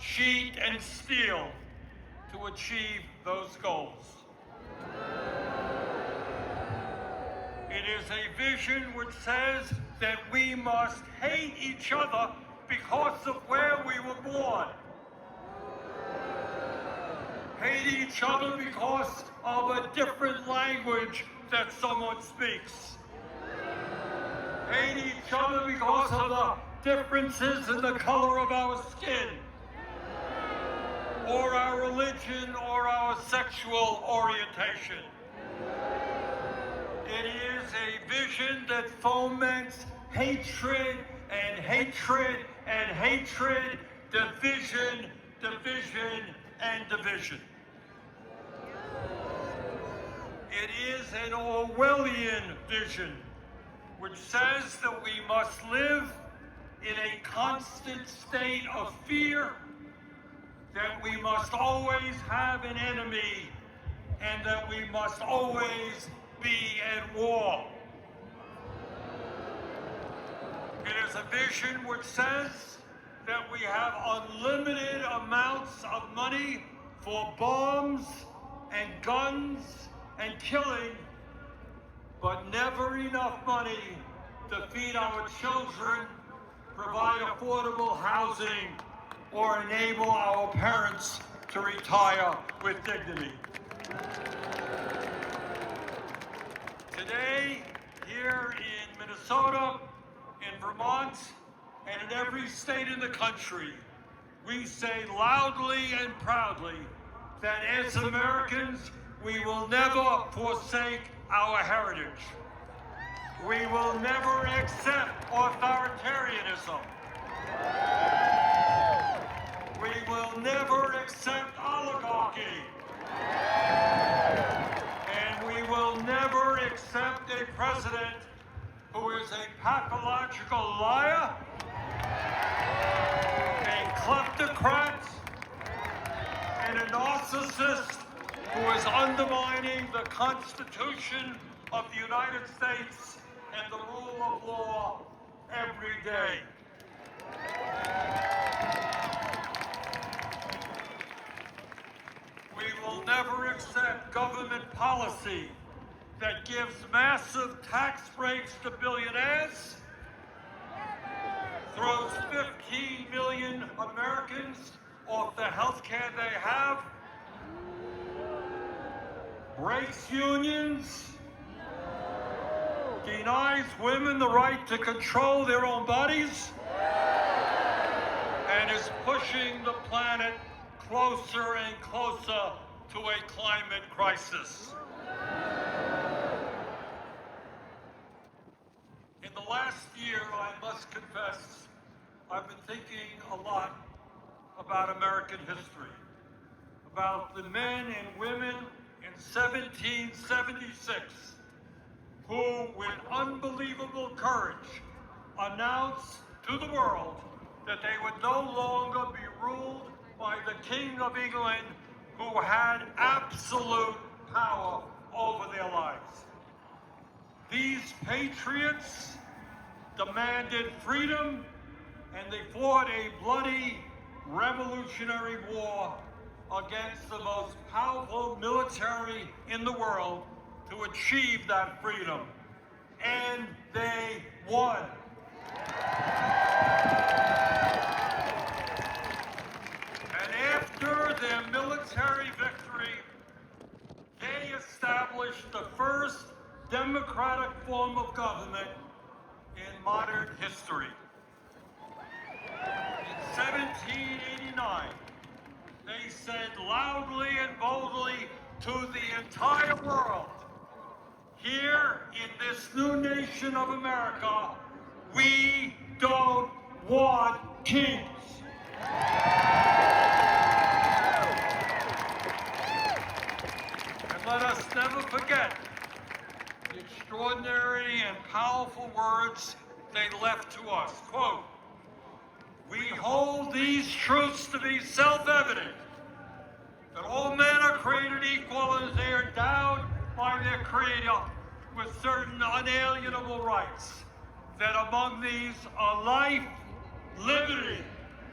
cheat, and steal to achieve those goals. It is a vision which says that we must hate each other because of where we were born. Hate each other because of a different language that someone speaks. Hate each other because of the differences in the color of our skin, or our religion, or our sexual orientation. It is a vision that foments hatred and hatred and hatred, division, division, and division. It is an Orwellian vision which says that we must live in a constant state of fear, that we must always have an enemy, and that we must always be at war. It is a vision which says that we have unlimited amounts of money for bombs and guns and killing, but never enough money to feed our children, provide affordable housing, or enable our parents to retire with dignity. Today, here in Minnesota, in Vermont, and in every state in the country, we say loudly and proudly that as Americans, we will never forsake our heritage. We will never accept authoritarianism. We will never accept oligarchy. And we will never accept a president who is a pathological liar, a kleptocrat, and a narcissist who is undermining the Constitution of the United States and the rule of law every day. We will never accept government policy that gives massive tax breaks to billionaires, throws 15 million Americans off the health care they have, breaks unions, denies women the right to control their own bodies, and is pushing the planet closer and closer to a climate crisis. In the last year, I must confess, I've been thinking a lot about American history, about the men and women in 1776 who, with unbelievable courage, announced to the world that they would no longer be ruled by the King of England, who had absolute power over their lives. These patriots demanded freedom, and they fought a bloody revolutionary war against the most powerful military in the world to achieve that freedom. And they won. And after their military victory, they established the first democratic form of government in modern history. In 1789, they said loudly and boldly to the entire world, here in this new nation of America, we don't want kings. And let us never forget the extraordinary and powerful words they left to us. Quote, "We hold these truths to be self-evident, that all men are created equal as they are endowed by their Creator with certain unalienable rights, that among these are life, liberty,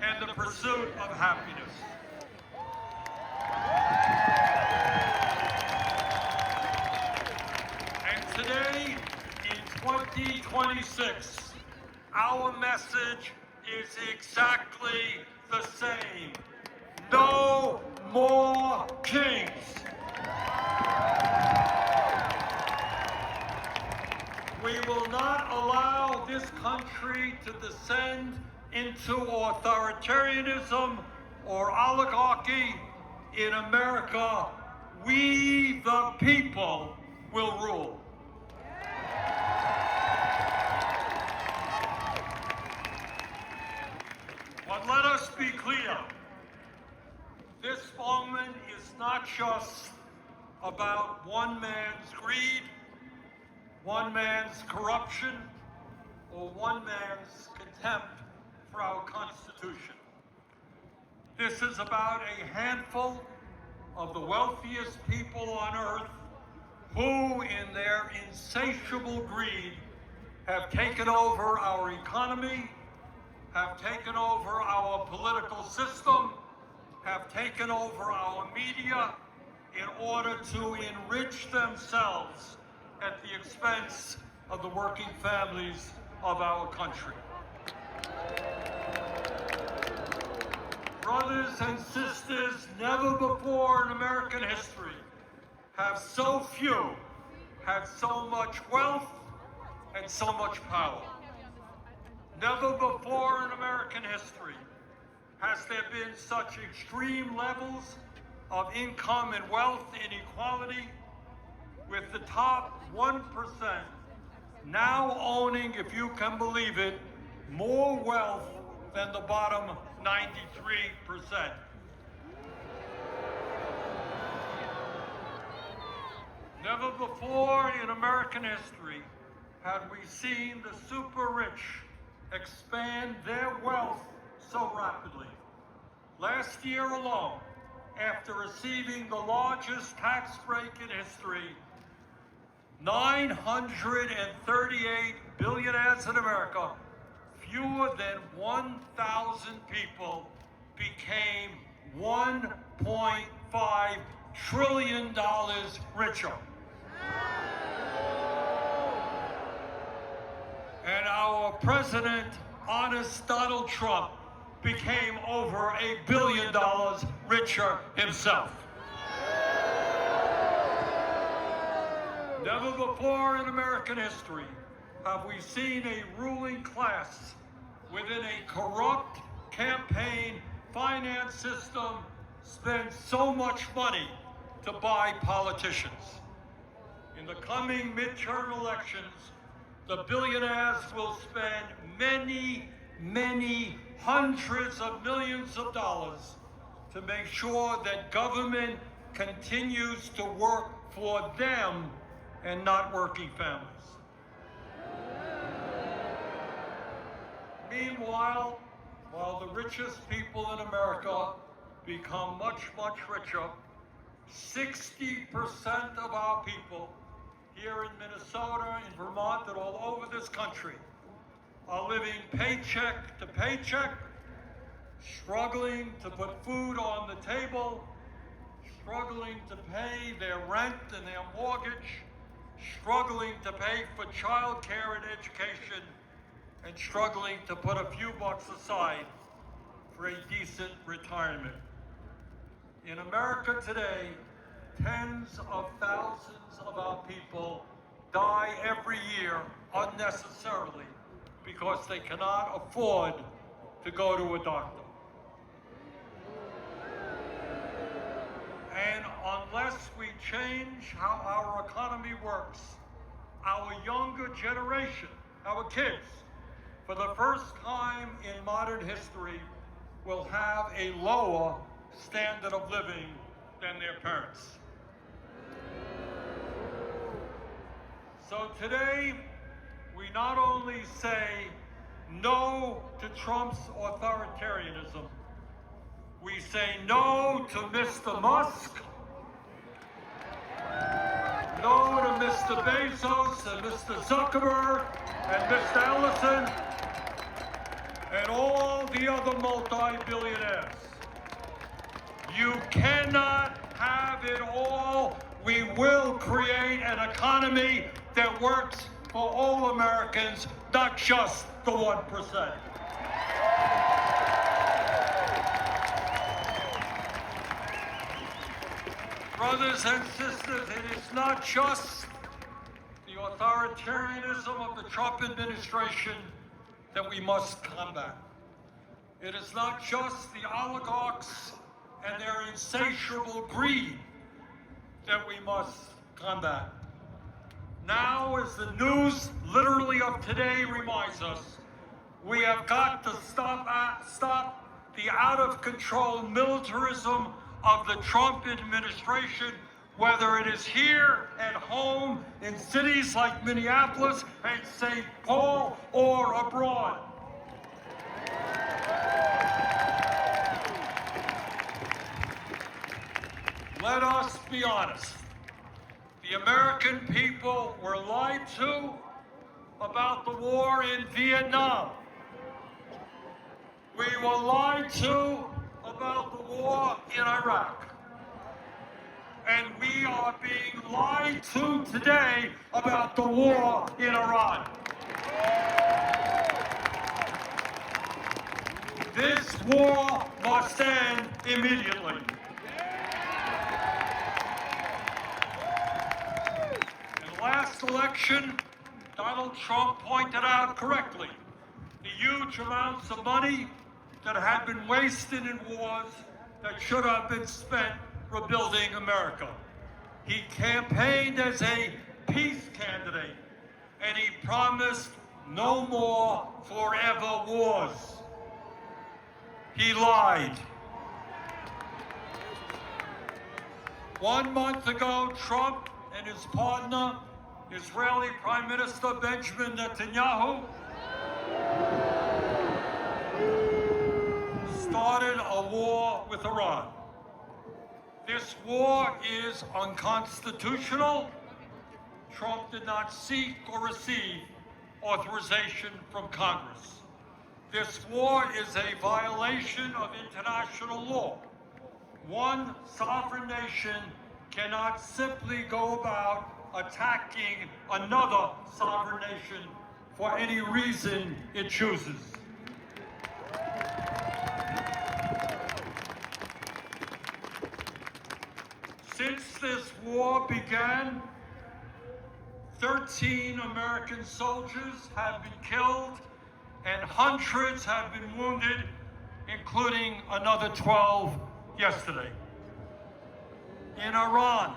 and the pursuit of happiness." And today, in 2026, our message is exactly the same. No more kings. We will not allow this country to descend into authoritarianism or oligarchy. In America, we the people will rule. But let us be clear. This moment is not just about one man's greed, one man's corruption, or one man's contempt for our Constitution. This is about a handful of the wealthiest people on earth who, in their insatiable greed, have taken over our economy, have taken over our political system, have taken over our media in order to enrich themselves at the expense of the working families of our country. Brothers and sisters, never before in American history have so few had so much wealth and so much power. Never before in American history has there been such extreme levels of income and wealth inequality, with the top 1% now owning, if you can believe it, more wealth than the bottom 93%. Never before in American history had we seen the super rich expand their wealth so rapidly. Last year alone, after receiving the largest tax break in history, 938 billionaires in America, fewer than 1,000 people, became $1.5 trillion richer. And our president, honest Donald Trump, became over $1 billion richer himself. Never before in American history have we seen a ruling class within a corrupt campaign finance system spend so much money to buy politicians. In the coming midterm elections, the billionaires will spend many, many hundreds of millions of dollars to make sure that government continues to work for them and not working families. Meanwhile, while the richest people in America become much, much richer, 60% of our people here in Minnesota, in Vermont, and all over this country are living paycheck to paycheck, struggling to put food on the table, struggling to pay their rent and their mortgage, struggling to pay for child care and education, and struggling to put a few bucks aside for a decent retirement. In America today, tens of thousands of our people die every year unnecessarily because they cannot afford to go to a doctor. And unless we change how our economy works, our younger generation, our kids, for the first time in modern history, will have a lower standard of living than their parents. So today, we not only say no to Trump's authoritarianism, we say no to Mr. Musk, no to Mr. Bezos and Mr. Zuckerberg and Mr. Ellison and all the other multi-billionaires. You cannot have it all. We will create an economy that works for all Americans, not just the 1%. Brothers and sisters, it is not just the authoritarianism of the Trump administration that we must combat. It is not just the oligarchs and their insatiable greed that we must combat. Now, as the news literally of today reminds us, we have got to stop the out-of-control militarism of the Trump administration, whether it is here at home in cities like Minneapolis and St. Paul or abroad. Let us be honest. The American people were lied to about the war in Vietnam. We were lied to about the war in Iraq. And we are being lied to today about the war in Iran. This war must end immediately. In the last election, Donald Trump pointed out correctly the huge amounts of money that had been wasted in wars that should have been spent rebuilding America. He campaigned as a peace candidate, and he promised no more forever wars. He lied. 1 month ago, Trump and his partner, Israeli Prime Minister Benjamin Netanyahu, started a war with Iran. This war is unconstitutional. Trump did not seek or receive authorization from Congress. This war is a violation of international law. One sovereign nation cannot simply go about attacking another sovereign nation for any reason it chooses. Since this war began, 13 American soldiers have been killed and hundreds have been wounded, including another 12 yesterday. In Iran,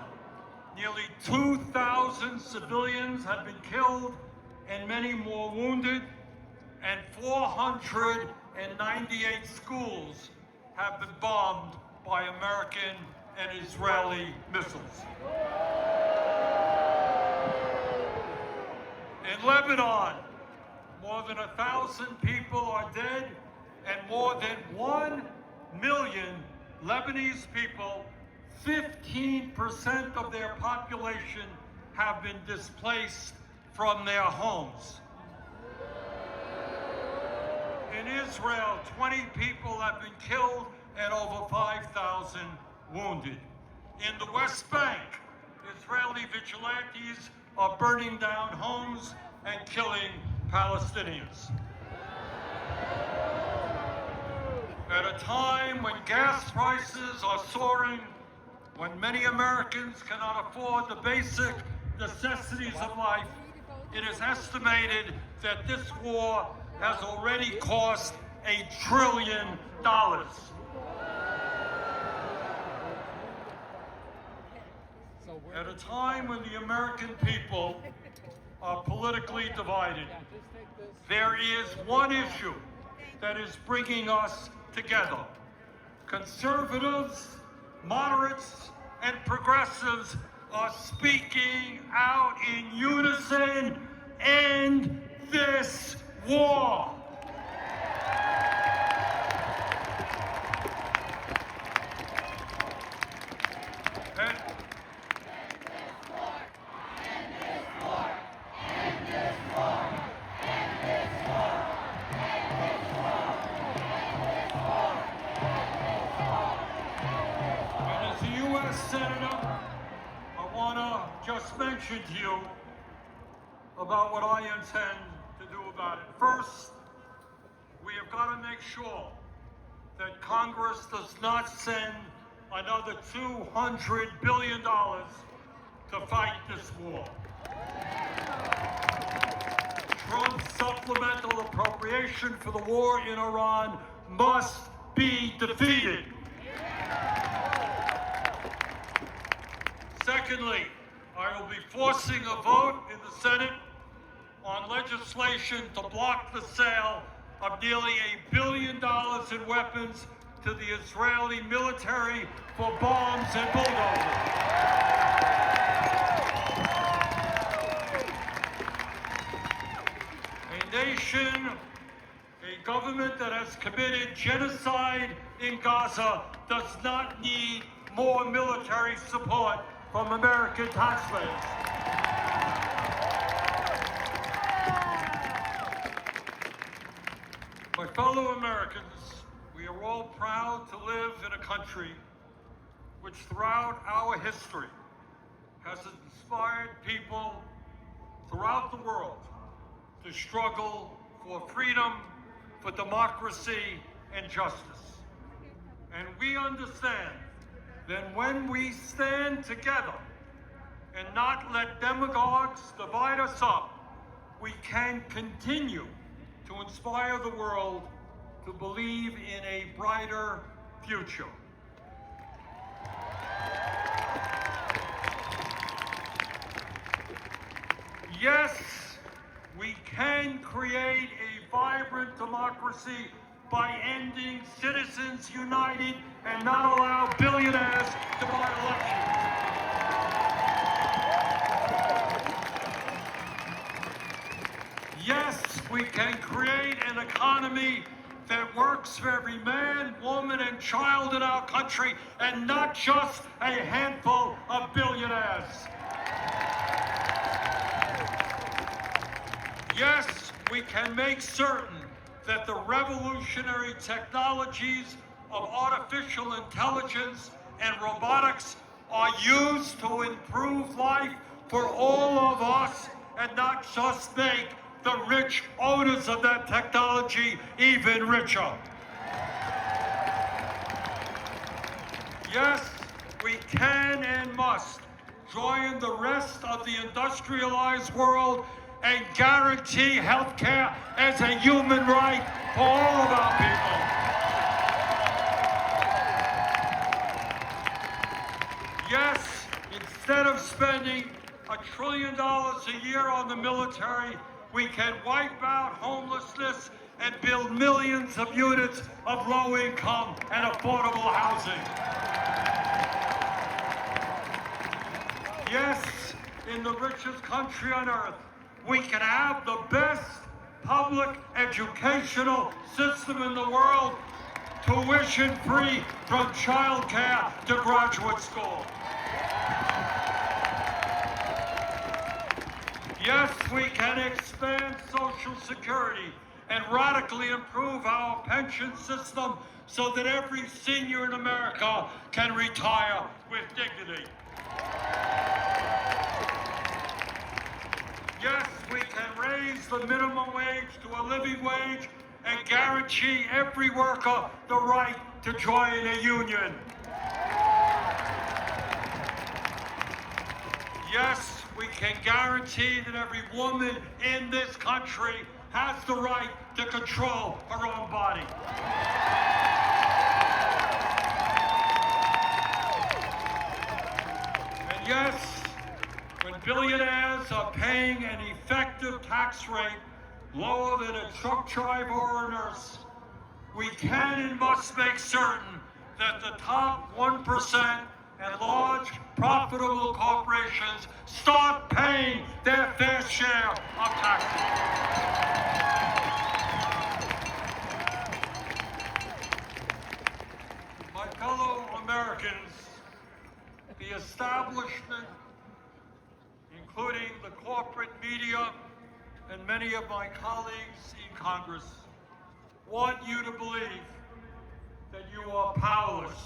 nearly 2,000 civilians have been killed and many more wounded, and 498 schools have been bombed by American and Israeli missiles. In Lebanon, more than 1,000 people are dead, and more than 1 million Lebanese people, 15% of their population, have been displaced from their homes. In Israel, 20 people have been killed and over 5,000 wounded. In the West Bank, Israeli vigilantes are burning down homes and killing Palestinians. At a time when gas prices are soaring, when many Americans cannot afford the basic necessities of life, it is estimated that this war has already cost $1 trillion. At a time when the American people are politically divided, there is one issue that is bringing us together. Conservatives, moderates, and progressives are speaking out in unison and this war. Senator, I want to just mention to you about what I intend to do about it. First, we have got to make sure that Congress does not send another $200 billion to fight this war. Trump's supplemental appropriation for the war in Iran must be defeated. Secondly, I will be forcing a vote in the Senate on legislation to block the sale of nearly $1 billion in weapons to the Israeli military for bombs and bulldozers. A nation, a government that has committed genocide in Gaza does not need more military support from American taxpayers. My fellow Americans, we are all proud to live in a country which throughout our history has inspired people throughout the world to struggle for freedom, for democracy, and justice. And we understand that when we stand together and not let demagogues divide us up, we can continue to inspire the world to believe in a brighter future. Yes, we can create a vibrant democracy by ending Citizens United and not allow billionaires to buy elections. Yes, we can create an economy that works for every man, woman, and child in our country, and not just a handful of billionaires. Yes, we can make certain that the revolutionary technologies of artificial intelligence and robotics are used to improve life for all of us and not just make the rich owners of that technology even richer. Yes, we can and must join the rest of the industrialized world and guarantee health care as a human right for all of our people. Yes, instead of spending $1 trillion a year on the military, we can wipe out homelessness and build millions of units of low-income and affordable housing. Yes, in the richest country on earth, we can have the best public educational system in the world, tuition-free from childcare to graduate school. Yes, we can expand Social Security and radically improve our pension system so that every senior in America can retire with dignity. Yes, we can raise the minimum wage to a living wage and guarantee every worker the right to join a union. Yes, we can guarantee that every woman in this country has the right to control her own body. And yes, when billionaires are paying an effective tax rate lower than a truck driver or a nurse, we can and must make certain that the top 1% and large profitable corporations start paying their fair share of taxes. My fellow Americans, the establishment, including the corporate media and many of my colleagues in Congress, want you to believe that you are powerless.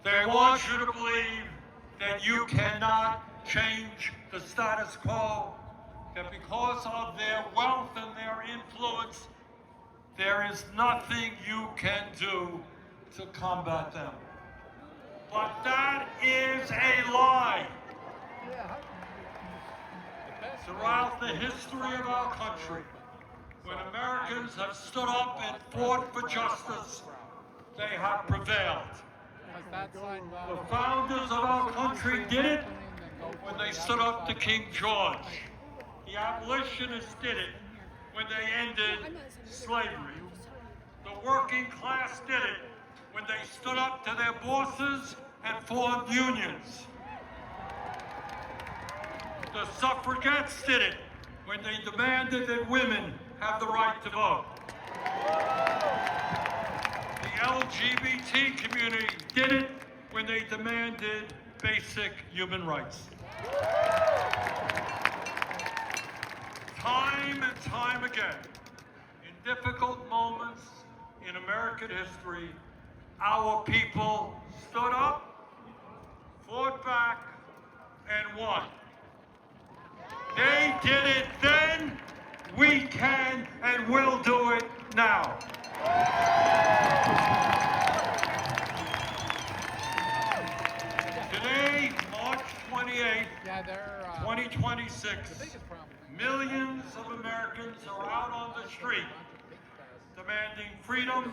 They want you to believe that you cannot change the status quo, that because of their wealth and their influence, there is nothing you can do to combat them. But that is a lie. Throughout the history of our country, when Americans have stood up and fought for justice, they have prevailed. The founders of our country did it when they stood up to King George. The abolitionists did it when they ended slavery. The working class did it when they stood up to their bosses and formed unions. The suffragettes did it when they demanded that women have the right to vote. The LGBT community did it when they demanded basic human rights. Time and time again, in difficult moments in American history, our people stood up, fought back, and won. They did it then, we can and will do it now. Today, March 28, 2026, millions of Americans are out on the street demanding freedom,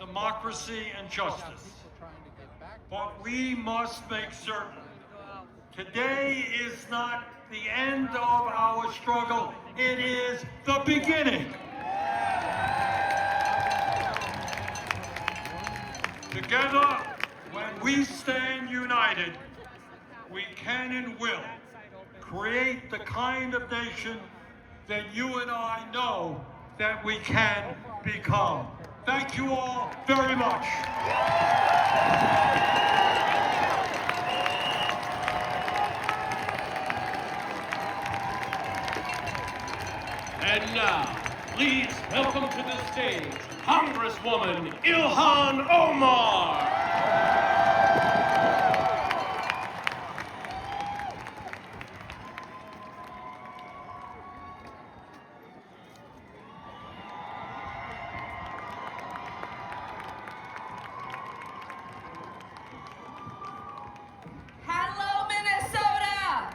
democracy, and justice. But we must make certain today is not the end of our struggle, it is the beginning. Together, when we stand united, we can and will create the kind of nation that you and I know that we can become. Thank you all very much. And now, please welcome to the stage, Congresswoman Ilhan Omar. Hello, Minnesota!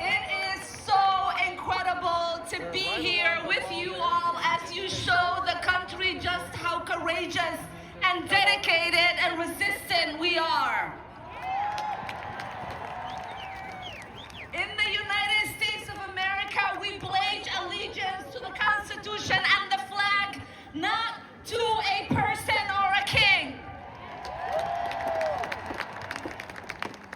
It is so incredible to be here with you all as you show the country just how courageous and dedicated and resistant we are. In the United States of America, we pledge allegiance to the Constitution and the flag, not to a person or a king.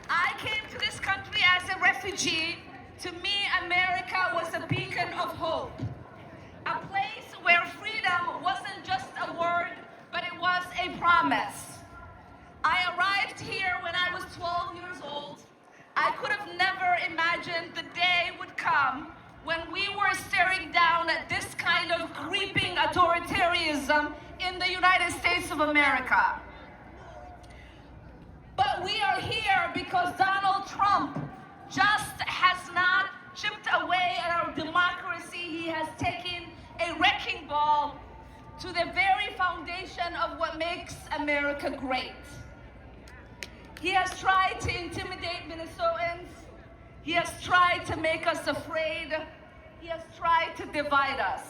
I came to this country as a refugee. To me, America was a beacon of hope. A place where freedom wasn't just a word, but it was a promise. I arrived here when I was 12 years old. I could have never imagined the day would come when we were staring down at this kind of creeping authoritarianism in the United States of America. But we are here because Donald Trump just has not chipped away at our democracy. He has taken a wrecking ball to the very foundation of what makes America great. He has tried to intimidate Minnesotans. He has tried to make us afraid. He has tried to divide us.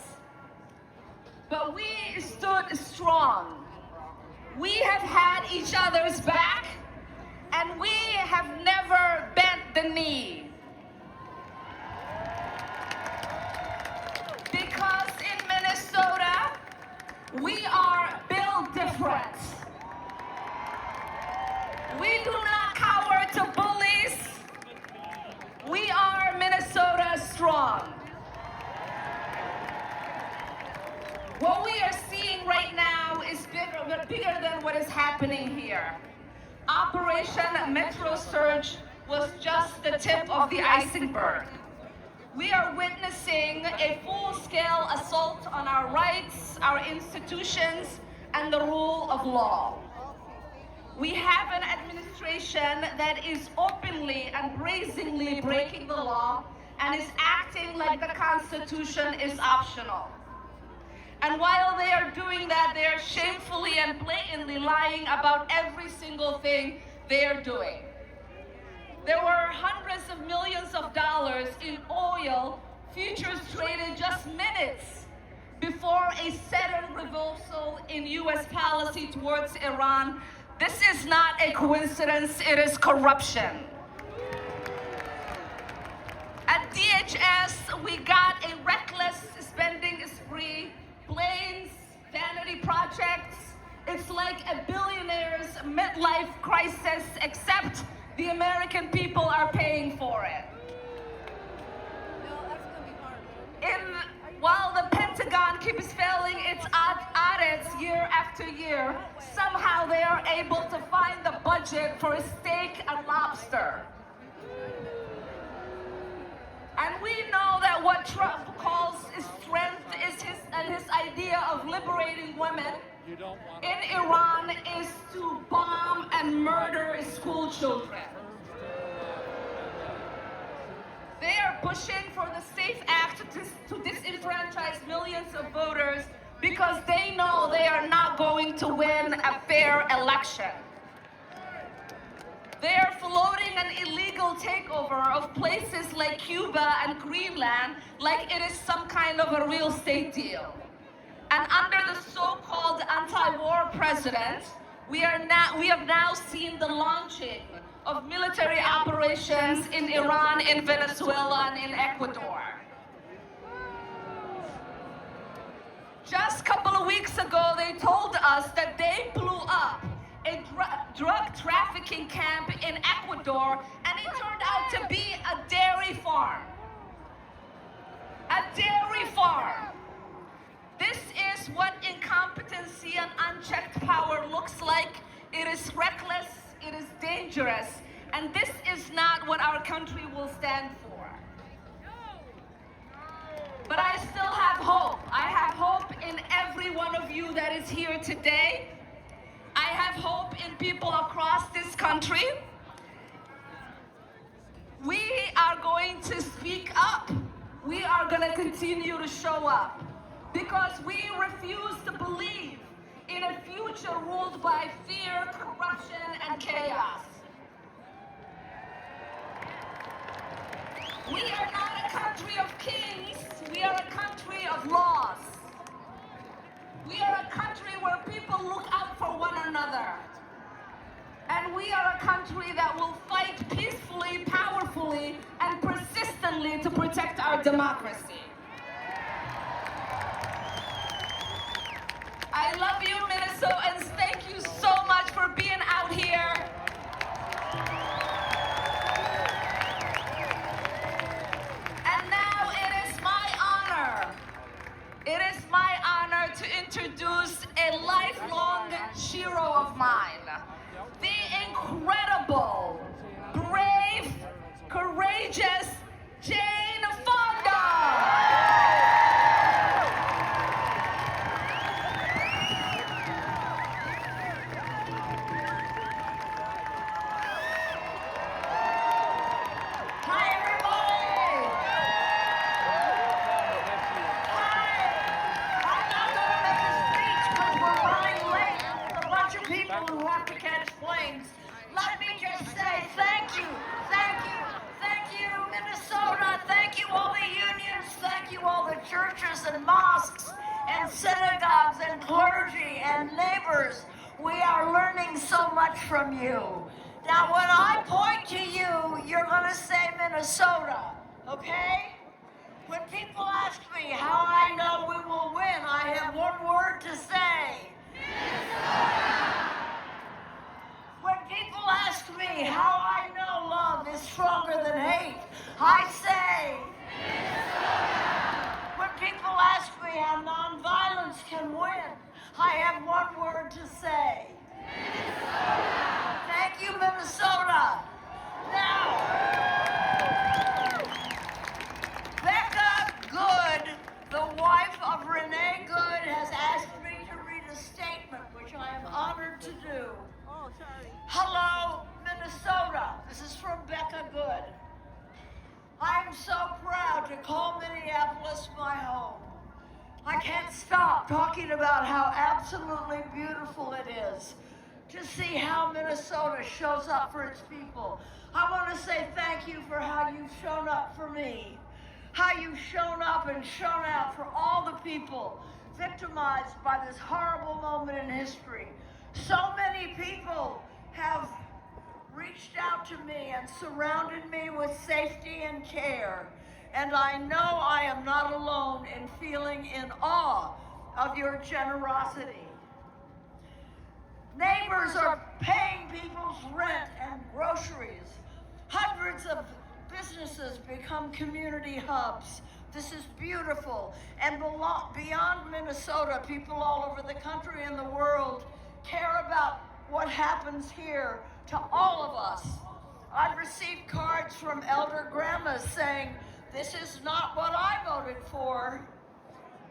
But we stood strong. We have had each other's back, and we have never bent the knee. Because in Minnesota, we are built different. What we are seeing right now is bigger than what is happening here. Operation Metro Surge was just the tip of the iceberg. We are witnessing a full-scale assault on our rights, our institutions, and the rule of law. We have an administration that is openly and brazenly breaking the law and is acting like the Constitution is optional. And while they are doing that, they are shamefully and blatantly lying about every single thing they are doing. There were hundreds of millions of dollars in oil futures traded just minutes before a sudden reversal in U.S. policy towards Iran. This is not a coincidence, it is corruption. At DHS, we got a reckless spending spree, planes, vanity projects. It's like a billionaire's midlife crisis, except the American people are paying for it. While the Pentagon keeps failing its audits year after year, somehow they are able to find the budget for a steak and lobster. And we know that what Trump calls strength is his idea of liberating women in Iran is to bomb and murder school children. They are pushing for the SAFE Act to disenfranchise millions of voters because they know they are not going to win a fair election. They are floating an illegal takeover of places like Cuba and Greenland like it is some kind of a real estate deal. And under the so-called anti-war president, we have now seen the launching of military operations in Iran, in Venezuela, and in Ecuador. Just a couple of weeks ago, they told us that they blew up a drug trafficking camp in Ecuador, and it turned out to be a dairy farm. A dairy farm. This is what incompetency and unchecked power looks like. It is reckless, it is dangerous, and this is not what our country will stand for. But I still have hope. I have hope in every one of you that is here today. I have hope in people across this country. We are going to speak up. We are going to continue to show up because we refuse to believe in a future ruled by fear, corruption, and chaos. We are not a country of kings. We are a country of laws. We are a country where people look out for one another. And we are a country that will fight peacefully, powerfully, and persistently to protect our democracy. I love you, Minnesotans. Thank you so much for being out here. And now it is my honor. It is my honor to introduce a lifelong hero of mine, the incredible, brave, courageous Jane Fonda. Who have to catch planes. Let me just say thank you, Minnesota. Thank you, all the unions. Thank you, all the churches and mosques and synagogues and clergy and neighbors. We are learning so much from you. Now, when I point to you, you're going to say Minnesota, okay? When people ask me how I know we will win, I have one word to say. Minnesota! When people ask me how I know love is stronger than hate, I say, Minnesota. When people ask me how nonviolence can from Becca Good. I'm so proud to call Minneapolis my home. I can't stop talking about how absolutely beautiful it is to see how Minnesota shows up for its people. I want to say thank you for how you've shown up for me, how you've shown up and shown out for all the people victimized by this horrible moment in history. So many people have reached out to me and surrounded me with safety and care. And I know I am not alone in feeling in awe of your generosity. Neighbors are paying people's rent and groceries. Hundreds of businesses become community hubs. This is beautiful. And beyond Minnesota, people all over the country and the world care about what happens here to all of us. I've received cards from elder grandmas saying, "This is not what I voted for."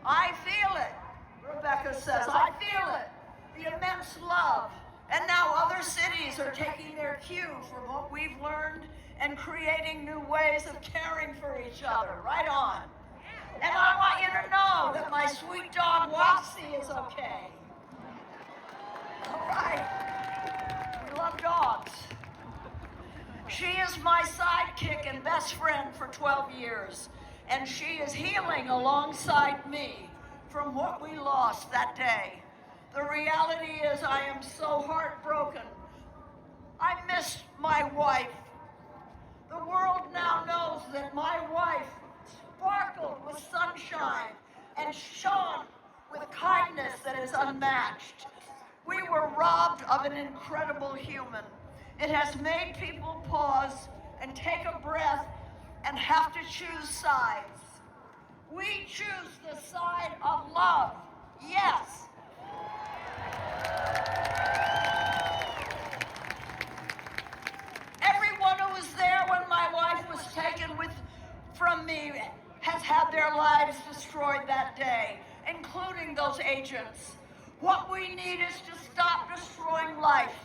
I feel it. Rebecca says, "I feel it." The immense love. And now other cities are taking their cue from what we've learned and creating new ways of caring for each other. Right on. And I want you to know that my sweet dog Wapsie is okay. All right. We love dogs. She is my sidekick and best friend for 12 years, and she is healing alongside me from what we lost that day. The reality is I am so heartbroken. I miss my wife. The world now knows that my wife sparkled with sunshine and shone with kindness that is unmatched. We were robbed of an incredible human. It has made people pause and take a breath and have to choose sides. We choose the side of love. Yes. Everyone who was there when my wife was taken from me has had their lives destroyed that day, including those agents. What we need is to stop destroying life.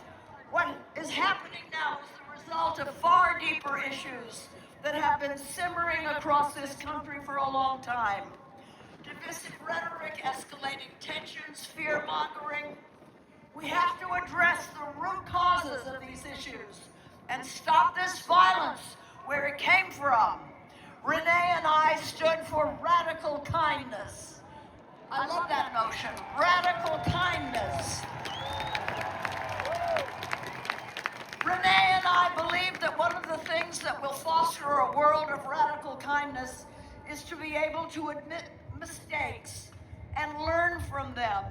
What is happening now is the result of far deeper issues that have been simmering across this country for a long time. Divisive rhetoric, escalating tensions, fear-mongering. We have to address the root causes of these issues and stop this violence where it came from. Renee and I stood for radical kindness. I love that notion, radical kindness. Renee and I believe that one of the things that will foster a world of radical kindness is to be able to admit mistakes and learn from them.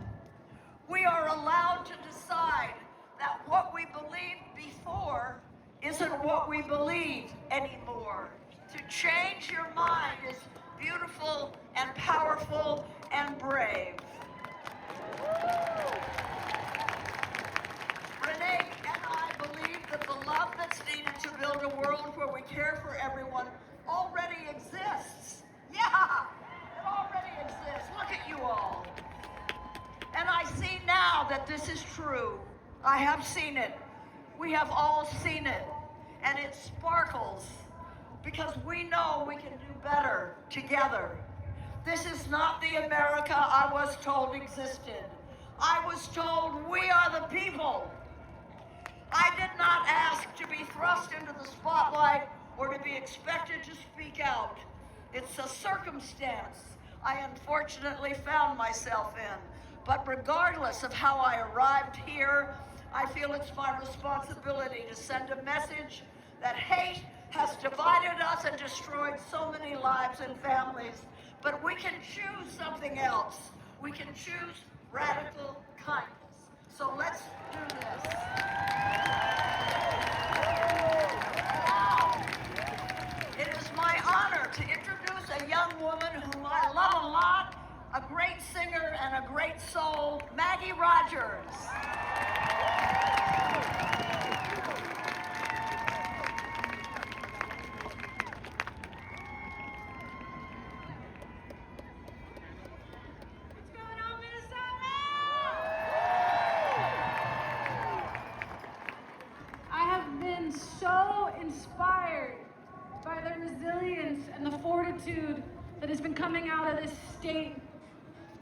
We are allowed to decide that what we believed before isn't what we believe anymore. To change your mind is beautiful and powerful and brave. Renee and I believe that the love that's needed to build a world where we care for everyone already exists. Yeah, it already exists. Look at you all. And I see now that this is true. I have seen it. We have all seen it. And it sparkles because we know we can do better together. This is not the America I was told existed. I was told we are the people. I did not ask to be thrust into the spotlight or to be expected to speak out. It's a circumstance I unfortunately found myself in. But regardless of how I arrived here, I feel it's my responsibility to send a message that hate has divided us and destroyed so many lives and families. But we can choose something else. We can choose radical kindness. So let's do this. Now, it is my honor to introduce a young woman whom I love a lot, a great singer and a great soul, Maggie Rogers. I have been so inspired that has been coming out of this state.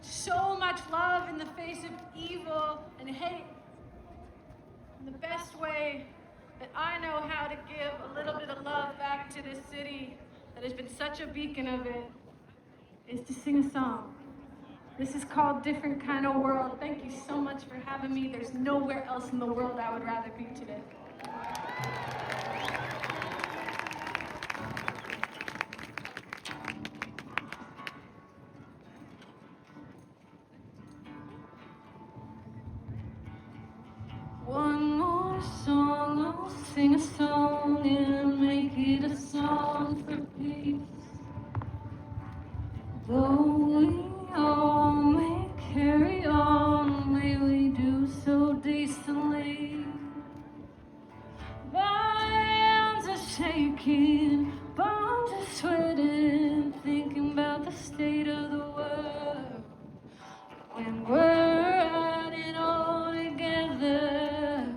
So much love in the face of evil and hate. And the best way that I know how to give a little bit of love back to this city that has been such a beacon of it is to sing a song. This is called Different Kind of World. Thank you so much for having me. There's nowhere else in the world I would rather be today. One more song, I'll sing a song and make it a song for peace. Though we all may carry on, may we do so decently. My hands are shaking, palms are sweating, thinking about the state of the world. When we're at it all together,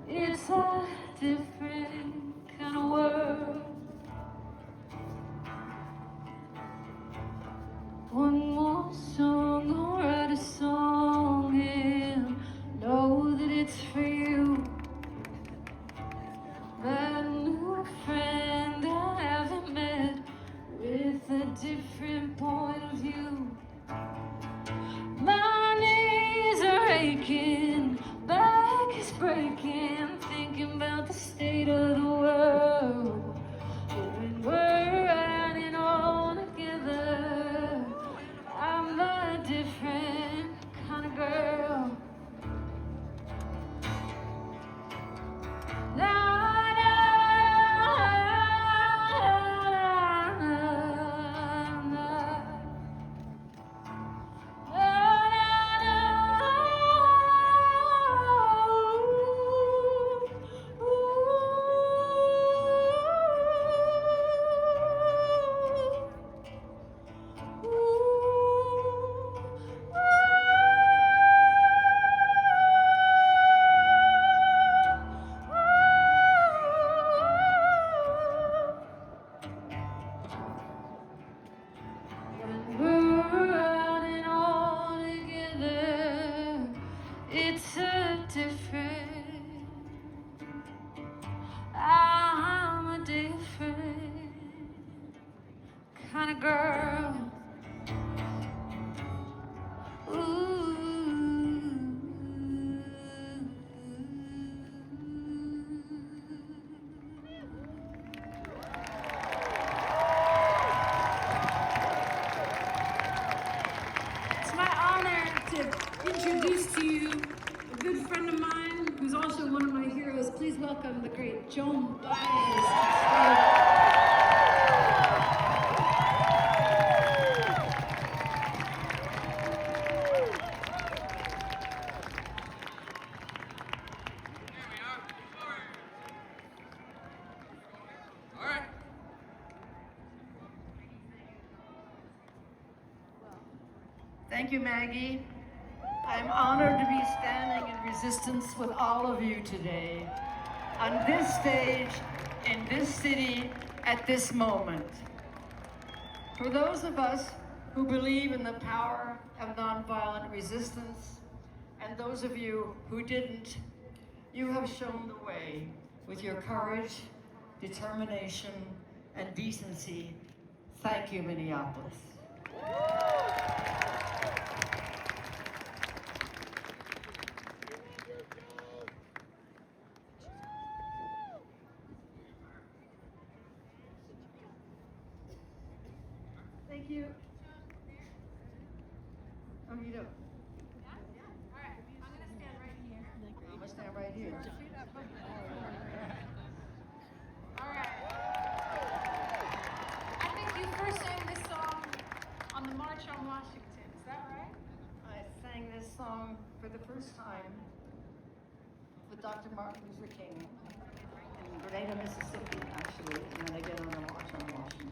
it's a different kind of world. One more song, I'll write a song and know that it's for you. That new friend I haven't met with a different point of view. My knees are aching, back is breaking, thinking about the state of the world. When we're at it all together, I'm a different kind of girl. Kind of girl. It's my honor to introduce to you a good friend of mine who's also one of my heroes. Please welcome the great Joan Baez. Thank you, Maggie. I'm honored to be standing in resistance with all of you today, on this stage, in this city, at this moment. For those of us who believe in the power of nonviolent resistance, and those of you who didn't, you have shown the way with your courage, determination, and decency. Thank you, Minneapolis. Thank you. Oh, you do? Yeah. All right. I'm going to stand right here. I'm going to stand right here. All right. I think you first sang this song on the March on Washington. Is that right? I sang this song for the first time with Dr. Martin Luther King in Grenada, Mississippi, actually, and then again on the March on Washington.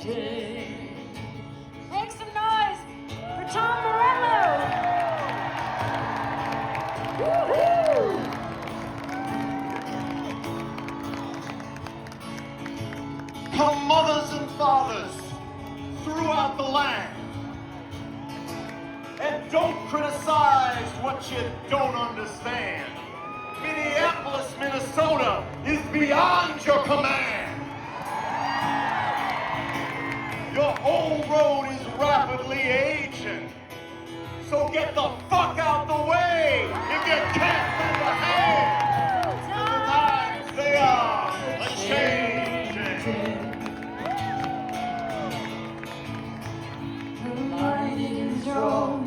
change. Make some noise for Tom Morello. Woo-hoo! Come mothers and fathers throughout the land, and don't criticize what you don't understand. Minneapolis, Minnesota is beyond your command. Your old road is rapidly aging, so get the fuck out the way if you can't lend a hand. The times they are a-changing. The light is drawn,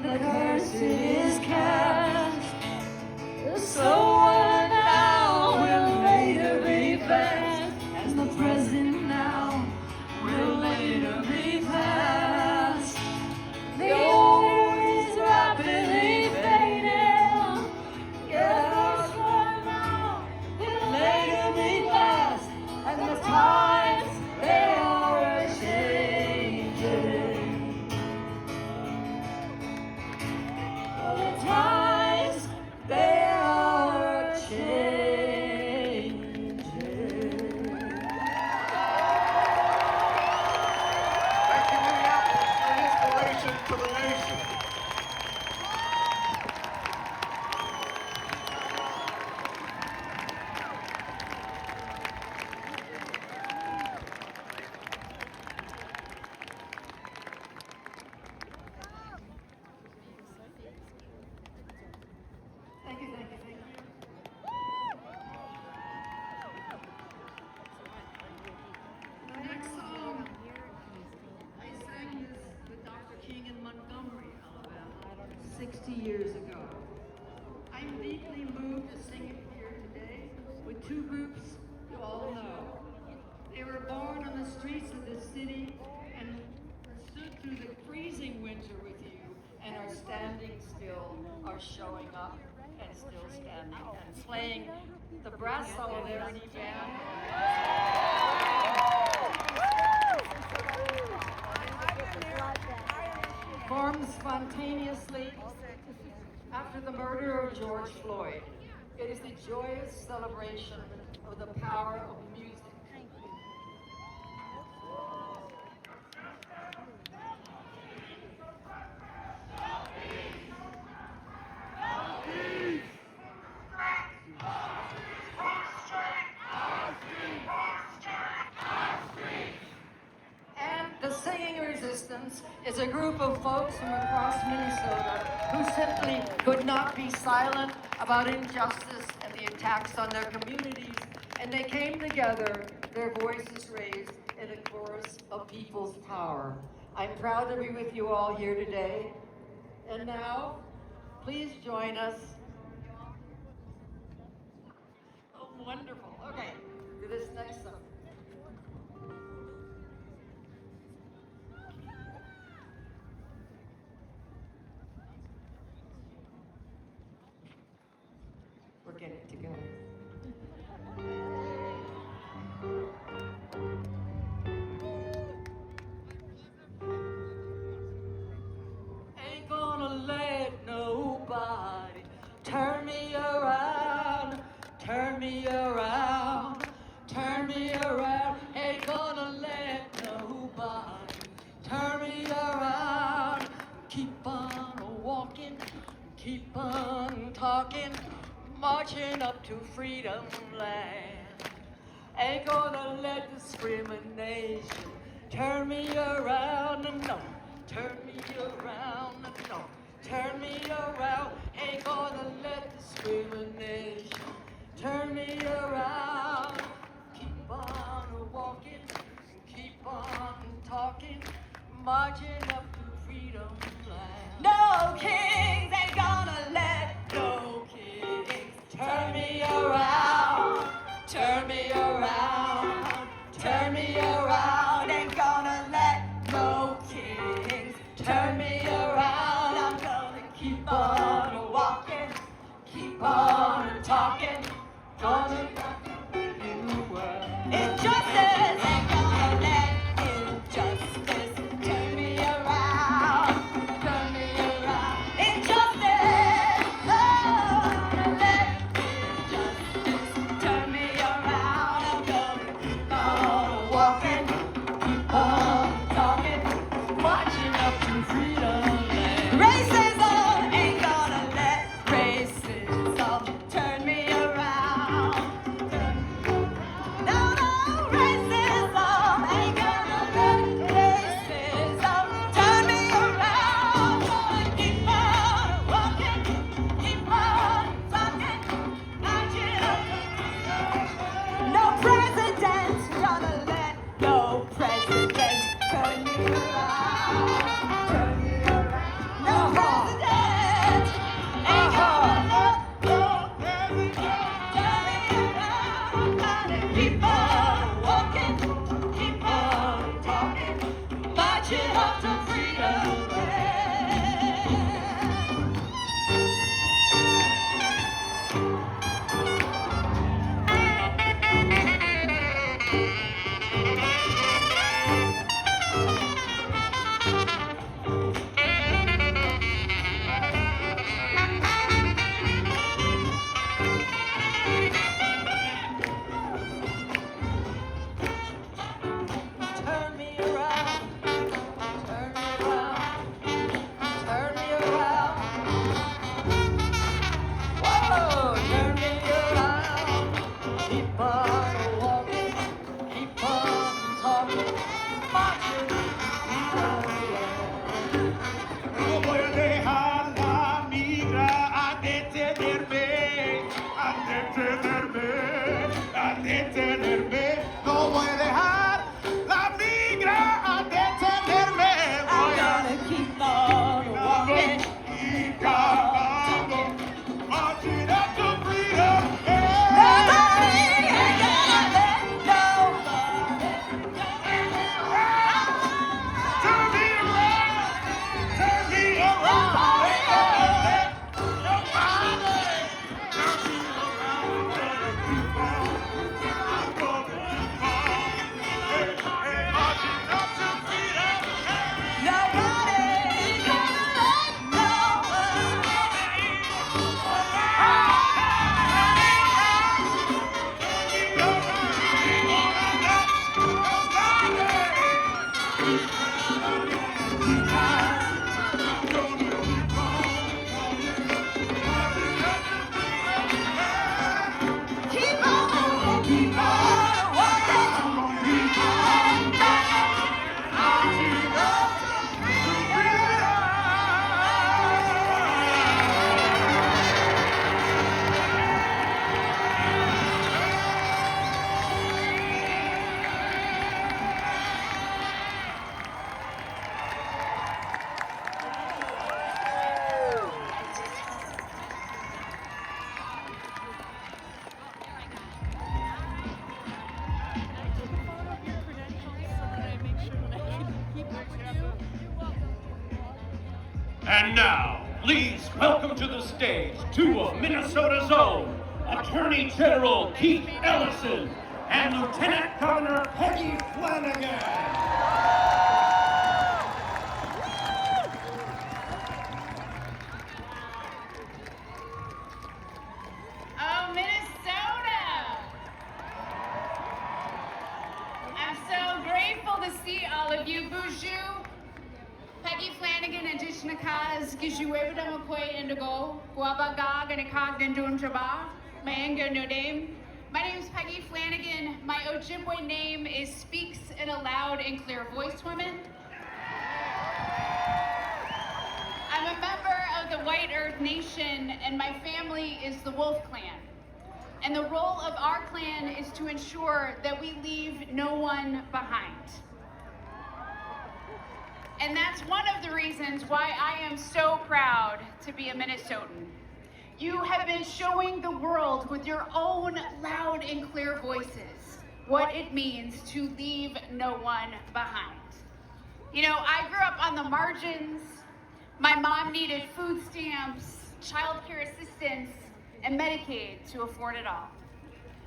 the curse is cast. The soul now will later be past, as the present now will later be past. The old is rapidly fading, yet the soul now will later be past, and the times they are a-changing. The times they are changing. Thank you, Minneapolis, for inspiration to the nation. Thank you, thank you, thank you. The next song, I sang this with Dr. King in Montgomery, Alabama, 60 years ago. I'm deeply moved to sing it here today with two groups you all know. They were born on the streets of this city and stood through the freezing winter with you and are standing still, are showing up and still standing and playing the brass solidarity band. Formed spontaneously after the murder of George Floyd. It is the joyous celebration of the power of music. And the Singing Resistance is a group of folks from across Minnesota who simply could not be silent about injustice and the attacks on their communities, and they came together, their voices raised in a chorus of people's power. I'm proud to be with you all here today. And now, please join us. Oh, wonderful. Okay, do this next song. We're getting it together. Ain't gonna let nobody turn me around, turn me around, turn me around. Ain't gonna let nobody turn me around. Keep on walking, keep on talking, marching up to freedom land. Ain't gonna let discrimination turn me around, no. Turn me around, no. Turn me around. Ain't gonna let discrimination turn me around. Keep on walking, keep on talking, marching up to freedom land. No kings ain't gonna let no kings turn me around, turn me around, turn me around. Ain't gonna let no kings turn me around. I'm gonna keep on walking, keep on talking, gonna rock the world. Injustice ain't gonna let And now, please welcome to the stage two of Minnesota's own, Attorney General Keith Ellison and Lieutenant Governor Peggy Flanagan. Oh, Minnesota! I'm so grateful to see all of you. Bonjour. Peggy Flanagan and Dishnakaz, Gishuevda McCoy Indigo, Guabagag and Akagdan Dunjaba, my anger no name. My name is Peggy Flanagan. My Ojibwe name is Speaks in a Loud and Clear Voice Woman. I'm a member of the White Earth Nation, and my family is the Wolf Clan. And the role of our clan is to ensure that we leave no one behind. And that's one of the reasons why I am so proud to be a Minnesotan. You have been showing the world with your own loud and clear voices what it means to leave no one behind. You know, I grew up on the margins. My mom needed food stamps, child care assistance, and Medicaid to afford it all.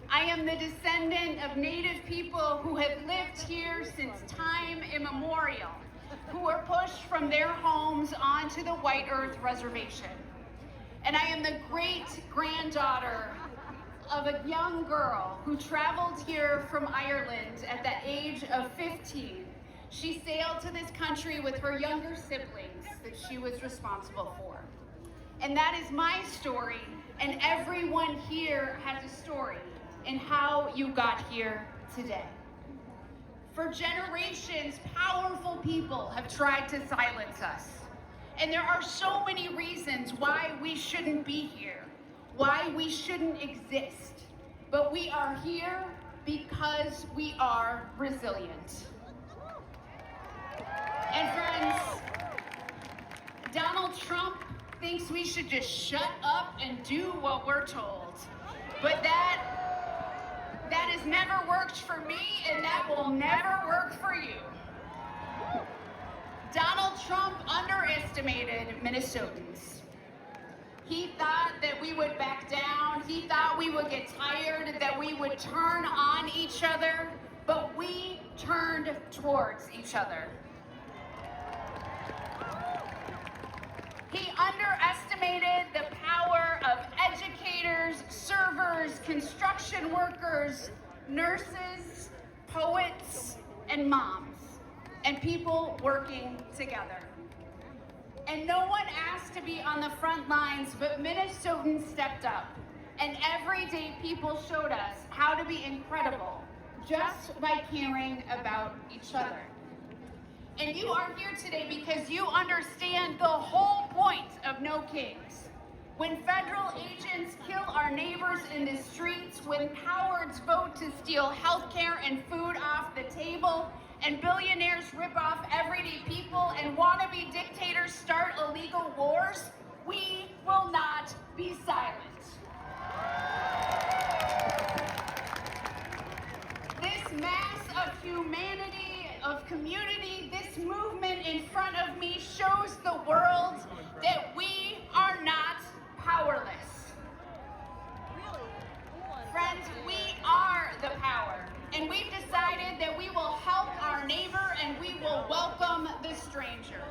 I am the descendant of Native people who have lived here since time immemorial, who were pushed from their homes onto the White Earth Reservation. And I am the great-granddaughter of a young girl who traveled here from Ireland at the age of 15. She sailed to this country with her younger siblings that she was responsible for. And that is my story, and everyone here has a story in how you got here today. For generations, powerful people have tried to silence us. And there are so many reasons why we shouldn't be here, why we shouldn't exist. But we are here because we are resilient. Trump thinks we should just shut up and do what we're told. But that has never worked for me, and that will never work for you. Donald Trump underestimated Minnesotans. He thought that we would back down. He thought we would get tired, that we would turn on each other, but we turned towards each other. He underestimated the power of educators, servers, construction workers, nurses, poets, and moms, and people working together. And no one asked to be on the front lines, but Minnesotans stepped up. And everyday people showed us how to be incredible just by caring about each other. And you are here today because you understand the whole point of No Kings. When federal agents kill our neighbors in the streets, when cowards vote to steal healthcare and food off the table, and billionaires rip off everyday people, and wannabe dictators start illegal wars, we will not be silent. This mass of humanity, of community, this movement in front of me shows the world that we are not powerless. Friends, we are the power, and we've decided that we will help our neighbor and we will welcome the stranger.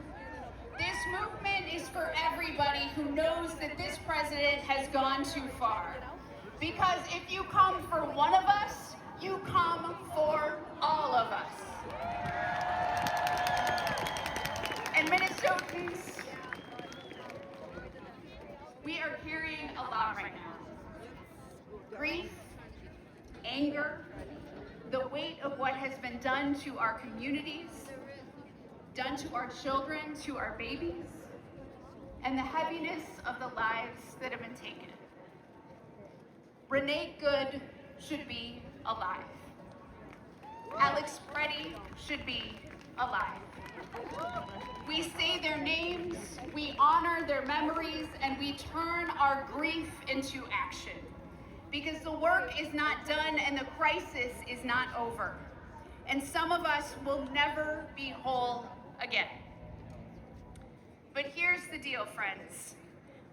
This movement is for everybody who knows that this president has gone too far. Because if you come for one of us, you come for all of us. And Minnesotans, we are carrying a lot right now. Grief, anger, the weight of what has been done to our communities, done to our children, to our babies, and the heaviness of the lives that have been taken. Renee Good should be alive. Alex Preddy should be alive. We say their names, we honor their memories, and we turn our grief into action. Because the work is not done and the crisis is not over. And some of us will never be whole again. But here's the deal, friends.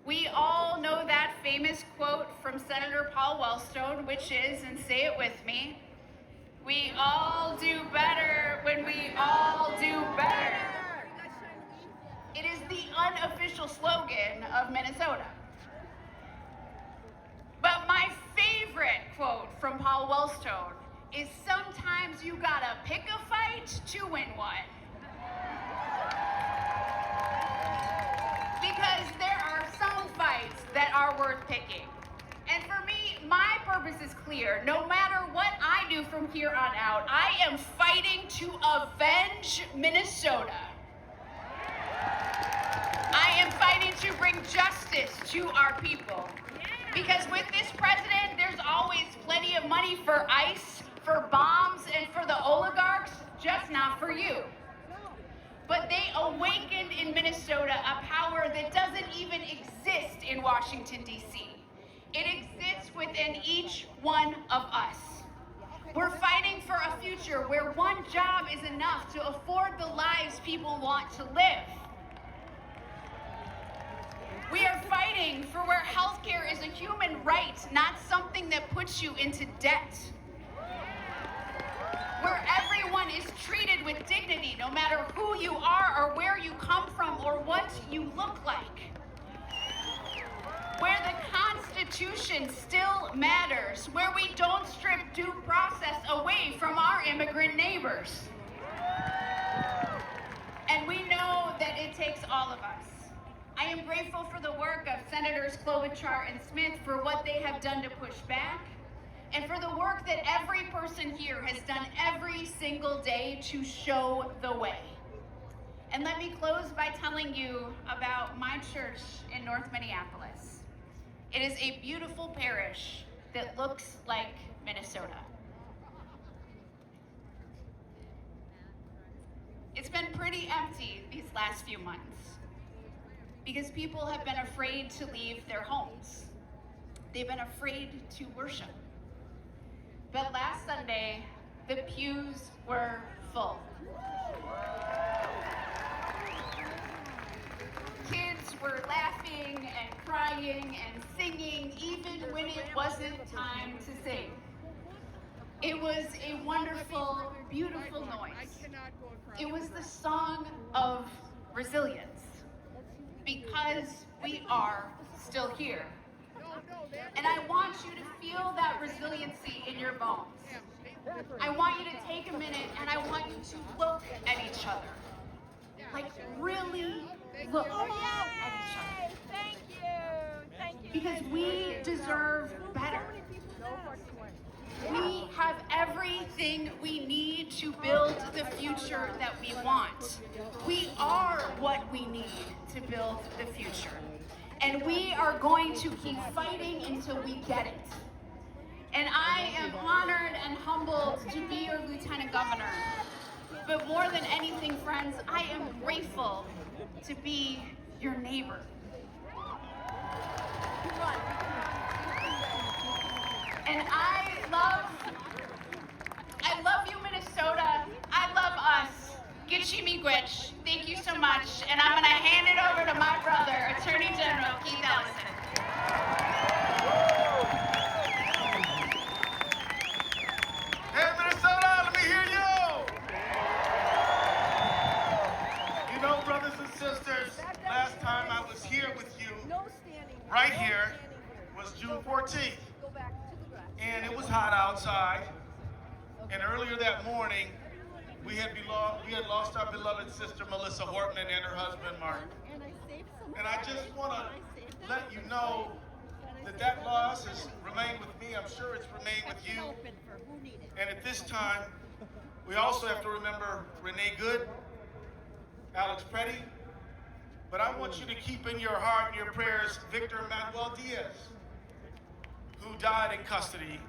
We all know that famous quote from Senator Paul Wellstone, which is, and say it with me, we all do better when we all do better. It is the unofficial slogan of Minnesota. But my favorite quote from Paul Wellstone is, sometimes you gotta pick a fight to win one. Because there are some fights that are worth picking. And for me, my purpose is clear. No matter what I do from here on out, I am fighting to avenge Minnesota. I am fighting to bring justice to our people. Because with this president, there's always plenty of money for ICE, for bombs, and for the oligarchs, just not for you. But they awakened in Minnesota a power that doesn't even exist in Washington, D.C. It exists within each one of us. We're fighting for a future where one job is enough to afford the lives people want to live. We are fighting for where healthcare is a human right, not something that puts you into debt. Where everyone is treated with dignity, no matter who you are or where you come from or what you look like. Where the Constitution still matters, where we don't strip due process away from our immigrant neighbors. And we know that it takes all of us. I am grateful for the work of Senators Klobuchar and Smith for what they have done to push back, and for the work that every person here has done every single day to show the way. And let me close by telling you about my church in North Minneapolis. It is a beautiful parish that looks like Minnesota. It's been pretty empty these last few months because people have been afraid to leave their homes. They've been afraid to worship. But last Sunday, the pews were full. Kids were laughing and crying and singing even when it wasn't time to sing. It was a wonderful, beautiful noise. It was the song of resilience, because we are still here. And I want you to feel that resiliency in your bones. I want you to take a minute and I want you to look at each other. Like, really look at each other. Thank you. Thank you. Because we deserve better. We have everything we need to build the future that we want. We are what we need to build the future. And we are going to keep fighting until we get it. And I am honored and humbled to be your Lieutenant Governor. But more than anything, friends, I am grateful to be your neighbor. And I love you, Minnesota. I love us. Gitchi Miigwech. Thank you so much. And I'm going to hand it over to my brother, Attorney General Keith Ellison. Hey, Minnesota, let me hear you. You know, brothers and sisters, last time I was here with you, right here, was June 14th. And it was hot outside. And earlier that morning, we had lost our beloved sister, Melissa Hortman, and her husband, Mark. And I just want to let you know that that loss has remained with me. I'm sure it's remained with you. And at this time, we also have to remember Renee Good, Alex Preddy. But I want you to keep in your heart and your prayers Victor Manuel Diaz, who died in custody.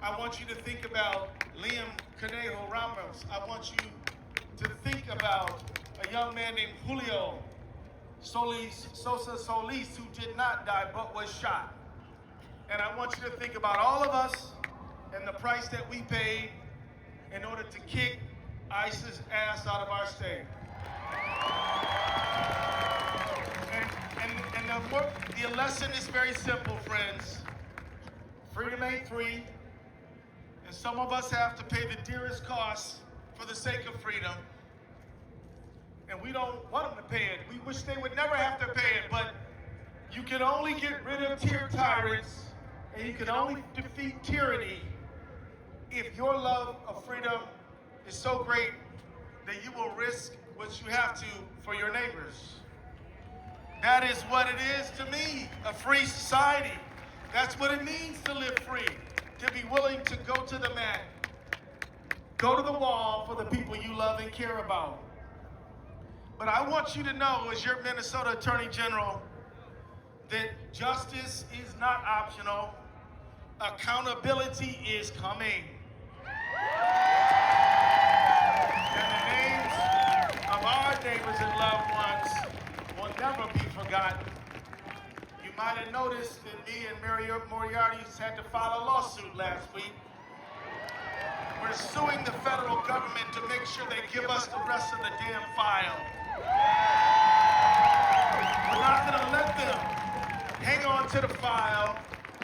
I want you to think about Liam Conejo Ramos. I want you to think about a young man named Julio Sosa Solis, who did not die but was shot. And I want you to think about all of us and the price that we paid in order to kick ISIS ass out of our state. And the lesson is very simple, friends. Freedom ain't free. And some of us have to pay the dearest cost for the sake of freedom. And we don't want them to pay it. We wish they would never have to pay it, but you can only get rid of tyrants, and you can only defeat tyranny if your love of freedom is so great that you will risk what you have to for your neighbors. That is what it is to me, a free society. That's what it means to live free. To be willing to go to the mat, go to the wall for the people you love and care about. But I want you to know, as your Minnesota Attorney General, that justice is not optional. Accountability is coming. And the names of our neighbors and loved ones will never be forgotten. You might have noticed that me and Mario Moriarty had to file a lawsuit last week. We're suing the federal government to make sure they give us the rest of the damn file. We're not going to let them hang on to the file,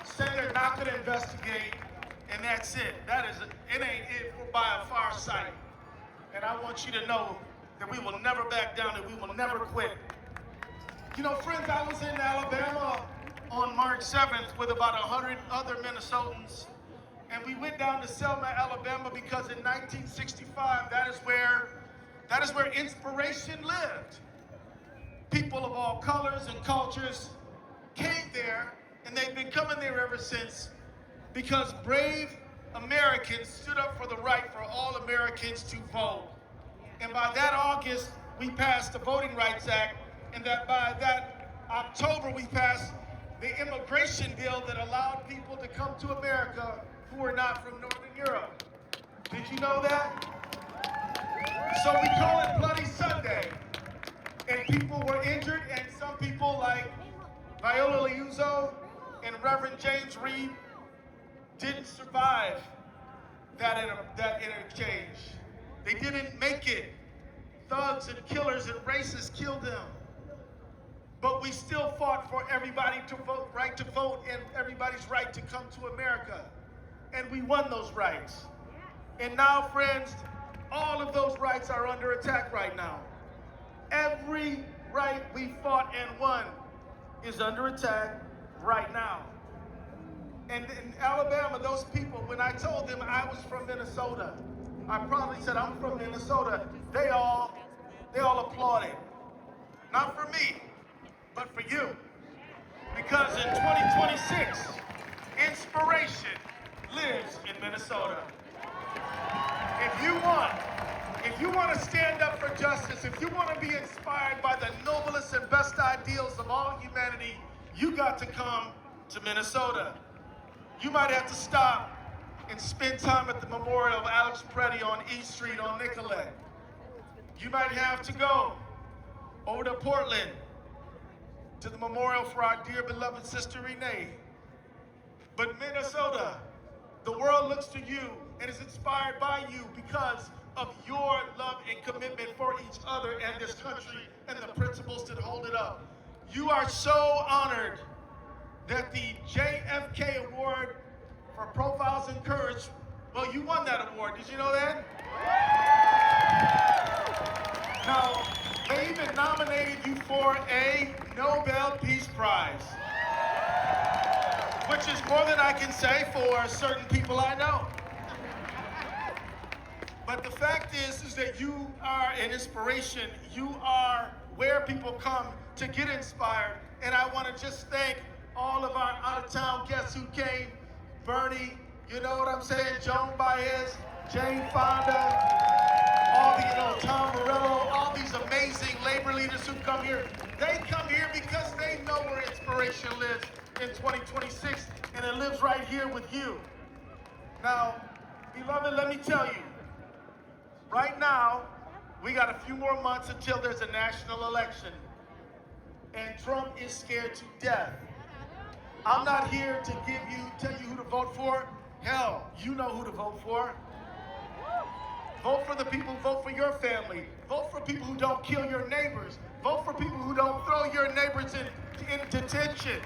say they're not going to investigate, and that's it. It ain't it by a far sight. And I want you to know that we will never back down and we will never quit. You know, friends, I was in Alabama on March 7th with about 100 other Minnesotans, and we went down to Selma, Alabama, because in 1965, that is where inspiration lived. People of all colors and cultures came there, and they've been coming there ever since, because brave Americans stood up for the right for all Americans to vote. And by that August, we passed the Voting Rights Act, and that by that October, we passed the immigration bill that allowed people to come to America who were not from Northern Europe. Did you know that? So we call it Bloody Sunday. And people were injured and and Reverend James Reed didn't survive that interchange. They didn't make it. Thugs and killers and racists killed them. But we still fought for everybody to vote, right to vote, and everybody's right to come to America. And we won those rights. And now, friends, all of those rights are under attack right now. Every right we fought and won is under attack right now. And in Alabama, those people, when I told them I was from Minnesota, I probably said I'm from Minnesota, they all applauded. Not for me, but for you. Because in 2026, inspiration lives in Minnesota. If you want to stand up for justice, if you want to be inspired by the noblest and best ideals of all humanity, you got to come to Minnesota. You might have to stop and spend time at the memorial of Alex Preddy on East Street on Nicollet. You might have to go over to Portland to the memorial for our dear beloved sister Renee. But Minnesota, the world looks to you and is inspired by you because of your love and commitment for each other and this country and the principles that hold it up. You are so honored that the JFK Award for Profiles in Courage, well, you won that award. Did you know that? Now, they even nominated you for a Nobel Peace Prize, which is more than I can say for certain people I know. But the fact is that you are an inspiration. You are where people come to get inspired. And I want to just thank all of our out-of-town guests who came. Bernie, you know what I'm saying? Joan Baez, Jane Fonda, all the, Tom Morello, all these amazing labor leaders who come here. They come here because they know where inspiration lives in 2026, and it lives right here with you. Now, beloved, let me tell you, right now, we got a few more months until there's a national election, and Trump is scared to death. I'm not here to tell you who to vote for. Hell, you know who to vote for. Vote for the people, vote for your family. Vote for people who don't kill your neighbors. Vote for people who don't throw your neighbors in detention.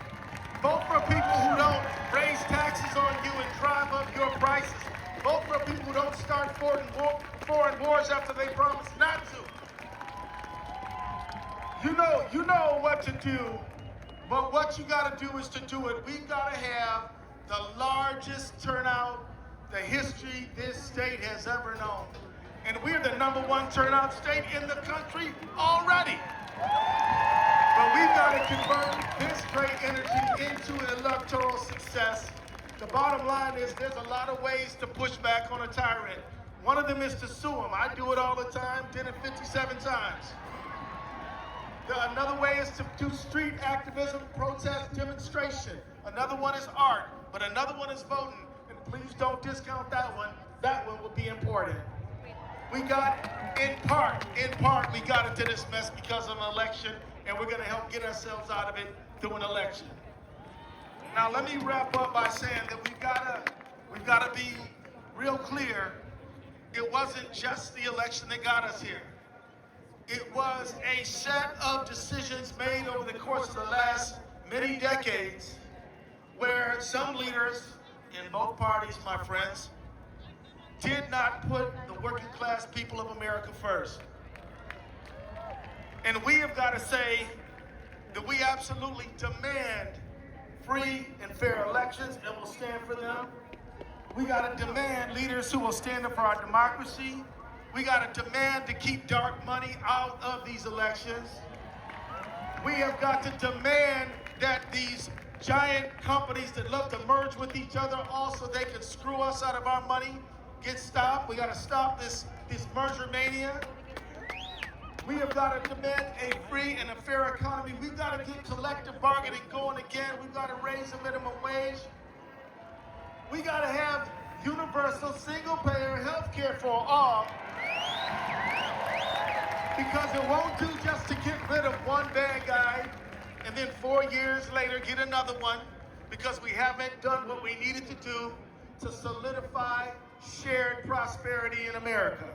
Vote for people who don't raise taxes on you and drive up your prices. Vote for people who don't start foreign wars after they promise not to. You know what to do, but what you gotta do is to do it. We gotta have the largest turnout the history this state has ever known. And we're the #1 turnout state in the country already. But we've got to convert this great energy into an electoral success. The bottom line is there's a lot of ways to push back on a tyrant. One of them is to sue him. I do it all the time, did it 57 times. Another way is to do street activism, protest, demonstration. Another one is art, but another one is voting. And please don't discount that one. That one will be important. We got, in part, we got into this mess because of an election, and we're gonna help get ourselves out of it through an election. Now let me wrap up by saying that we've gotta be real clear. It wasn't just the election that got us here. It was a set of decisions made over the course of the last many decades where some leaders in both parties, my friends, did not put the working class people of America first. And we have got to say that we absolutely demand free and fair elections and will stand for them. We got to demand leaders who will stand up for our democracy. We got to demand to keep dark money out of these elections. We have got to demand that these giant companies that love to merge with each other also they can screw us out of our money get stopped. We got to stop this merger mania. We have got to demand a free and a fair economy. We've got to get collective bargaining going again. We've got to raise the minimum wage. We got to have universal single-payer health care for all. Because it won't do just to get rid of one bad guy and then 4 years later get another one. because we haven't done what we needed to do to solidify shared prosperity in America.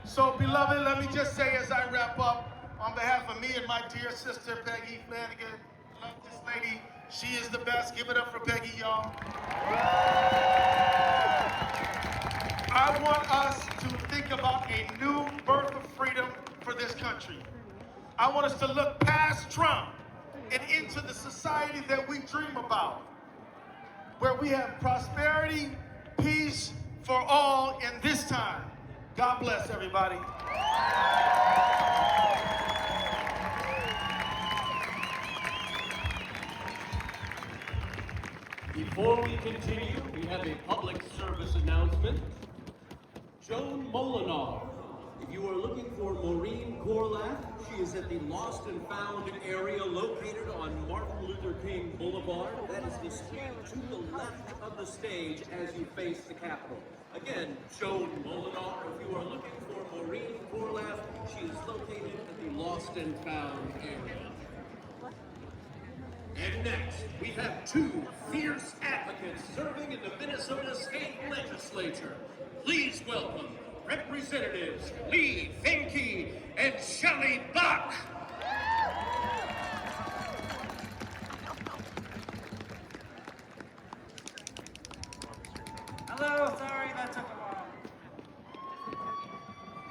So, beloved, let me just say as I wrap up, on behalf of me and my dear sister, Peggy Flanagan, love this lady. She is the best. Give it up for Peggy, y'all. I want us to think about a new birth of freedom for this country. I want us to look past Trump and into the society that we dream about, where we have prosperity, peace for all in this time. God bless everybody. Before we continue, we have a public service announcement. Joan Molinar. If you are looking for Maureen Corlath, she is at the Lost and Found area located on Martin Luther King Boulevard. That is the street to the left of the stage as you face the Capitol. Again, Joan Molinar. If you are looking for Maureen Corlath, she is located at the Lost and Found area. And next, we have two fierce advocates serving in the Minnesota State Legislature. Please welcome Representatives Lee Finke and Shelley Buck. Hello, sorry that took a while.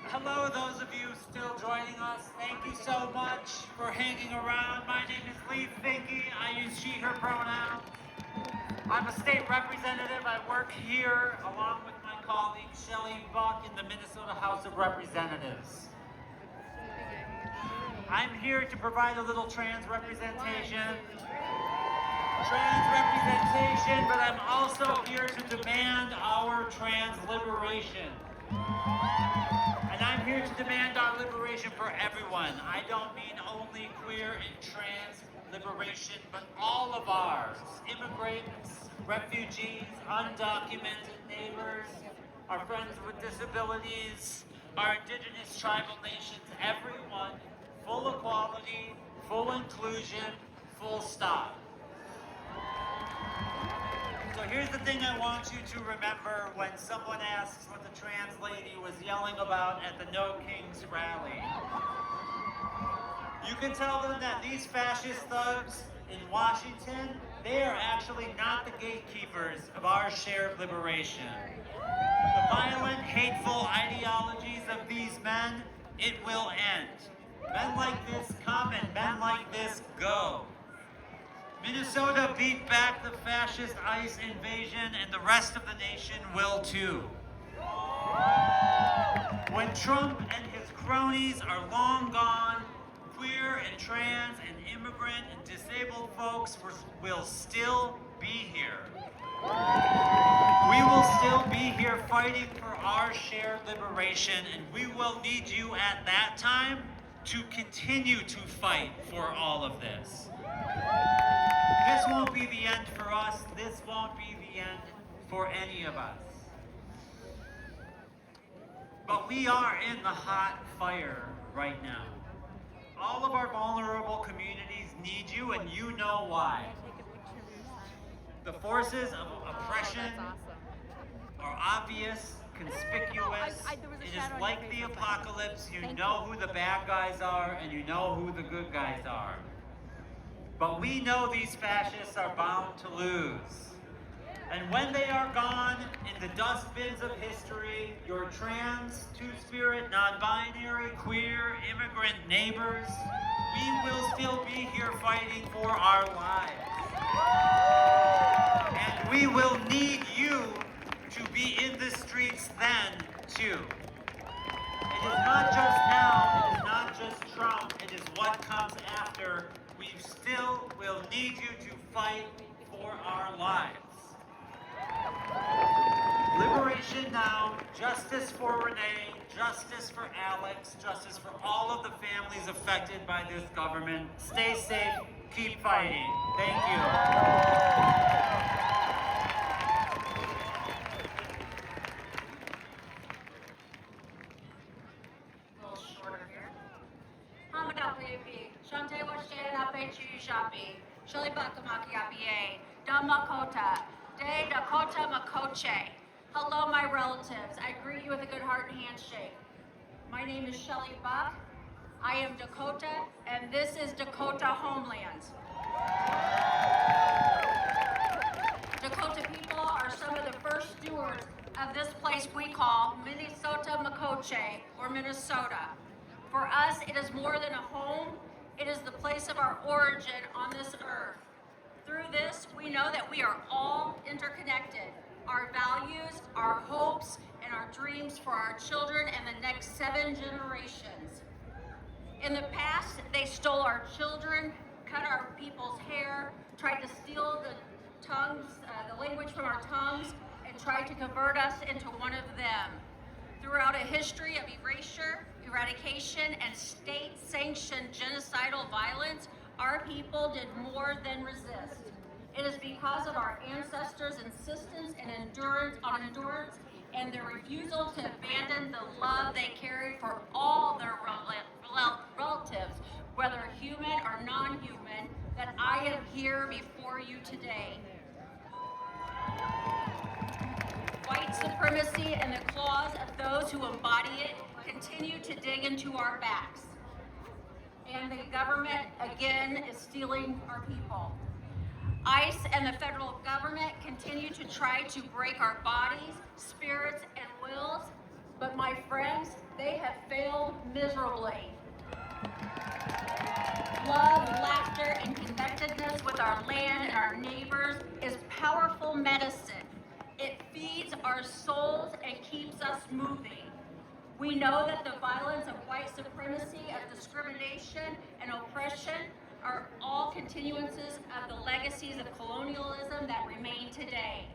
Hello, those of you still joining us. Thank you so much for hanging around. My name is Lee Finke. I use she, her pronouns. I'm a state representative. I work here along with my colleague Shelley Buck in the Minnesota House of Representatives. I'm here to provide a little trans representation. But I'm also here to demand our trans liberation. And I'm here to demand our liberation for everyone. I don't mean only queer and trans liberation, but all of ours. Immigrants, refugees, undocumented neighbors, our friends with disabilities, our indigenous tribal nations, everyone, full equality, full inclusion, full stop. So here's the thing I want you to remember when someone asks what the trans lady was yelling about at the No Kings rally. You can tell them that these fascist thugs in Washington, they are actually not the gatekeepers of our shared liberation. The violent, hateful ideologies of these men, it will end. Men like this come and men like this go. Minnesota beat back the fascist ICE invasion, and the rest of the nation will too. When Trump and his cronies are long gone, queer and trans and immigrant and disabled folks will still be here. We will still be here fighting for our shared liberation, and we will need you at that time to continue to fight for all of this. This won't be the end for us. This won't be the end for any of us. But we are in the hot fire right now. All of our vulnerable communities need you, and you know why. The forces of oppression are obvious, conspicuous. It is like the apocalypse. You know who the bad guys are, and you know who the good guys are. But we know these fascists are bound to lose. And when they are gone in the dustbins of history, your trans, two-spirit, non-binary, queer, immigrant neighbors, we will still be here fighting for our lives. And we will need you to be in the streets then, too. It is not just now, it is not just Trump, it is what comes after. We still will need you to fight for our lives. Liberation now, justice for Renee, justice for Alex, justice for all of the families affected by this government. Stay safe, keep fighting. Thank you. Shante Washington Ape Shapi, Shelley Buckamaki Apie, Damakota, De Dakota Makoche. Hello, my relatives. I greet you with a good heart and handshake. My name is Shelley Buck. I am Dakota, and this is Dakota Homeland. Dakota people are some of the first stewards of this place we call Minnesota Makoche, or Minnesota. For us, it is more than a home. It is the place of our origin on this earth. Through this, we know that we are all interconnected. Our values, our hopes, and our dreams for our children and the next 7 generations. In the past, they stole our children, cut our people's hair, tried to steal the language from our tongues, and tried to convert us into one of them. Throughout a history of erasure, eradication, and state-sanctioned genocidal violence, our people did more than resist. It is because of our ancestors' insistence and endurance and their refusal to abandon the love they carried for all their relatives, whether human or non-human, that I am here before you today. White supremacy and the claws of those who embody it continue to dig into our backs. And the government, again, is stealing our people. ICE and the federal government continue to try to break our bodies, spirits, and wills, but my friends, they have failed miserably. Love, laughter, and connectedness with our land and our neighbors is powerful medicine. It feeds our souls and keeps us moving. We know that the violence of white supremacy, of discrimination, and oppression are all continuances of the legacies of colonialism that remain today.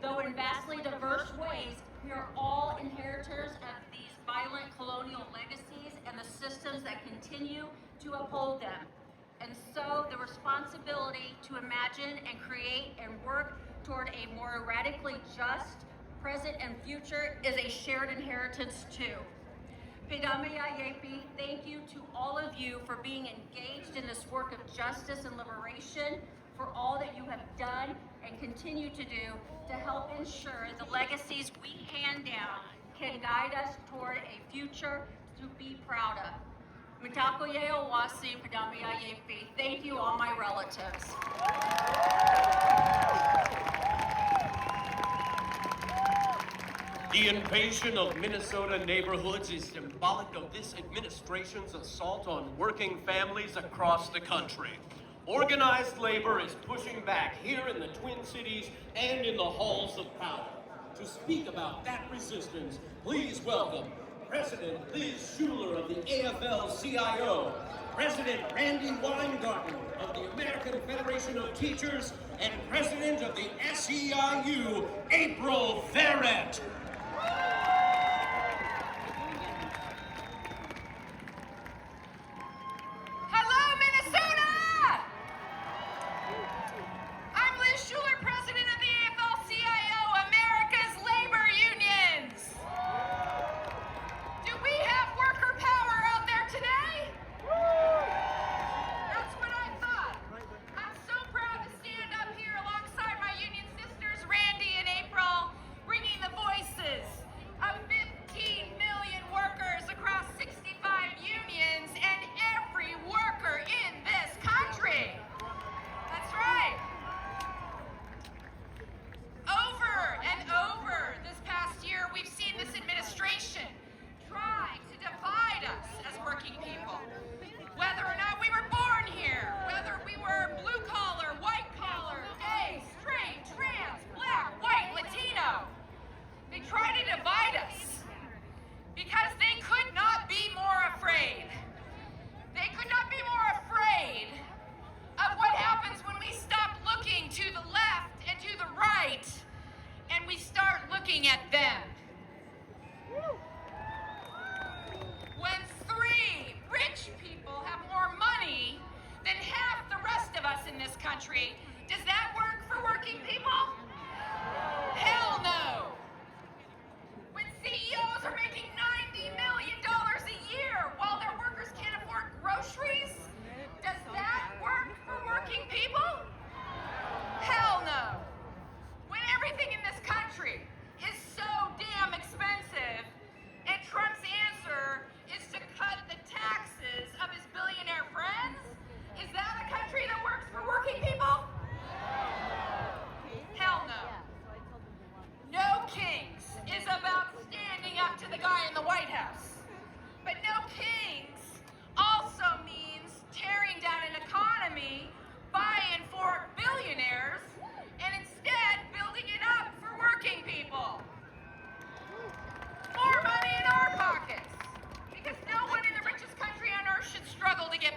Though in vastly diverse ways, we are all inheritors of these violent colonial legacies and the systems that continue to uphold them. And so the responsibility to imagine and create and work toward a more radically just present and future is a shared inheritance too. Pidamaya Yepi, thank you to all of you for being engaged in this work of justice and liberation, for all that you have done and continue to do to help ensure the legacies we hand down can guide us toward a future to be proud of. Mitakoye Owasi Pidamaya Yepi, thank you all my relatives. The invasion of Minnesota neighborhoods is symbolic of this administration's assault on working families across the country. Organized labor is pushing back here in the Twin Cities and in the halls of power. To speak about that resistance, please welcome President Liz Schuler of the AFL-CIO, President Randy Weingarten of the American Federation of Teachers, and President of the SEIU, April Verrett. Hello, Minnesota! I'm Liz Schuler, President of the AFL-CIO, America's labor unions. Do we have worker power out there today? That's what I thought. I'm so proud to stand up here alongside my union sisters, Randy and April, bringing the voice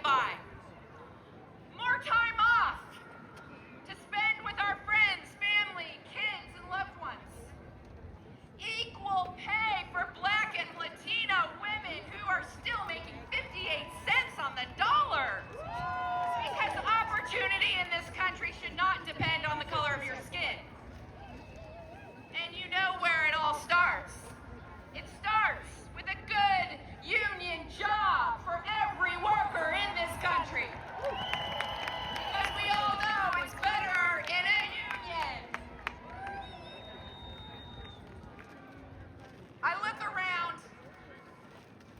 by. More time off to spend with our friends, family, kids, and loved ones. Equal pay for Black and Latino women who are still making 58 cents on the dollar. Because opportunity in this country should not depend on the color of your skin. And you know where it all starts. It starts with a good union job for every worker in this country. Because we all know it's better in a union. I look around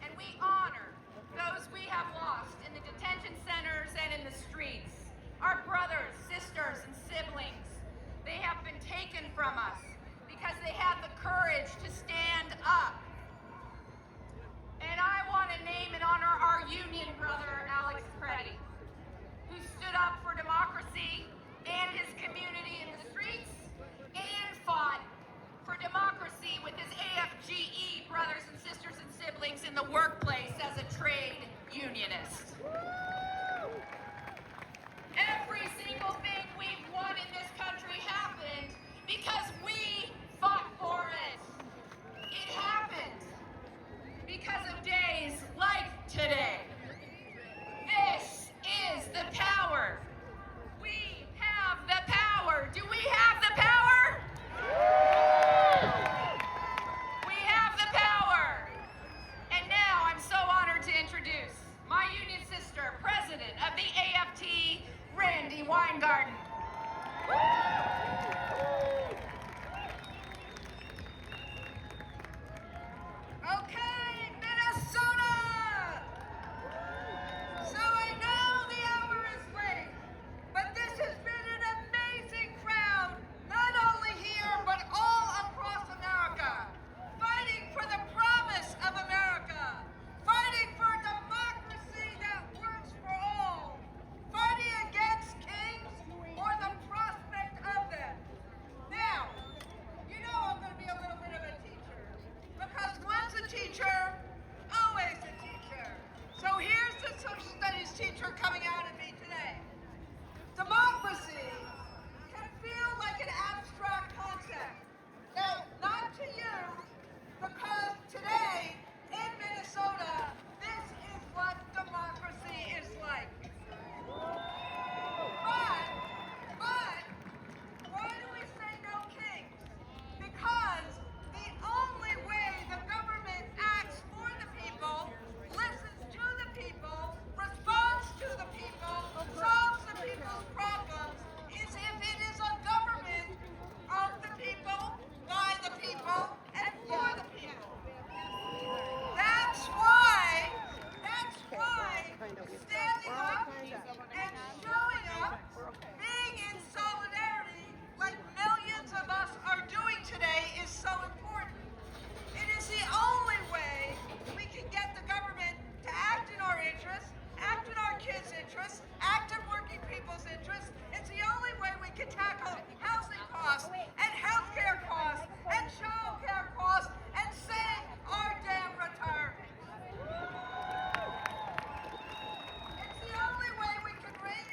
and we honor those we have lost in the detention centers and in the streets. Our brothers, sisters, and siblings. They have been taken from us because they had the courage to stand up. And I want to name and honor our union brother, Alex Preddy, who stood up for democracy and his community in the streets and fought for democracy with his AFGE brothers and sisters and siblings in the workplace as a trade unionist. Every single thing we've won in this country happened because we fought for it. It happened because of days like today. This is the power. We have the power. Do we have the power? We have the power. And now I'm so honored to introduce my union sister, president of the AFT, Randy Weingarten. Okay, Minnesota! So I know the hour is late, but this has been an amazing crowd, not only here, but all across America, fighting for the promise of America, fighting for a democracy that works for all, fighting against kings or the prospect of them. Now, you know I'm going to be a little bit of a teacher, because once a teacher, always a teacher. So here's the social studies teacher coming out at me today. Democracy can feel like an abstract concept. Now, not to you, because today in Minnesota, this is what democracy is like. But, why do we say no kings? Because the only way the government acts for the people, listens to the people, responds to the people, solves the people's problems, is if it is a government of the people, by the people, and for the people. That's why standing up and showing up, being in solidarity like millions of us are doing today is so important. It is the only way we can get the government to act in our interests, act in our kids' interests, act in working people's interests. It's the only way we can tackle housing costs and healthcare costs and child care costs and save our damn retirement. It's the only way we can raise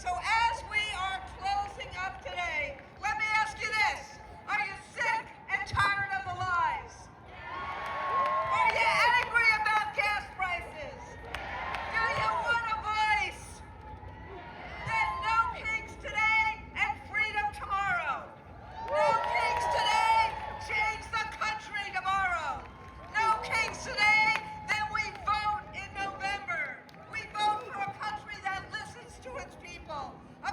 So as we are closing up today, let me ask you this. Are you sick and tired of the lies? Are you angry about gas prices? Do you want a voice? Then no kings today and freedom tomorrow. No kings today, change the country tomorrow. No kings today, then we vote in November. We vote for a country that listens to its people. A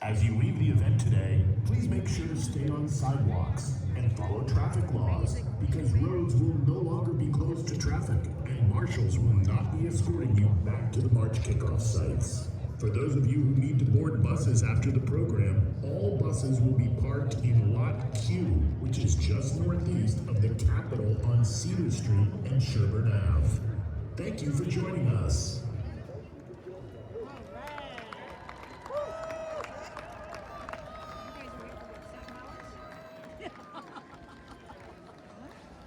As you leave the event today, please make sure to stay on sidewalks and follow traffic laws, because roads will no longer be closed to traffic and marshals will not be escorting you back to the March kickoff sites. For those of you who need to board buses after the program, all buses will be parked in Lot Q, which is just northeast of the Capitol on Cedar Street and Sherburne Ave. Thank you for joining us.